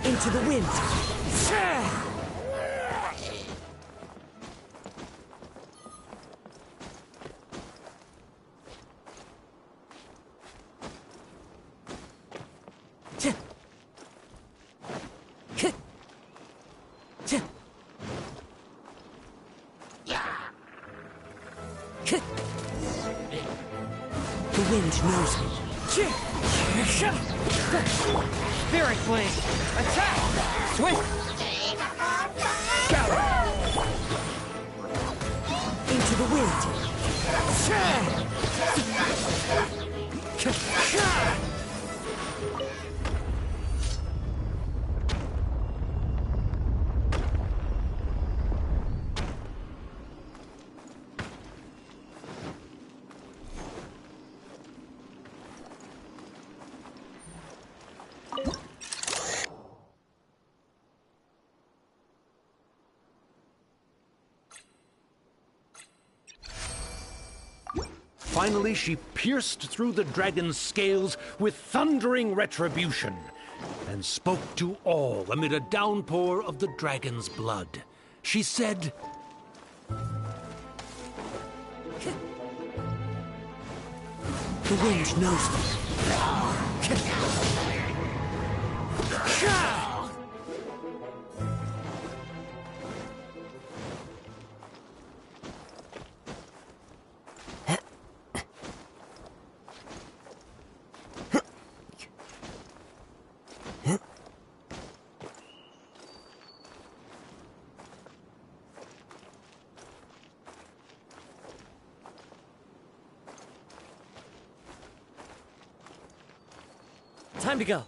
Into the wind. The wind knows me. Spirit Flame! Attack! Swift! Into the wind. Finally, she pierced through the dragon's scales with thundering retribution and spoke to all amid a downpour of the dragon's blood. She said, The wind knows me. Time to go.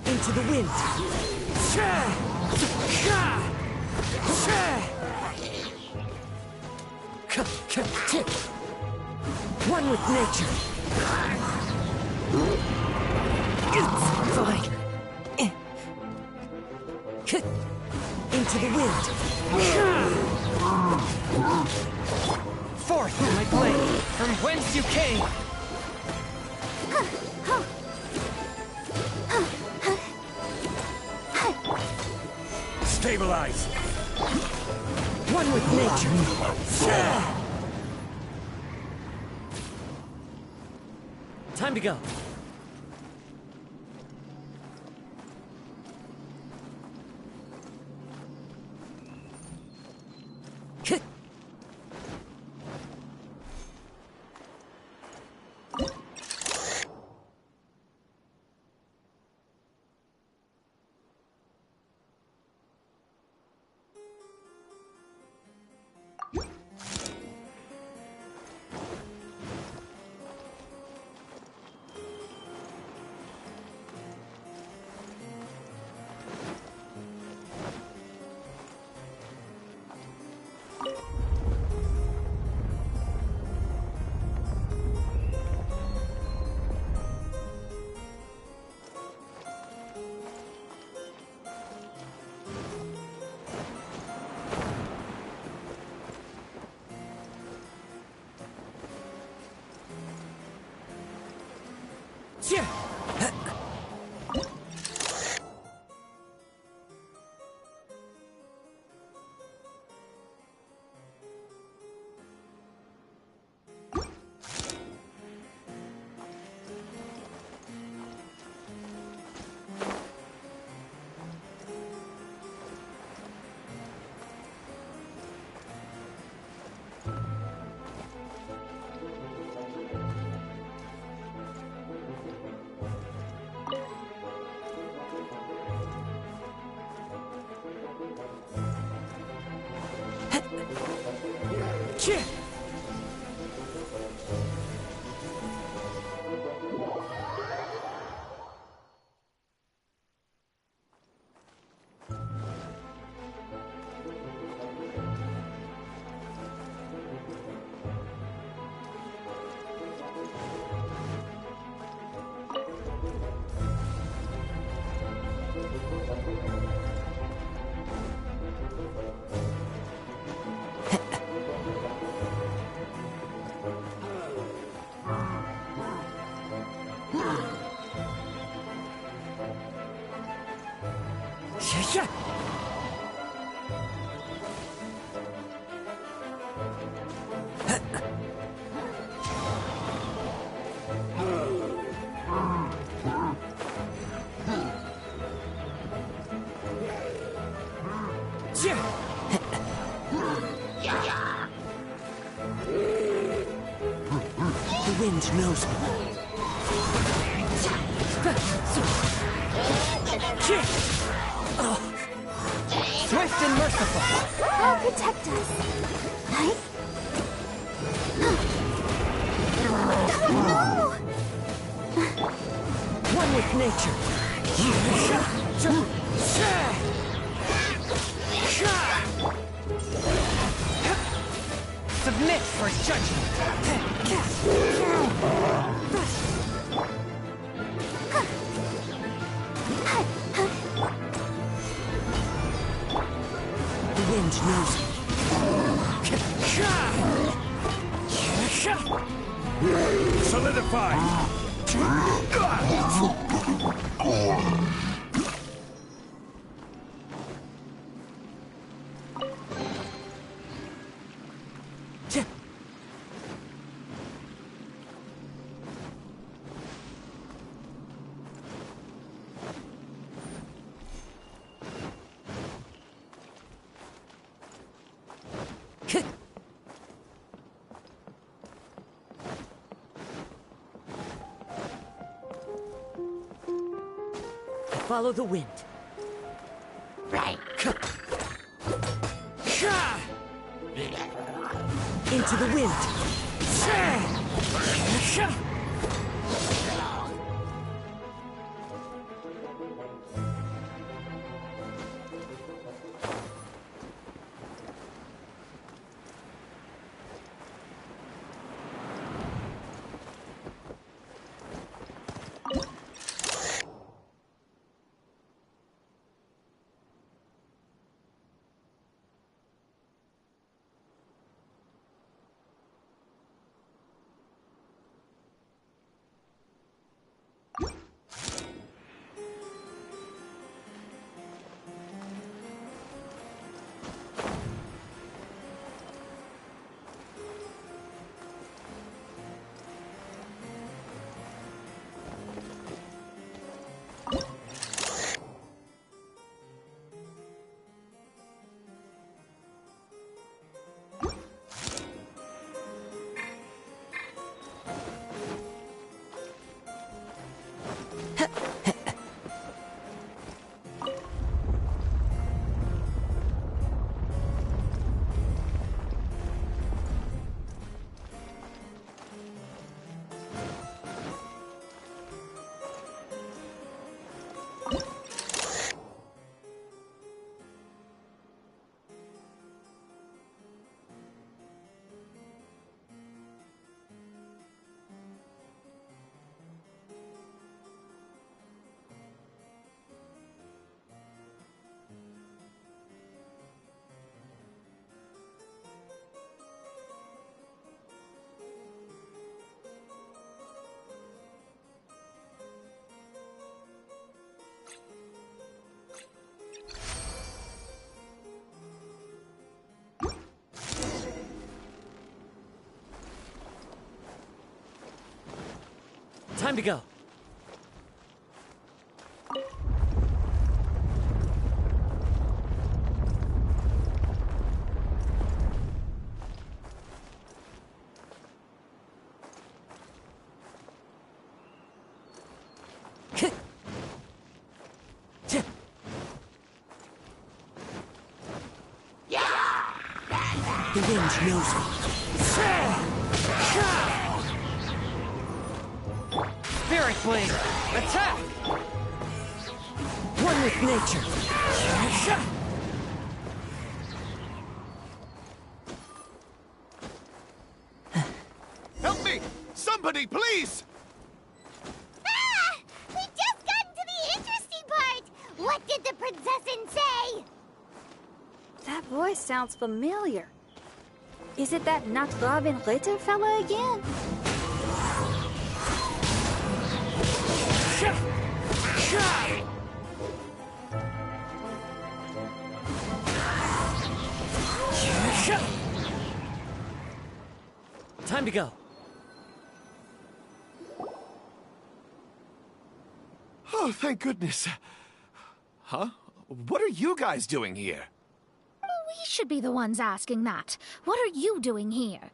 Into the wind. One with nature. It's fine. Into the wind. Forth, my blade, from whence you came! Stabilize! One with nature. Time to go. The wind knows me. Swift and merciful. I'll protect us. Right? No! One with nature. Submit for judgment. The wind knows me. Solidify! Follow the wind. Right. Into the wind. Time to go. The wind knows me. Spirit Blade! Attack! One with nature! Help me! Somebody, please! Ah! We just got to the interesting part! What did the princessin say? That voice sounds familiar. Is it that Not Robin Ritter fella again? Time to go. Oh, thank goodness. Huh? What are you guys doing here? We should be the ones asking that. What are you doing here?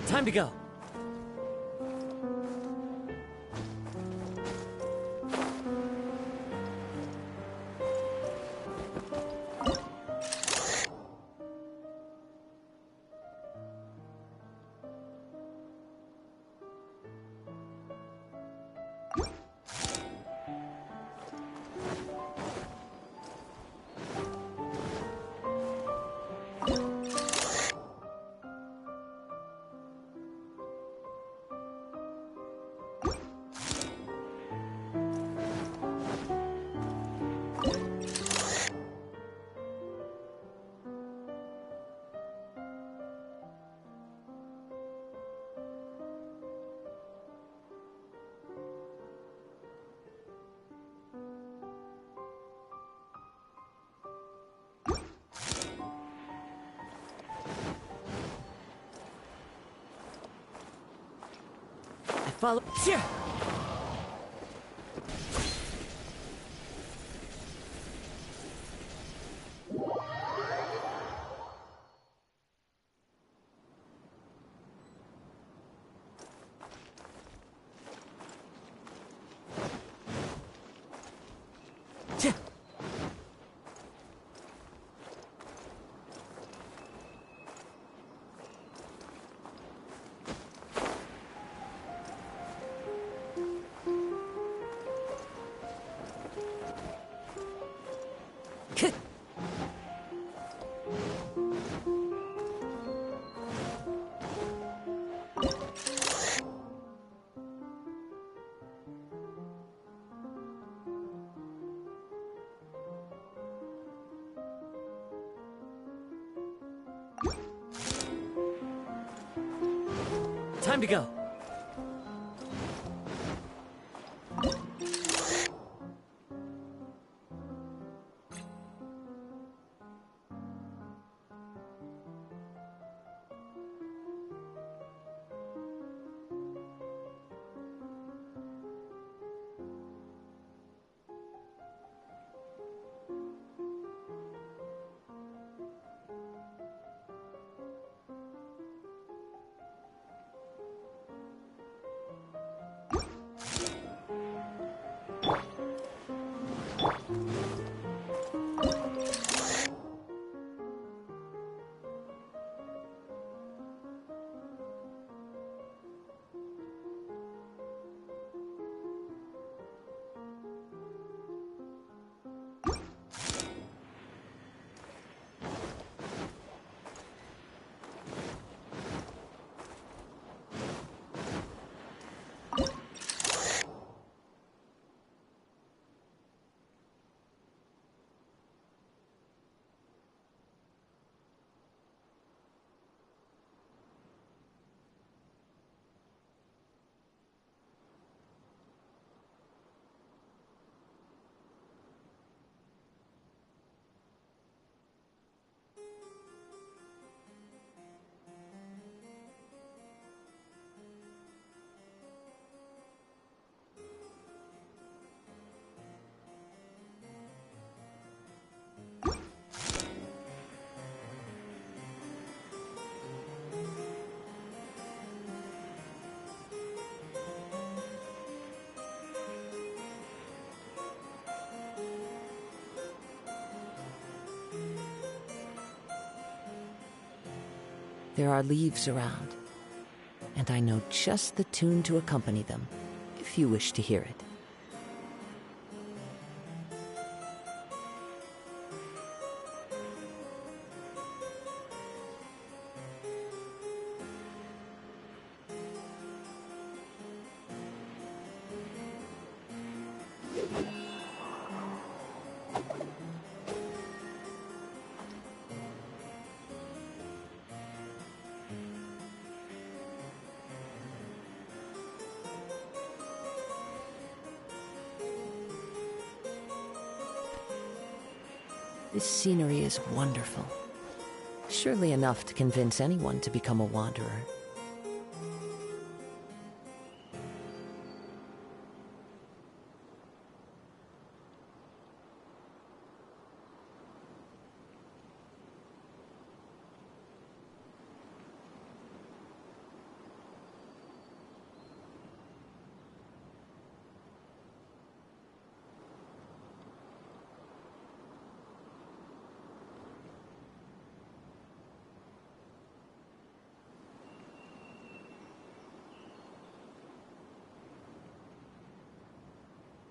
Time to go. Follow. Yeah. Time to go. There are leaves around, and I know just the tune to accompany them, if you wish to hear it. This scenery is wonderful. Surely enough to convince anyone to become a wanderer.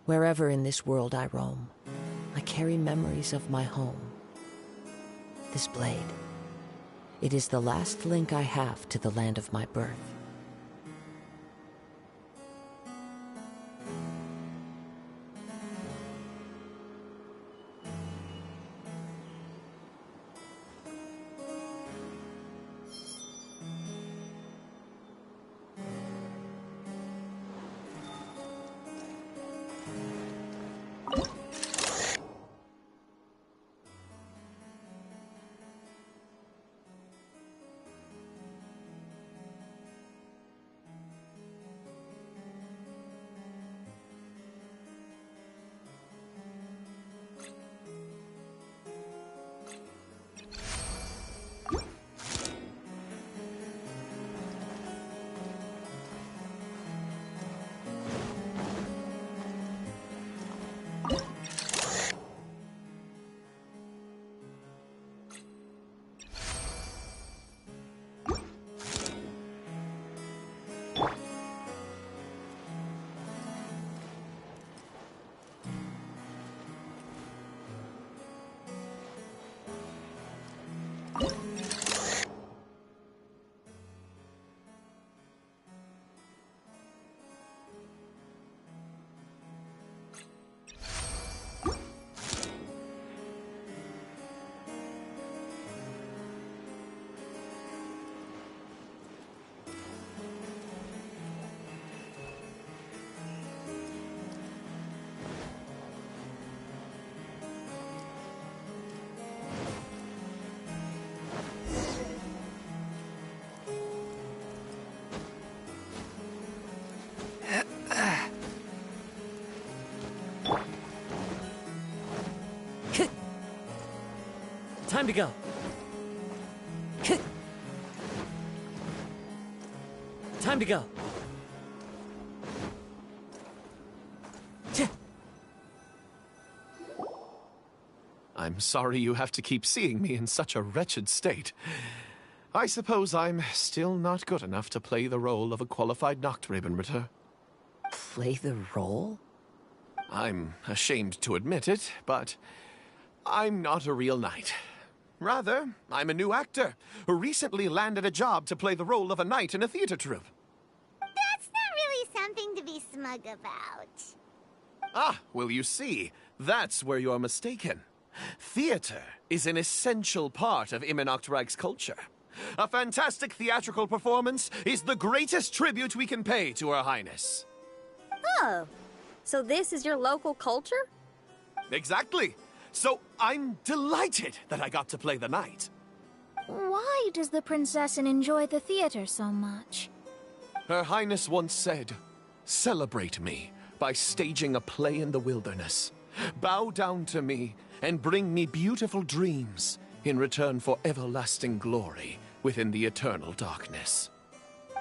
Wherever in this world I roam, I carry memories of my home. This blade, it is the last link I have to the land of my birth. Time to go. Time to go. I'm sorry you have to keep seeing me in such a wretched state. I suppose I'm still not good enough to play the role of a qualified Nachtrebenritter. Play the role? I'm ashamed to admit it, but I'm not a real knight. Rather, I'm a new actor who recently landed a job to play the role of a knight in a theater troupe. That's not really something to be smug about. Ah, well, you see, that's where you're mistaken. Theater is an essential part of Immernachtreich's culture. A fantastic theatrical performance is the greatest tribute we can pay to Her Highness. Oh, so this is your local culture? Exactly. So I'm delighted that I got to play the knight. Why does the Prinzessin enjoy the theater so much? Her Highness once said, "Celebrate me by staging a play in the wilderness. Bow down to me and bring me beautiful dreams in return for everlasting glory within the eternal darkness."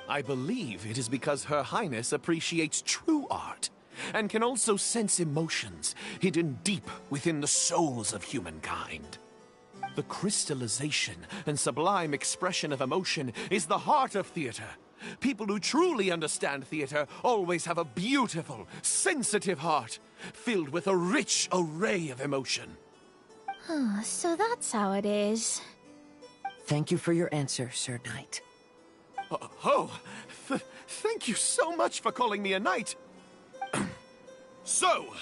I believe it is because Her Highness appreciates true art and can also sense emotions hidden deep within the souls of humankind. The crystallization and sublime expression of emotion is the heart of theater. People who truly understand theater always have a beautiful, sensitive heart, filled with a rich array of emotion. So that's how it is. Thank you for your answer, Sir Knight. Thank you so much for calling me a knight. So,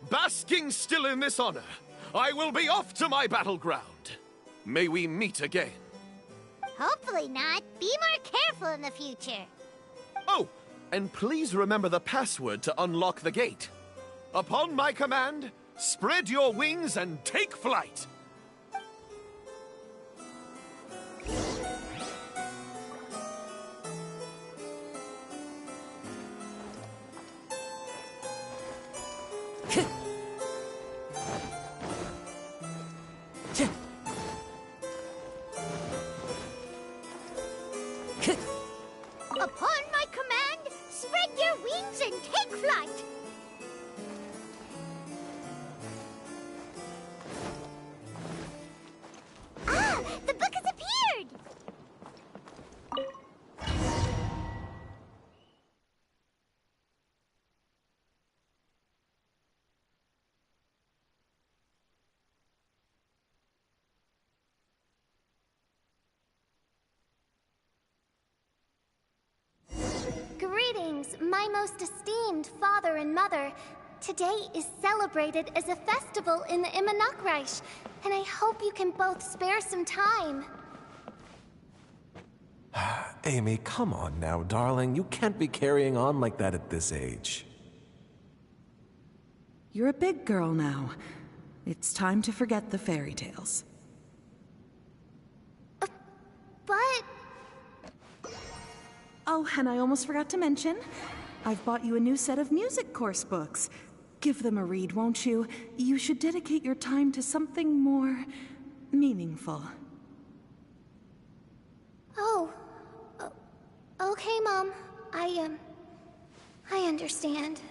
basking still in this honor, I will be off to my battleground. May we meet again. Hopefully not. Be more careful in the future. Oh, and please remember the password to unlock the gate. Upon my command, spread your wings and take flight. Upon my command, spread your wings and take flight. Ah, the book has appeared. Greetings, my most esteemed father and mother. Today is celebrated as a festival in the Immernachtreich, and I hope you can both spare some time. Amy, come on now, darling. You can't be carrying on like that at this age. You're a big girl now. It's time to forget the fairy tales. But... Oh, and I almost forgot to mention, I've bought you a new set of music course books. Give them a read, won't you? You should dedicate your time to something more meaningful. Okay, Mom. I understand.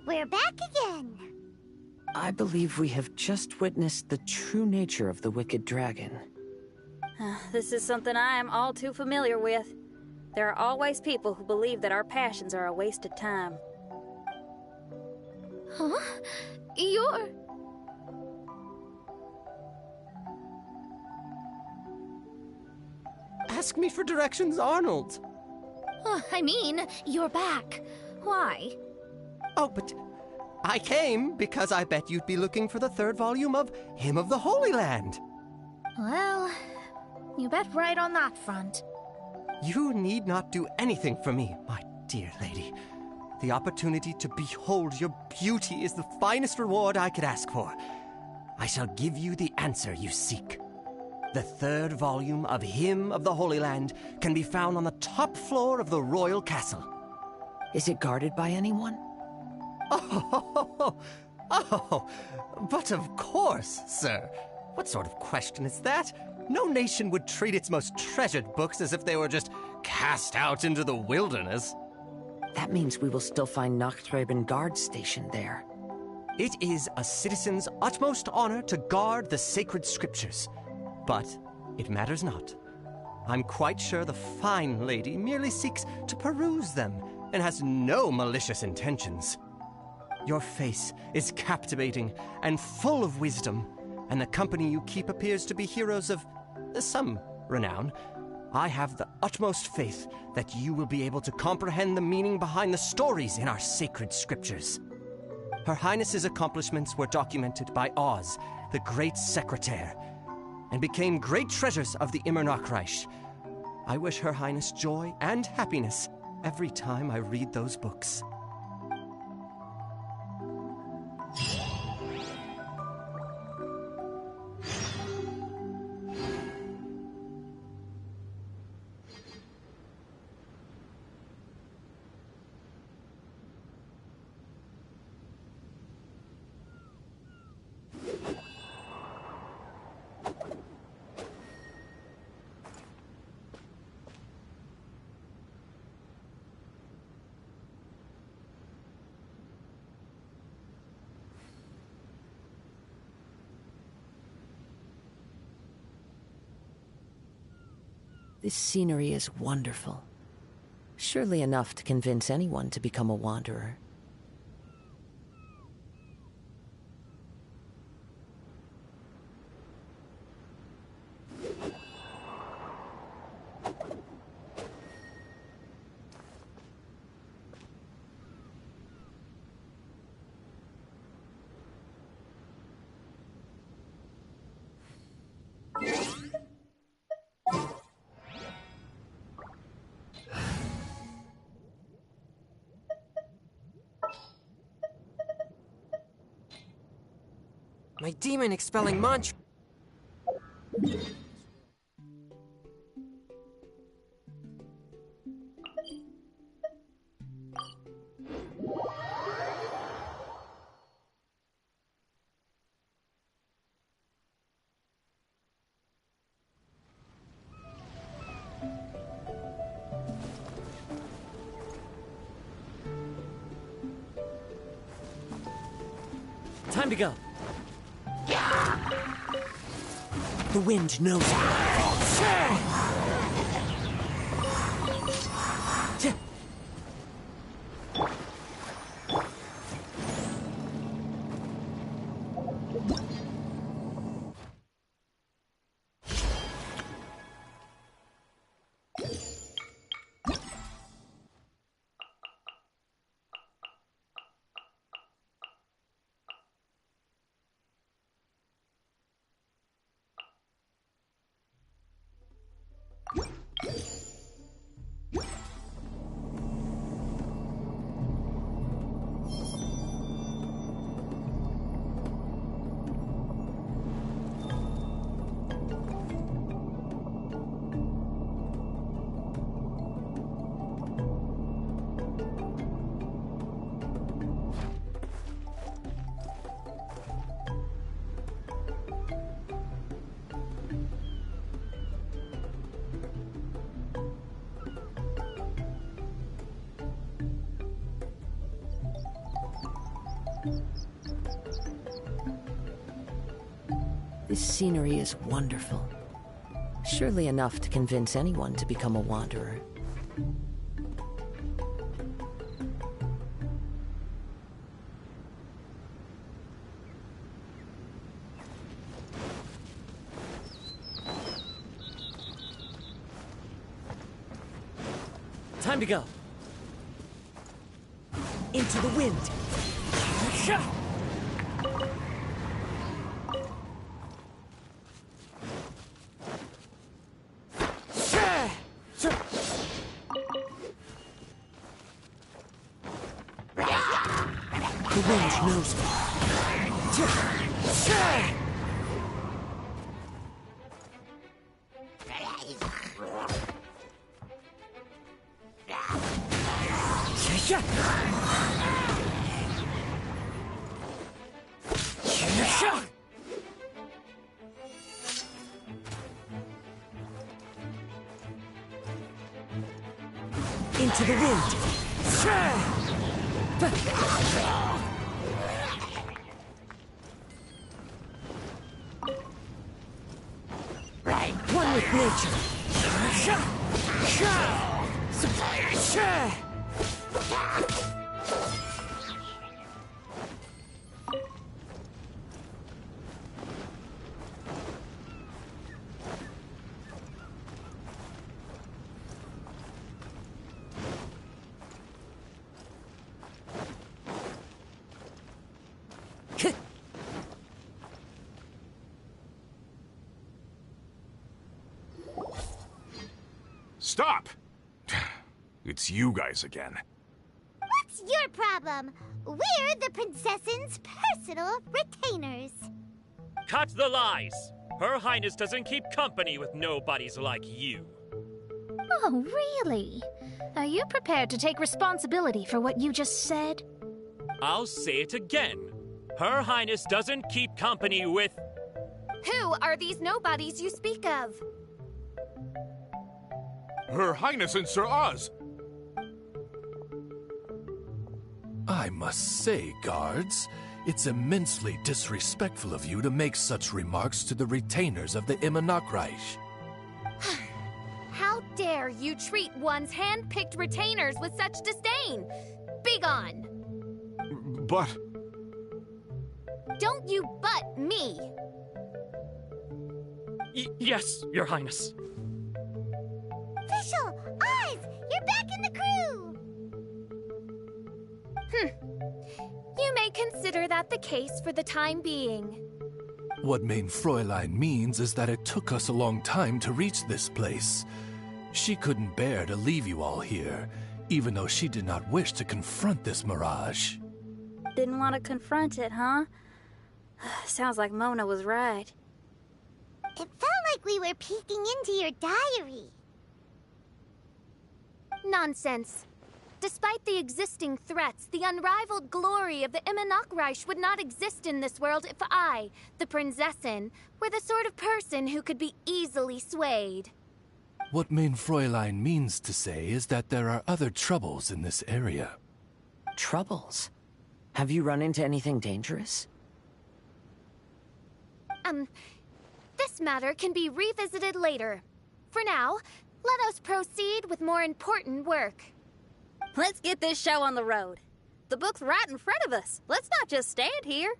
We're back again. I believe we have just witnessed the true nature of the wicked dragon. This is something I am all too familiar with. There are always people who believe that our passions are a waste of time. Huh? You're... Ask me for directions, Arnold. I mean, you're back. Why? Oh, but I came because I bet you'd be looking for the third volume of Hymn of the Holy Land. Well, you bet right on that front. You need not do anything for me, my dear lady. The opportunity to behold your beauty is the finest reward I could ask for. I shall give you the answer you seek. The third volume of Hymn of the Holy Land can be found on the top floor of the royal castle. Is it guarded by anyone? Oh, but of course, sir. What sort of question is that? No nation would treat its most treasured books as if they were just cast out into the wilderness. That means we will still find Nachthreben guard stationed there. It is a citizen's utmost honor to guard the sacred scriptures. But it matters not. I'm quite sure the fine lady merely seeks to peruse them and has no malicious intentions. Your face is captivating and full of wisdom, and the company you keep appears to be heroes of some renown. I have the utmost faith that you will be able to comprehend the meaning behind the stories in our sacred scriptures. Her Highness's accomplishments were documented by Oz, the great secretaire, and became great treasures of the Immernachtreich. I wish Her Highness joy and happiness every time I read those books. This scenery is wonderful. Surely enough to convince anyone to become a wanderer. My demon-expelling mantra... Time to go. The wind knows it. This scenery is wonderful. Surely enough to convince anyone to become a wanderer. Time to go. Into the wind. The wind knows me. Into the wind. One with nature. Stop! It's you guys again. What's your problem? We're the princess's personal retainers. Cut the lies! Her Highness doesn't keep company with nobodies like you. Oh, really? Are you prepared to take responsibility for what you just said? I'll say it again. Her Highness doesn't keep company with... Who are these nobodies you speak of? Her Highness and Sir Oz! I must say, guards, it's immensely disrespectful of you to make such remarks to the retainers of the Immernachtreich. How dare you treat one's hand-picked retainers with such disdain? Begone! But... Don't you butt me! Yes, Your Highness. Fischl! Oz! You're back in the crew! You may consider that the case for the time being. What Mein Fräulein means is that it took us a long time to reach this place. She couldn't bear to leave you all here, even though she did not wish to confront this mirage. Didn't want to confront it, huh? Sounds like Mona was right. It felt like we were peeking into your diary. Nonsense. Despite the existing threats, the unrivaled glory of the Immernachtreich would not exist in this world if I, the Prinzessin, were the sort of person who could be easily swayed. What Mein Fräulein means to say is that there are other troubles in this area. Troubles? Have you run into anything dangerous? This matter can be revisited later. For now, let us proceed with more important work. Let's get this show on the road. The book's right in front of us. Let's not just stand here.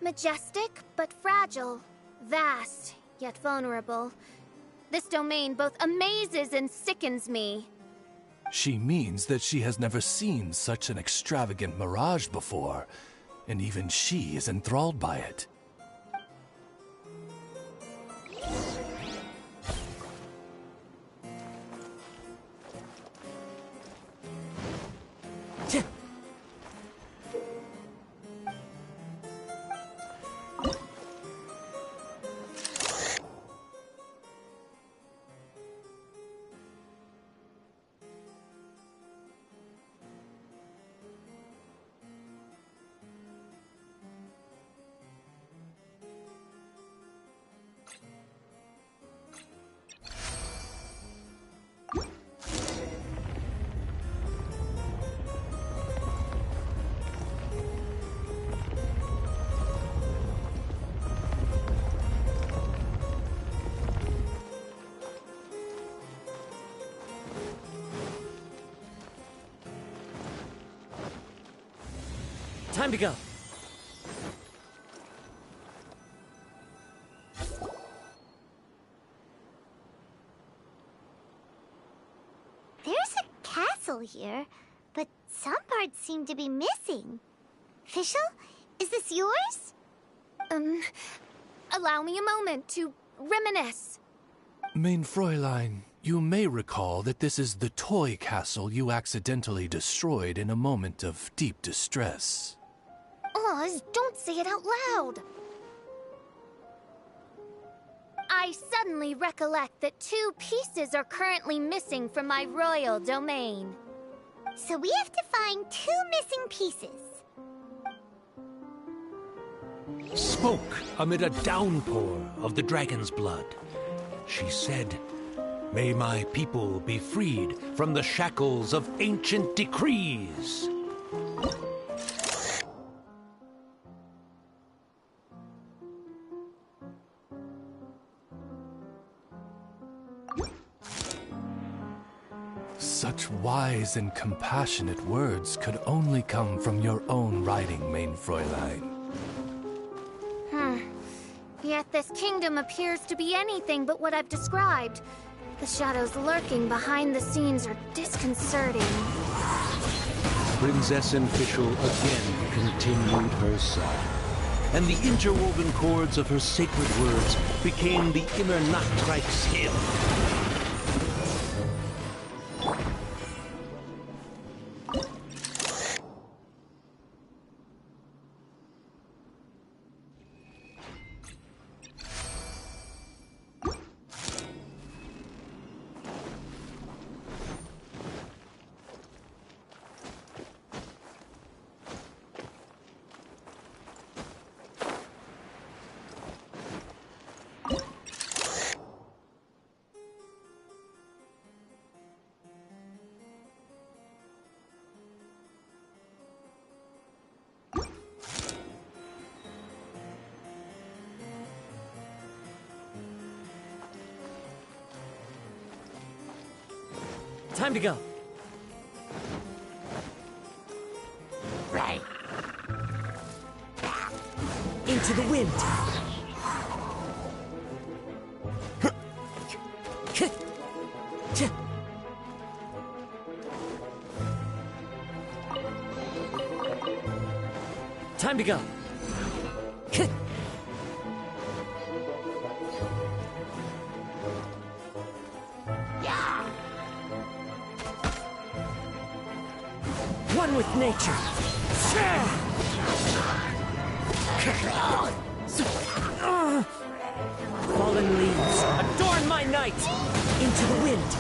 Majestic, but fragile. Vast, yet vulnerable. This domain both amazes and sickens me. She means that she has never seen such an extravagant mirage before, and even she is enthralled by it. Time to go. There's a castle here, but some parts seem to be missing. Fischl, is this yours? Allow me a moment to reminisce. Mein Fräulein, you may recall that this is the toy castle you accidentally destroyed in a moment of deep distress. Oz, don't say it out loud. I suddenly recollect that 2 pieces are currently missing from my royal domain. So we have to find 2 missing pieces. Smoke amid a downpour of the dragon's blood. She said, "May my people be freed from the shackles of ancient decrees." Such wise and compassionate words could only come from your own writing, Mein Fräulein. Yet this kingdom appears to be anything but what I've described. The shadows lurking behind the scenes are disconcerting. Prinzessin Fischl again continued her song, and the interwoven chords of her sacred words became the Immernachtreich's hymn. Time to go. Right. Into the wind. Time to go. One with nature. Fallen leaves, adorn my night. Into the wind.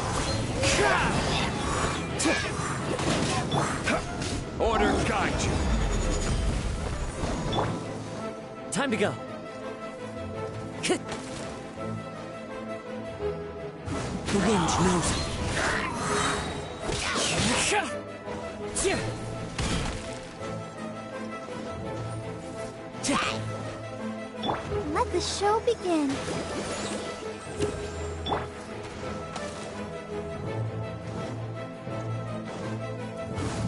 Order guide you. Time to go. The wind knows it. Let the show begin.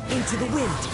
Into the wind.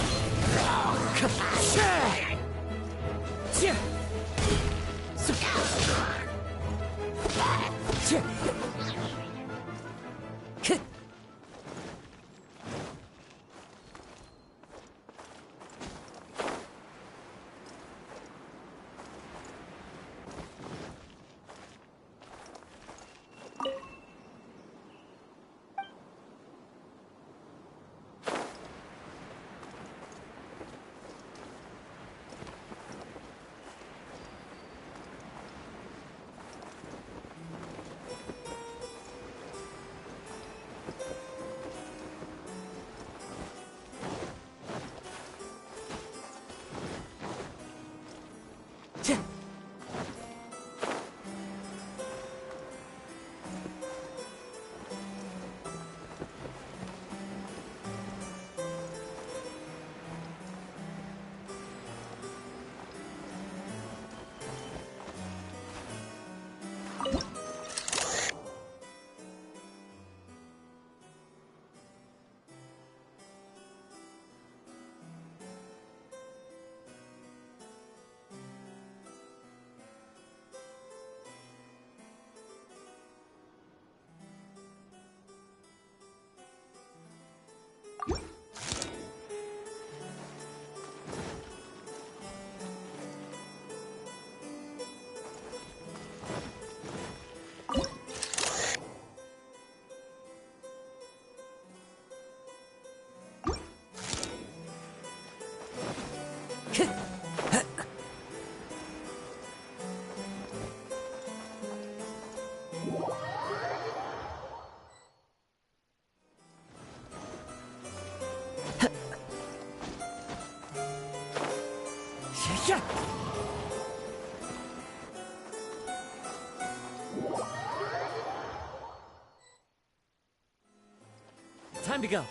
Time to go.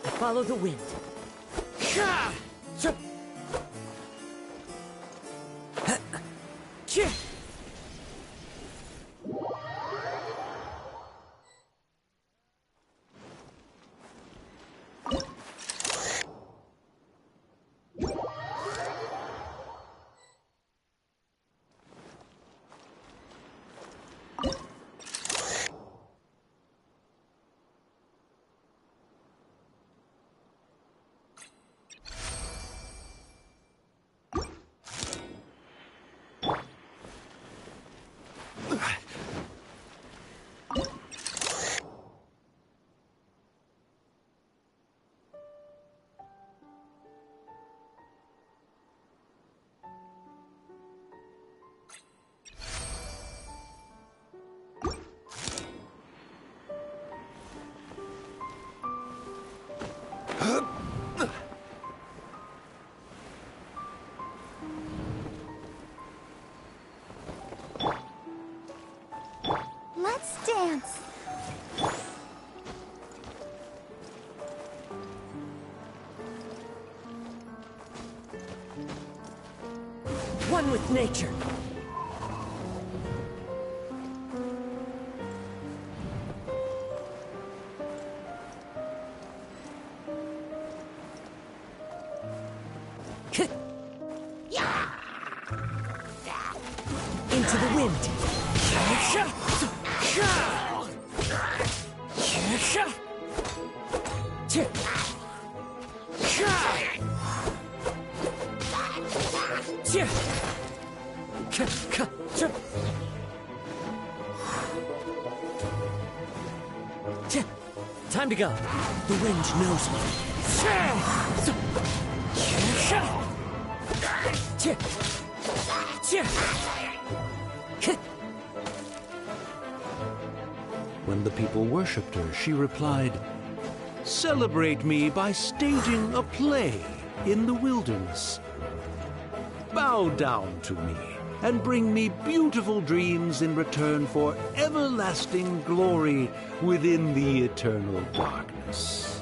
I follow the wind. Let's dance. one with nature. Into the wind. Time to go. The wind knows me. When the people worshipped her, she replied, "Celebrate me by staging a play in the wilderness. Bow down to me and bring me beautiful dreams in return for everlasting glory within the eternal darkness."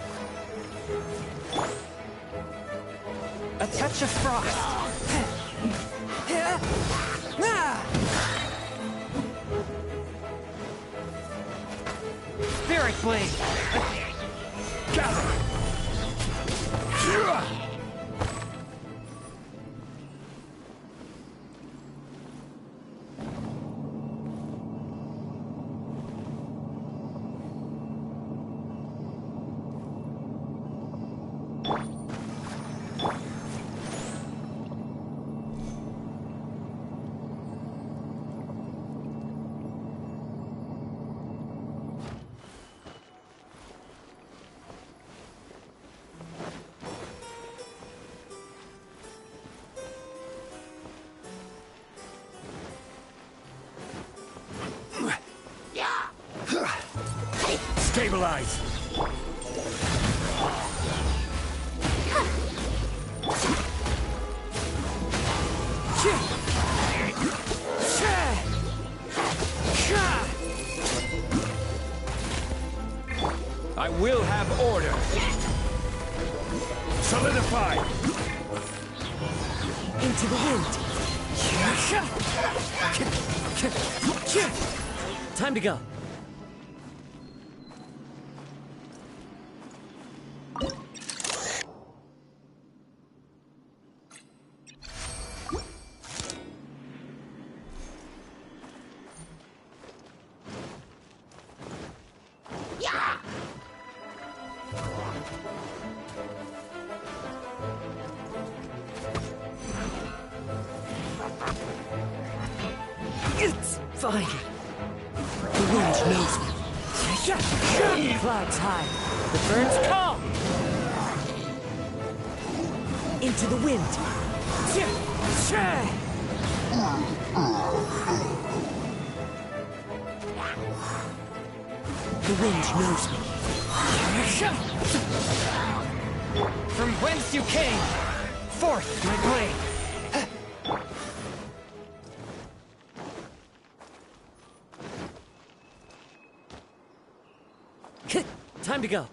A touch of frost. Spirit blade. Gather. Stabilize! I will have order. Solidify! Into the wind. Time to go. It's fine. The wind knows me. Clouds high. The birds calm. Into the wind. The wind knows me. From whence you came, forth my blade. Time to go.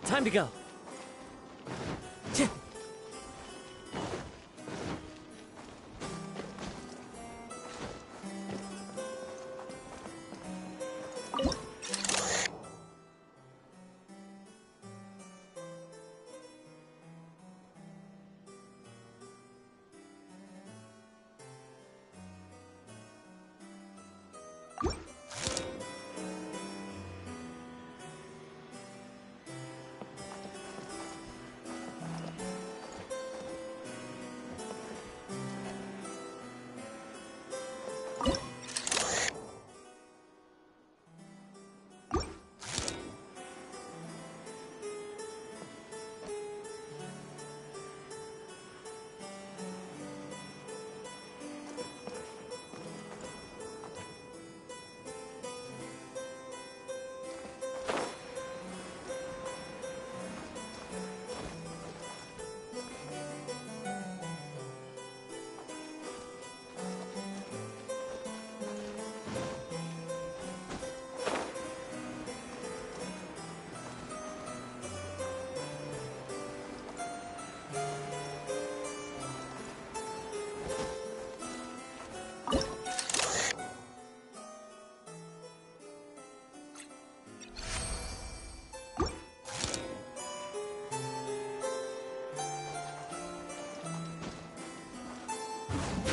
Time to go.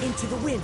Into the wind.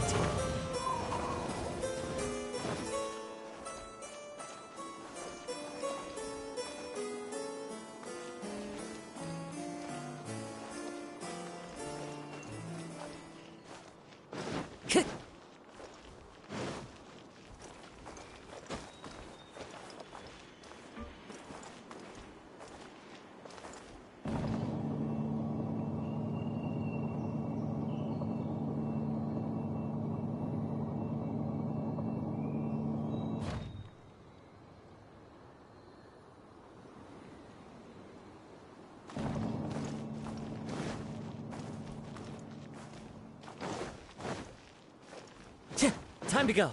Time to go.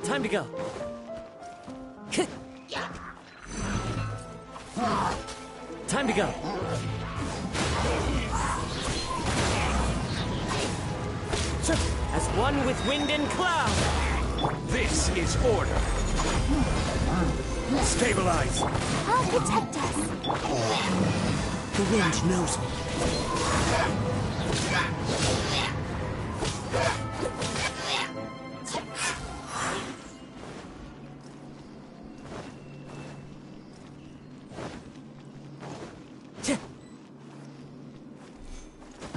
Time to go. Time to go. As one with wind and cloud. This is order. Stabilize. I'll protect us. The wind knows me.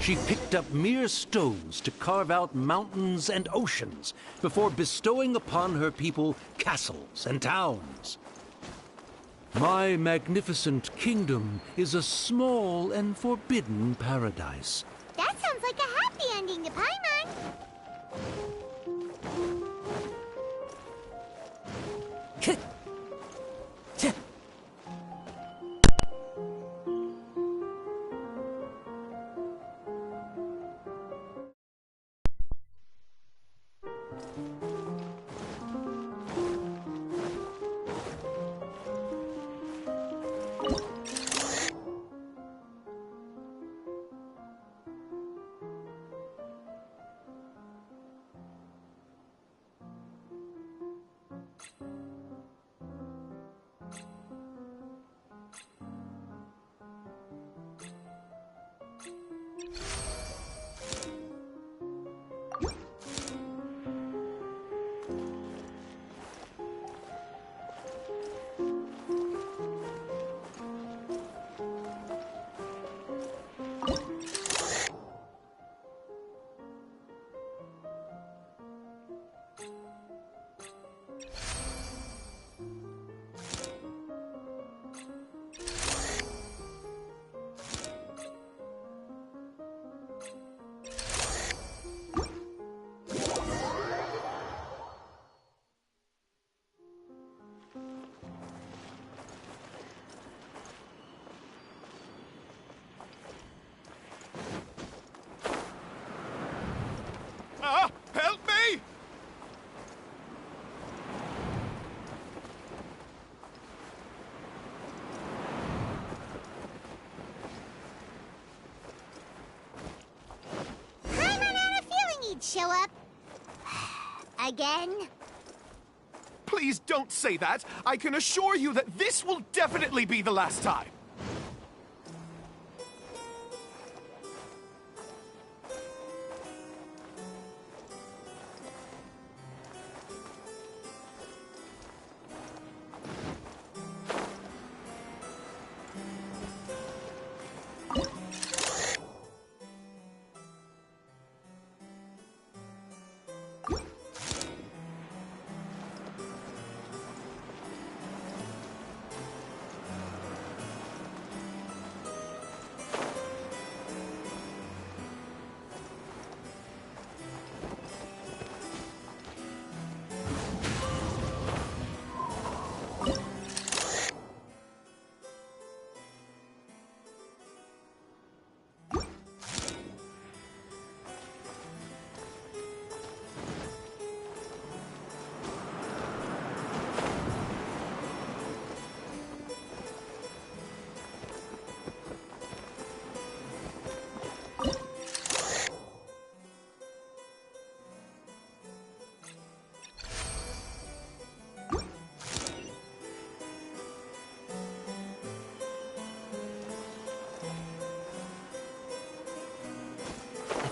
She picked up mere stones to carve out mountains and oceans before bestowing upon her people castles and towns. My magnificent kingdom is a small and forbidden paradise. That sounds like a happy ending to Paimon. Help me! Paimon had a feeling he'd show up. Again? Please don't say that. I can assure you that this will definitely be the last time.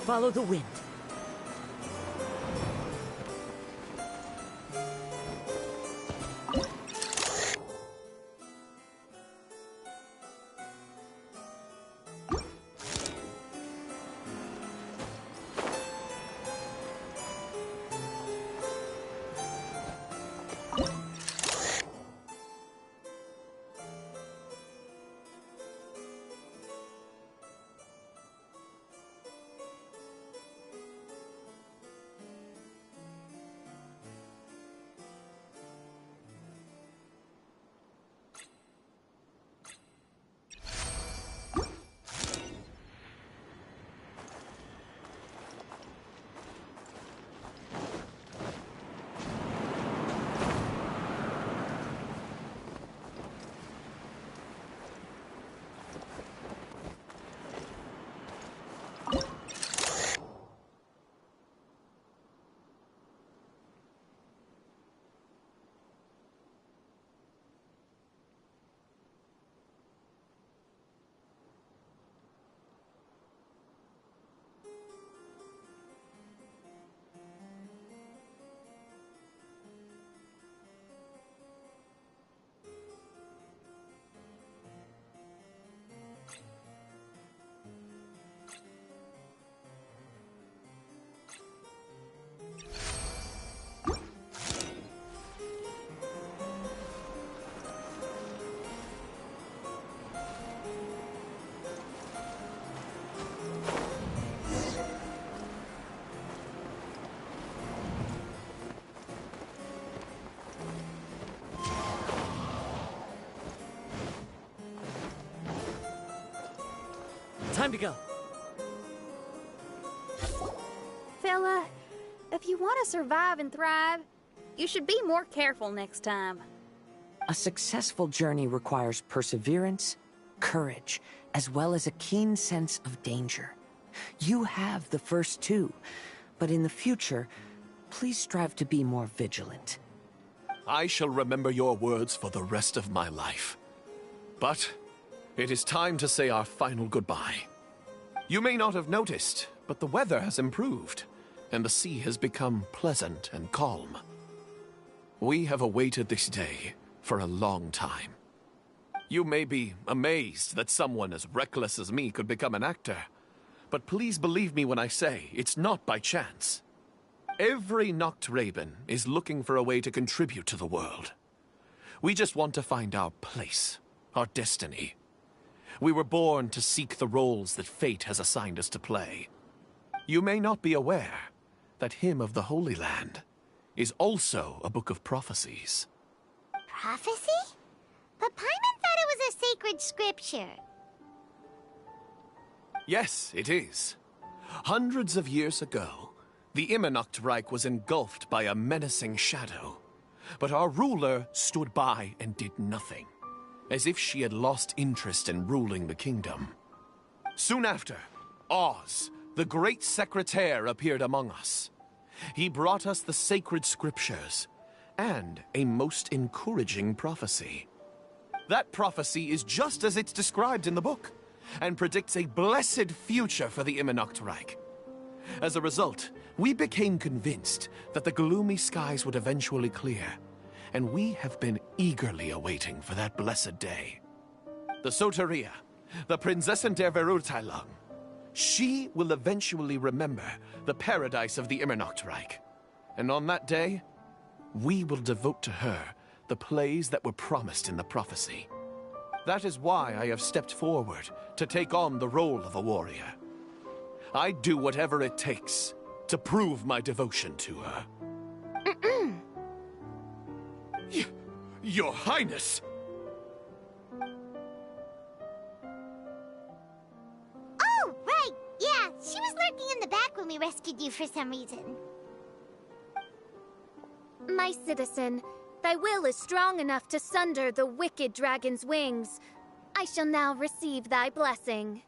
Follow the wind. Time to go. Fella, if you want to survive and thrive, you should be more careful next time. A successful journey requires perseverance, courage, as well as a keen sense of danger. You have the first two, but in the future, please strive to be more vigilant. I shall remember your words for the rest of my life. But it is time to say our final goodbye. You may not have noticed, but the weather has improved, and the sea has become pleasant and calm. We have awaited this day for a long time. You may be amazed that someone as reckless as me could become an actor, but please believe me when I say it's not by chance. Every Noct Raven is looking for a way to contribute to the world. We just want to find our place, our destiny. We were born to seek the roles that fate has assigned us to play. You may not be aware that Hymn of the Holy Land is also a book of prophecies. Prophecy? But Paimon thought it was a sacred scripture. Yes, it is. Hundreds of years ago, the Immernacht Reich was engulfed by a menacing shadow. But our ruler stood by and did nothing, as if she had lost interest in ruling the kingdom. Soon after, Oz, the great secretaire, appeared among us. He brought us the sacred scriptures and a most encouraging prophecy. That prophecy is just as it's described in the book, and predicts a blessed future for the Immernacht Reich. As a result, we became convinced that the gloomy skies would eventually clear, and we have been eagerly awaiting for that blessed day. The Soteria, the Prinzessin der Verurteilung, she will eventually remember the paradise of the Immernacht Reich. And on that day, we will devote to her the plays that were promised in the prophecy. That is why I have stepped forward to take on the role of a warrior. I'd do whatever it takes to prove my devotion to her. Your Highness! Oh, right! Yeah, she was lurking in the back when we rescued you for some reason. My citizen, thy will is strong enough to sunder the wicked dragon's wings. I shall now receive thy blessing.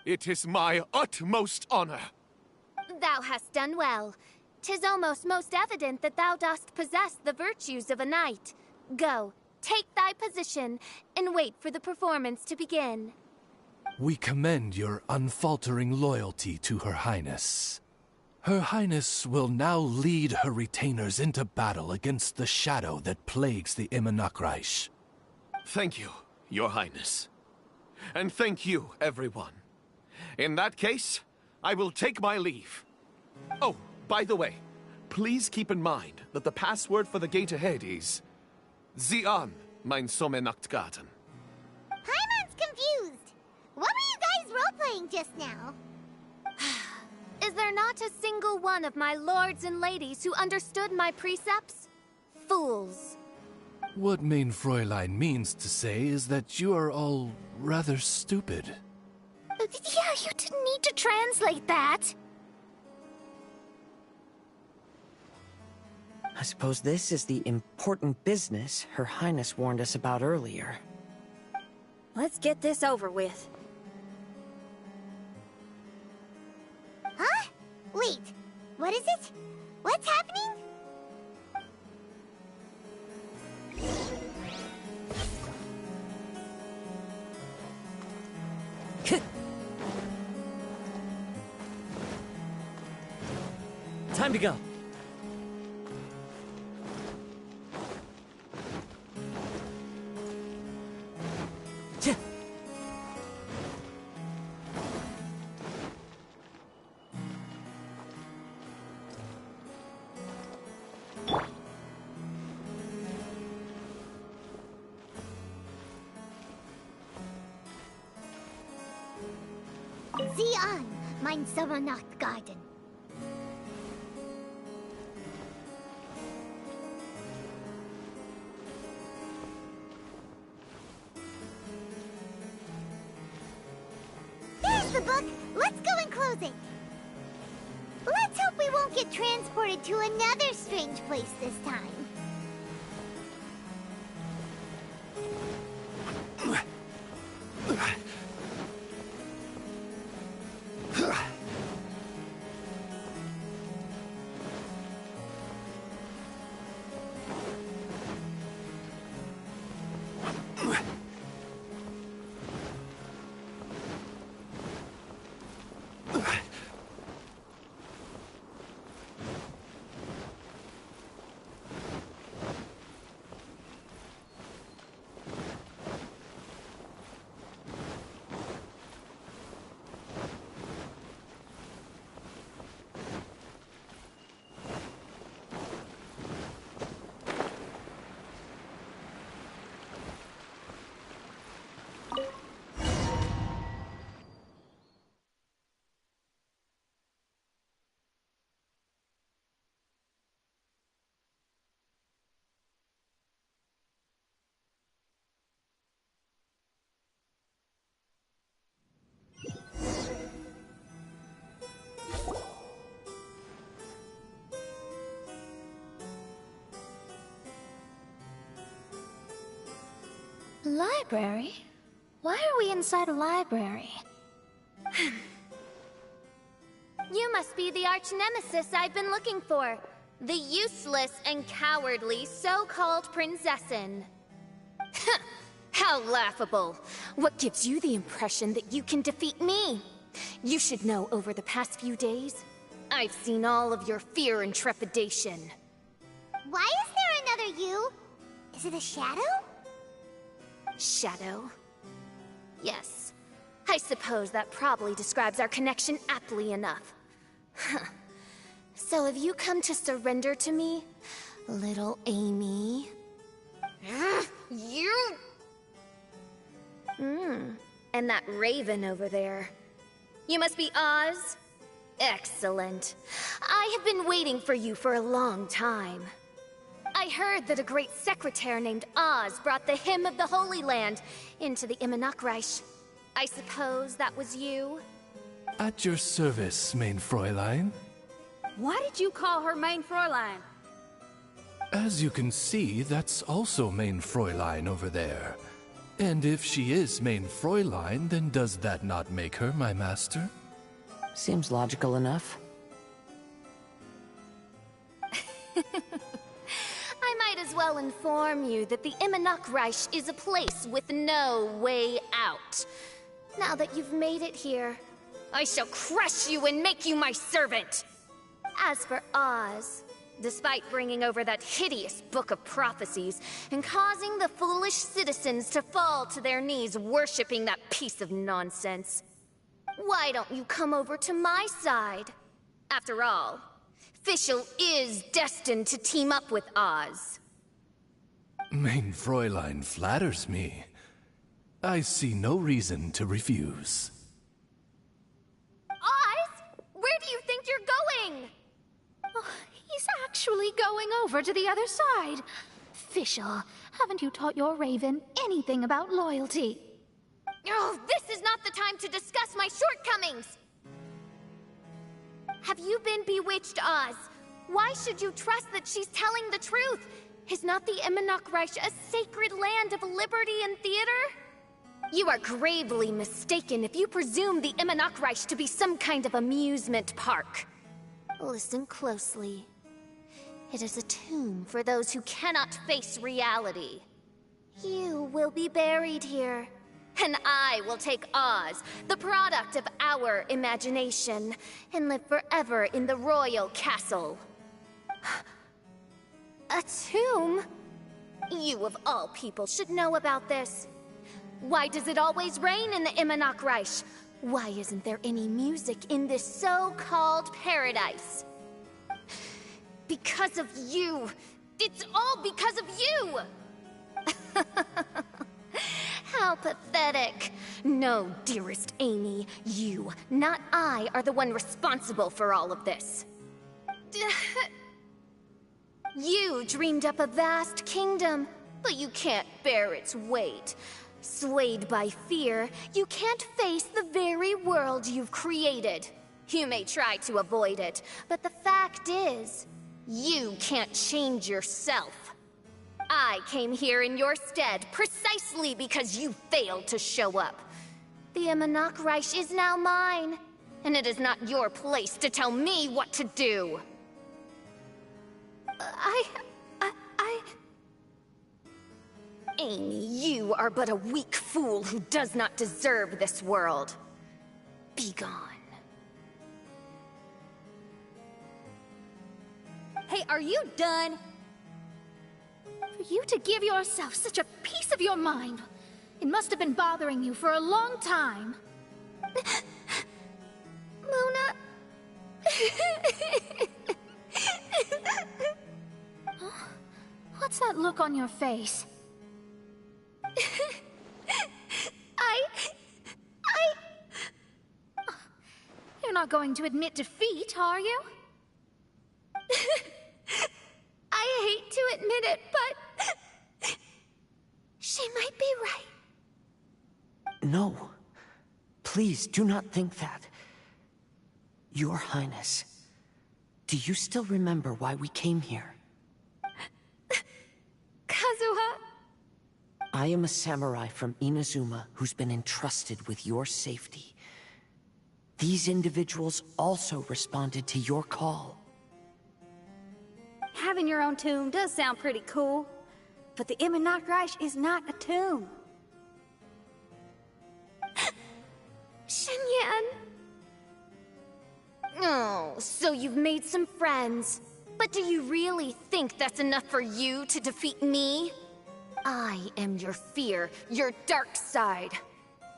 It is my utmost honor. Thou hast done well. 'Tis almost most evident that thou dost possess the virtues of a knight. Go, take thy position, and wait for the performance to begin. We commend your unfaltering loyalty to Her Highness. Her Highness will now lead her retainers into battle against the shadow that plagues the Immonakreich. Thank you, Your Highness. And thank you, everyone. In that case, I will take my leave. Oh, by the way, please keep in mind that the password for the gate ahead is Zian, mein Sommernachtgarten. Paimon's confused. What were you guys role-playing just now? Is there not a single one of my lords and ladies who understood my precepts? Fools. What Main Fräulein means to say is that you are all rather stupid. Yeah, you didn't need to translate that. I suppose this is the important business Her Highness warned us about earlier. Let's get this over with. Huh? Wait, what is it? What's happening? Time to go. Zian, mein Sommernachtgarten. There's the book. Let's go and close it. Let's hope we won't get transported to another strange place this time. Library? Why are we inside a library? You must be the arch-nemesis I've been looking for. The useless and cowardly so-called Prinzessin. How laughable. What gives you the impression that you can defeat me? You should know over the past few days, I've seen all of your fear and trepidation. Why is there another you? Is it a shadow? Shadow? Yes. I suppose that probably describes our connection aptly enough. So have you come to surrender to me, little Amy? You... And that raven over there. You must be Oz? Excellent. I have been waiting for you for a long time. I heard that a great secretary named Oz brought the Hymn of the Holy Land into the Immonakreich. I suppose that was you? At your service, Main Fräulein. Why did you call her Main Fräulein? As you can see, that's also Main Fräulein over there. And if she is Main Fräulein, then does that not make her my master? Seems logical enough. I might as well inform you that the Immonakreich is a place with no way out. Now that you've made it here, I shall crush you and make you my servant! As for Oz, despite bringing over that hideous book of prophecies and causing the foolish citizens to fall to their knees worshipping that piece of nonsense, why don't you come over to my side? After all, Fischl is destined to team up with Oz. Mein Fräulein flatters me. I see no reason to refuse. Oz? Where do you think you're going? Oh, he's actually going over to the other side. Fischl, haven't you taught your Raven anything about loyalty? Oh, this is not the time to discuss my shortcomings! Have you been bewitched, Oz? Why should you trust that she's telling the truth? Is not the Immernoch Reich a sacred land of liberty and theater? You are gravely mistaken if you presume the Immernoch Reich to be some kind of amusement park. Listen closely. It is a tomb for those who cannot face reality. You will be buried here. And I will take Oz, the product of our imagination, and live forever in the royal castle. A tomb? You of all people should know about this. Why does it always rain in the Immernoch Reich? Why isn't there any music in this so-called paradise? Because of you. It's all because of you! How pathetic. No, dearest Amy, you, not I, are the one responsible for all of this. You dreamed up a vast kingdom, but you can't bear its weight. Swayed by fear, you can't face the very world you've created. You may try to avoid it, but the fact is, you can't change yourself. I came here in your stead precisely because you failed to show up. The Immernoch Reich is now mine, and it is not your place to tell me what to do. Amy, you are but a weak fool who does not deserve this world. Be gone. Hey, are you done? For you to give yourself such a piece of your mind, it must have been bothering you for a long time. Luna... What's that look on your face? You're not going to admit defeat, are you? I hate to admit it, but... she might be right. No. Please, do not think that. Your Highness, do you still remember why we came here? Kazuha... I am a samurai from Inazuma who's been entrusted with your safety. These individuals also responded to your call. Having your own tomb does sound pretty cool, but the Immernoch Reich is not a tomb. Shenyan... Oh, so you've made some friends. But do you really think that's enough for you to defeat me? I am your fear, your dark side.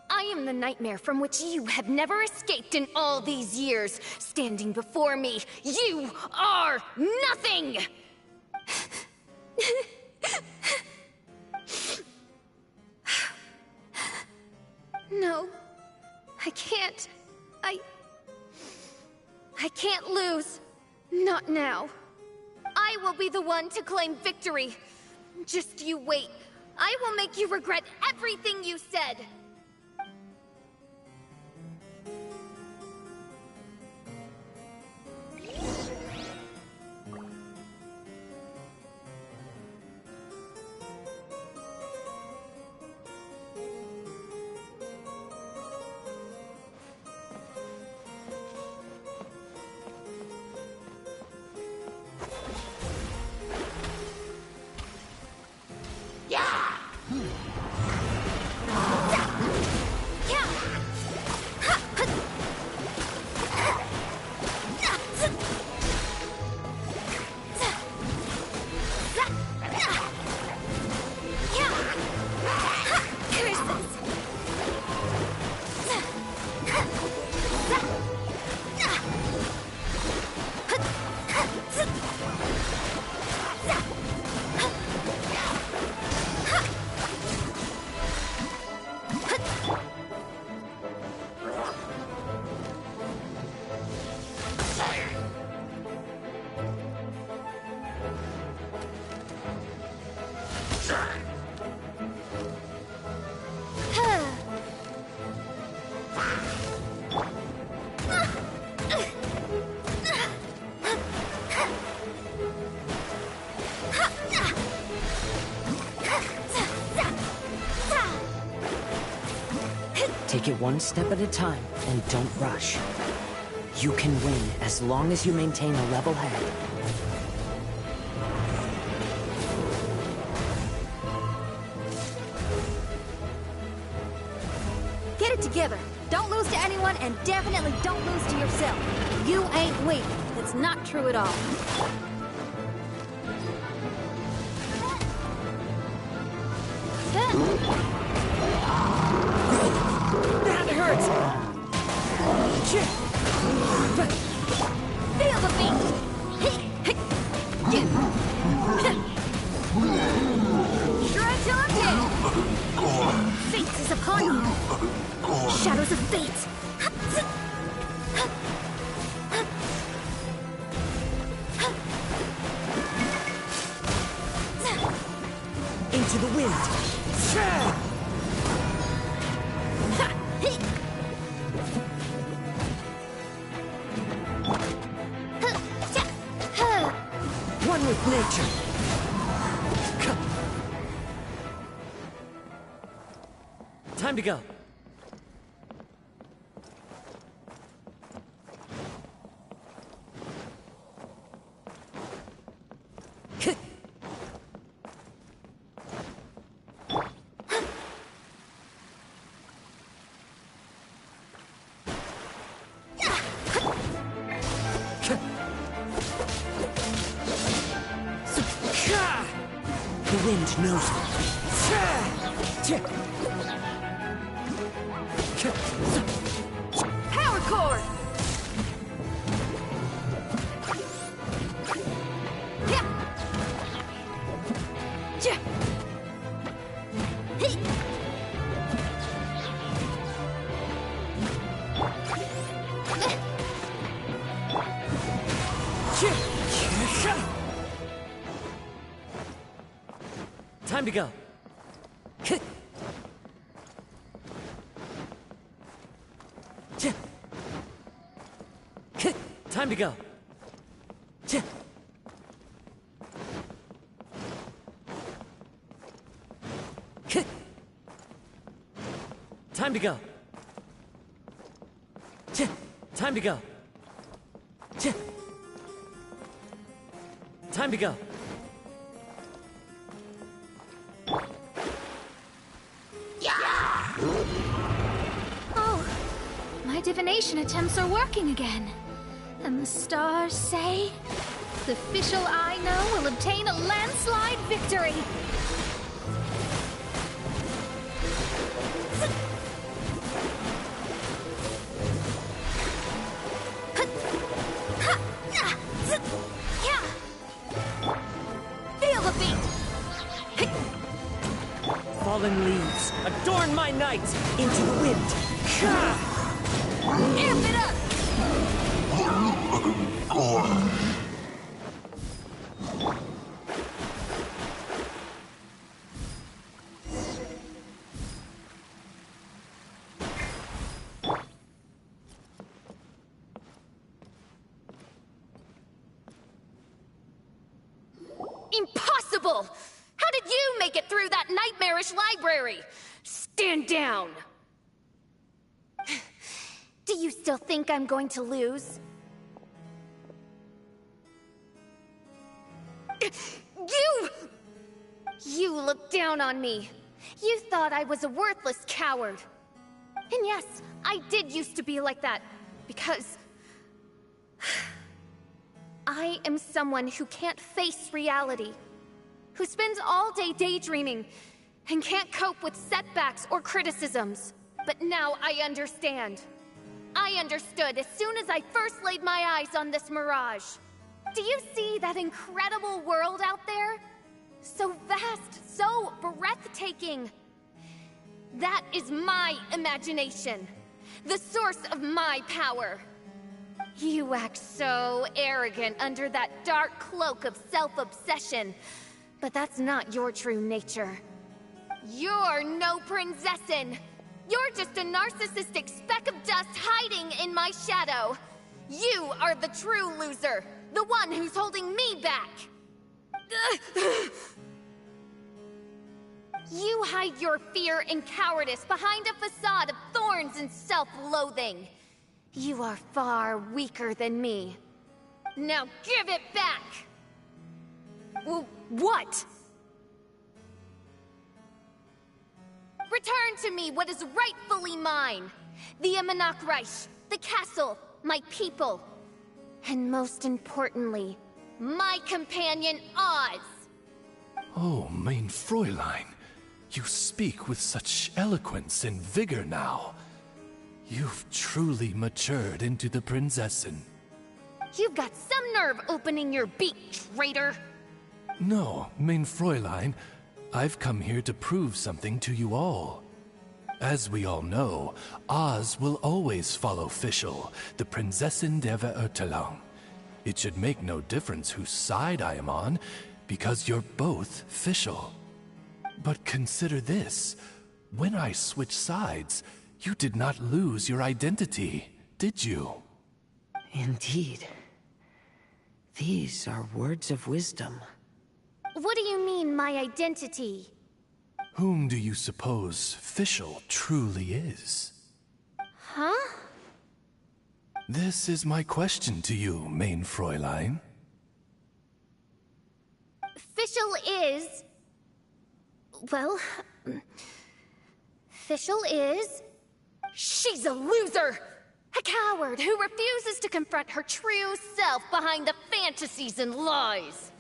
I am the nightmare from which you have never escaped in all these years. Standing before me, you are nothing! No, I can't. I can't lose. Not now. I will be the one to claim victory. Just you wait. I will make you regret everything you said. Take it one step at a time, and don't rush. You can win as long as you maintain a level head. Get it together. Don't lose to anyone, and definitely don't lose to yourself. You ain't weak. That's not true at all. That hurts! Feel the beat! Shred till I'm dead! Fate is upon you! Shadows of fate! Into the wind! One with nature. Time to go. The wind knows it. Power core! Time to go. Time to go. Time to go. Time to go. Time to go. Oh, my divination attempts are working again. And the stars say the official I know will obtain a landslide victory. Feel the beat! Fallen leaves, adorn my night into the wind. Amp it up! Impossible! How did you make it through that nightmarish library? Stand down! Do you still think I'm going to lose? You looked down on me. You thought I was a worthless coward. And yes, I did used to be like that, because I am someone who can't face reality, who spends all day daydreaming, and can't cope with setbacks or criticisms. But now I understand. I understood as soon as I first laid my eyes on this mirage. Do you see that incredible world out there? So vast, so breathtaking. That is my imagination, the source of my power. You act so arrogant under that dark cloak of self-obsession, but that's not your true nature. You're no Prinzessin. You're just a narcissistic speck of dust hiding in my shadow. You are the true loser, the one who's holding me back. You hide your fear and cowardice behind a facade of thorns and self-loathing. You are far weaker than me. Now give it back! What? Return to me what is rightfully mine. The Imanok Reich, the castle, my people. And most importantly, my companion Oz. Oh, mein Fräulein, you speak with such eloquence and vigor now. You've truly matured into the Prinzessin. You've got some nerve opening your beak, traitor! No, mein Fräulein, I've come here to prove something to you all. As we all know, Oz will always follow Fischl, the Prinzessin der Verurteilung. It should make no difference whose side I am on, because you're both Fischl. But consider this. When I switched sides, you did not lose your identity, did you? Indeed. These are words of wisdom. What do you mean, my identity? Whom do you suppose Fischl truly is? Huh? This is my question to you, mein Fräulein. Fischl is... Well... Fischl is... She's a loser! A coward who refuses to confront her true self behind the fantasies and lies!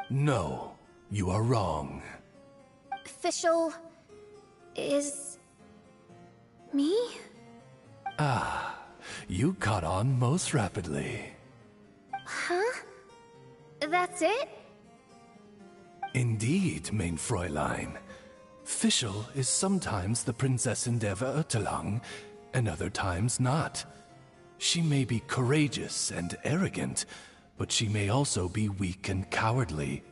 No, you are wrong. Fischl... is... me? Ah, you caught on most rapidly. Huh? That's it? Indeed, mein Fräulein. Fischl is sometimes the Prinzessin der Verurteilung, and other times not. She may be courageous and arrogant, but she may also be weak and cowardly.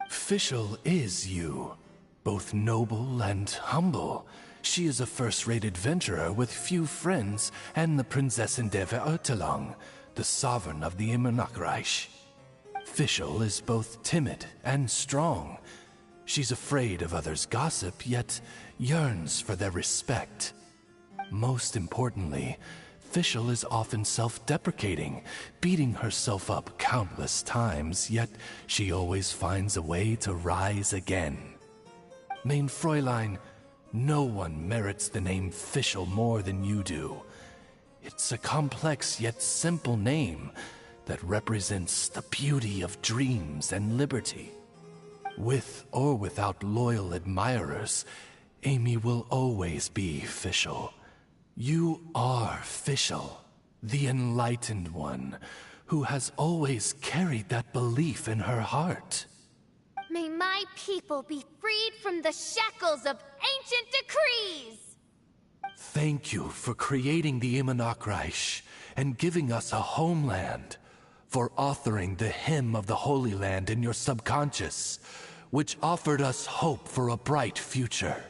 Fischl is you, both noble and humble. She is a first-rate adventurer with few friends and the Prinzessin der Verurteilung, the sovereign of the Imanok Reich. Fischl is both timid and strong. She's afraid of others' gossip, yet yearns for their respect. Most importantly, Fischl is often self-deprecating, beating herself up countless times, yet she always finds a way to rise again. Mein Fräulein, no one merits the name Fischl more than you do. It's a complex yet simple name that represents the beauty of dreams and liberty. With or without loyal admirers, Amy will always be Fischl. You are Fischl, the enlightened one, who has always carried that belief in her heart. May my people be freed from the shackles of ancient decrees! Thank you for creating the Imanok Reich and giving us a homeland, for authoring the hymn of the Holy Land in your subconscious, which offered us hope for a bright future.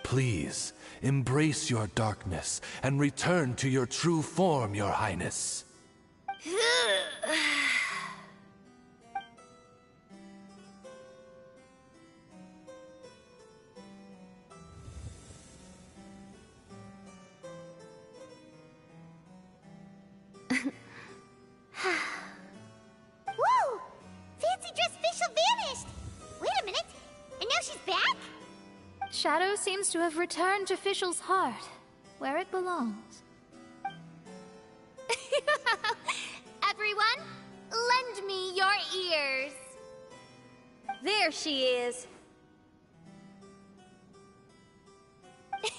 Please, embrace your darkness and return to your true form, Your Highness. Whoa! Fancy dress Fischl vanished! Wait a minute! And now she's back? Shadow seems to have returned to Fischl's heart, where it belongs. Everyone, lend me your ears. There she is.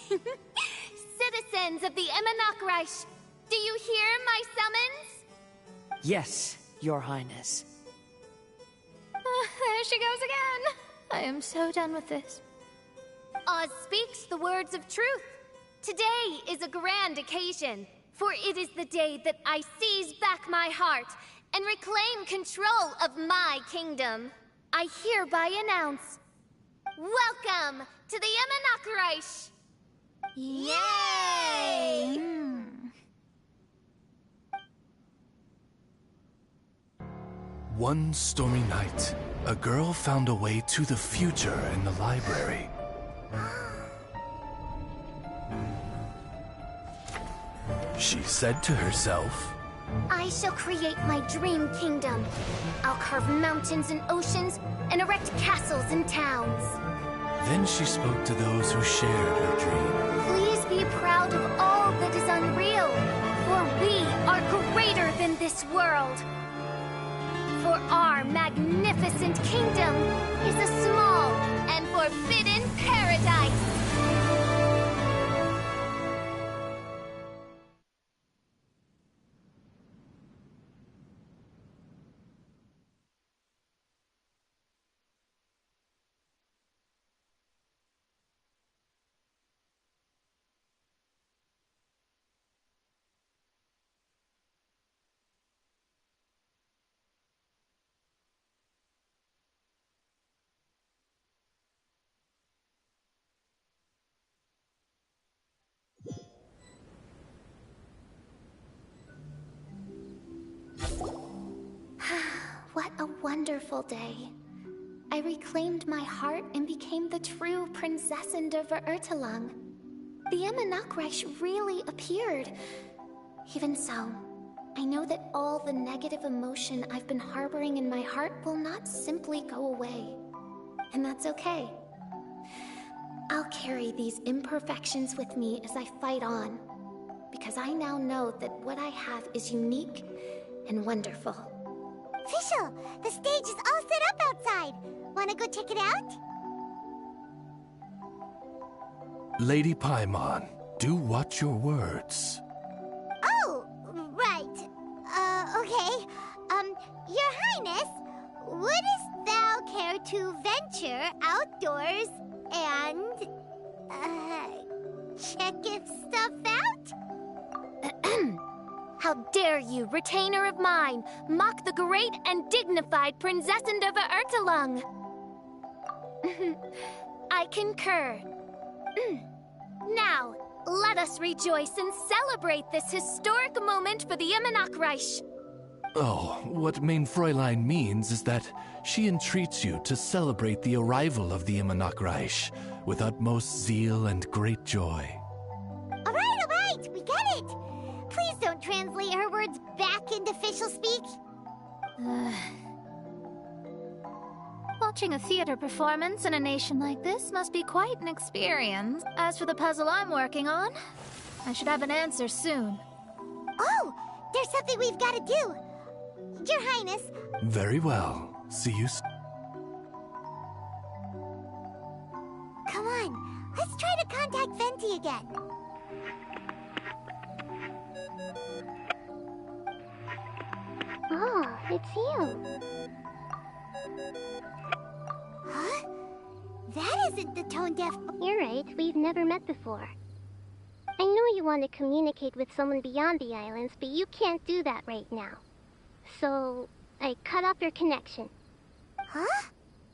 Citizens of the Imanok Reich, do you hear my summons? Yes, Your Highness. There she goes again. I am so done with this. Oz speaks the words of truth. Today is a grand occasion, for it is the day that I seize back my heart and reclaim control of my kingdom. I hereby announce, welcome to the Imanok Reich! Yay! One stormy night, a girl found a way to the future in the library. She said to herself, I shall create my dream kingdom. I'll carve mountains and oceans and erect castles and towns. Then she spoke to those who shared her dream. Please be proud of all that is unreal, for we are greater than this world. For our magnificent kingdom is a small and forbidden paradise. What a wonderful day. I reclaimed my heart and became the true Prinzessin der Verurteilung. The Emma Nachreich really appeared. Even so, I know that all the negative emotion I've been harboring in my heart will not simply go away. And that's okay. I'll carry these imperfections with me as I fight on, because I now know that what I have is unique and wonderful. Fischl, the stage is all set up outside. Wanna go check it out? Lady Paimon, do watch your words. Oh, right. Okay. Your Highness, wouldst thou care to venture outdoors and, check if stuff out? How dare you, retainer of mine, mock the great and dignified Prinzessin der Verurteilung? I concur. Now, let us rejoice and celebrate this historic moment for the Emma Nachreich. Oh, what Mein Fräulein means is that she entreats you to celebrate the arrival of the Emma Nachreich with utmost zeal and great joy. All right, we get it. Please don't translate her words back into Fischl speak. Watching a theater performance in a nation like this must be quite an experience. As for the puzzle I'm working on, I should have an answer soon. Oh, there's something we've got to do. Your Highness. Very well. See you soon. Come on, let's try to contact Venti again. Oh, it's you. Huh? That isn't the tone-deaf... You're right, we've never met before. I know you want to communicate with someone beyond the islands, but you can't do that right now. So, I cut off your connection. Huh?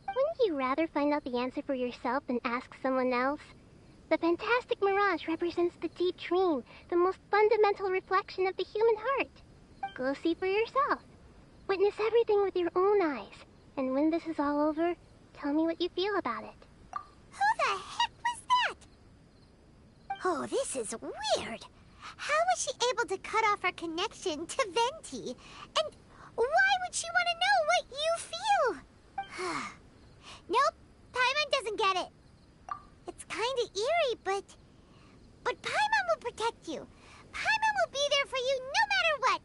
Wouldn't you rather find out the answer for yourself than ask someone else? The fantastic mirage represents the deep dream, the most fundamental reflection of the human heart. Go see for yourself. Witness everything with your own eyes. And when this is all over, tell me what you feel about it. Who the heck was that? Oh, this is weird. How was she able to cut off her connection to Venti? And why would she want to know what you feel? Nope, Paimon doesn't get it. It's kinda eerie, but Paimon will protect you. Paimon will be there for you no matter what.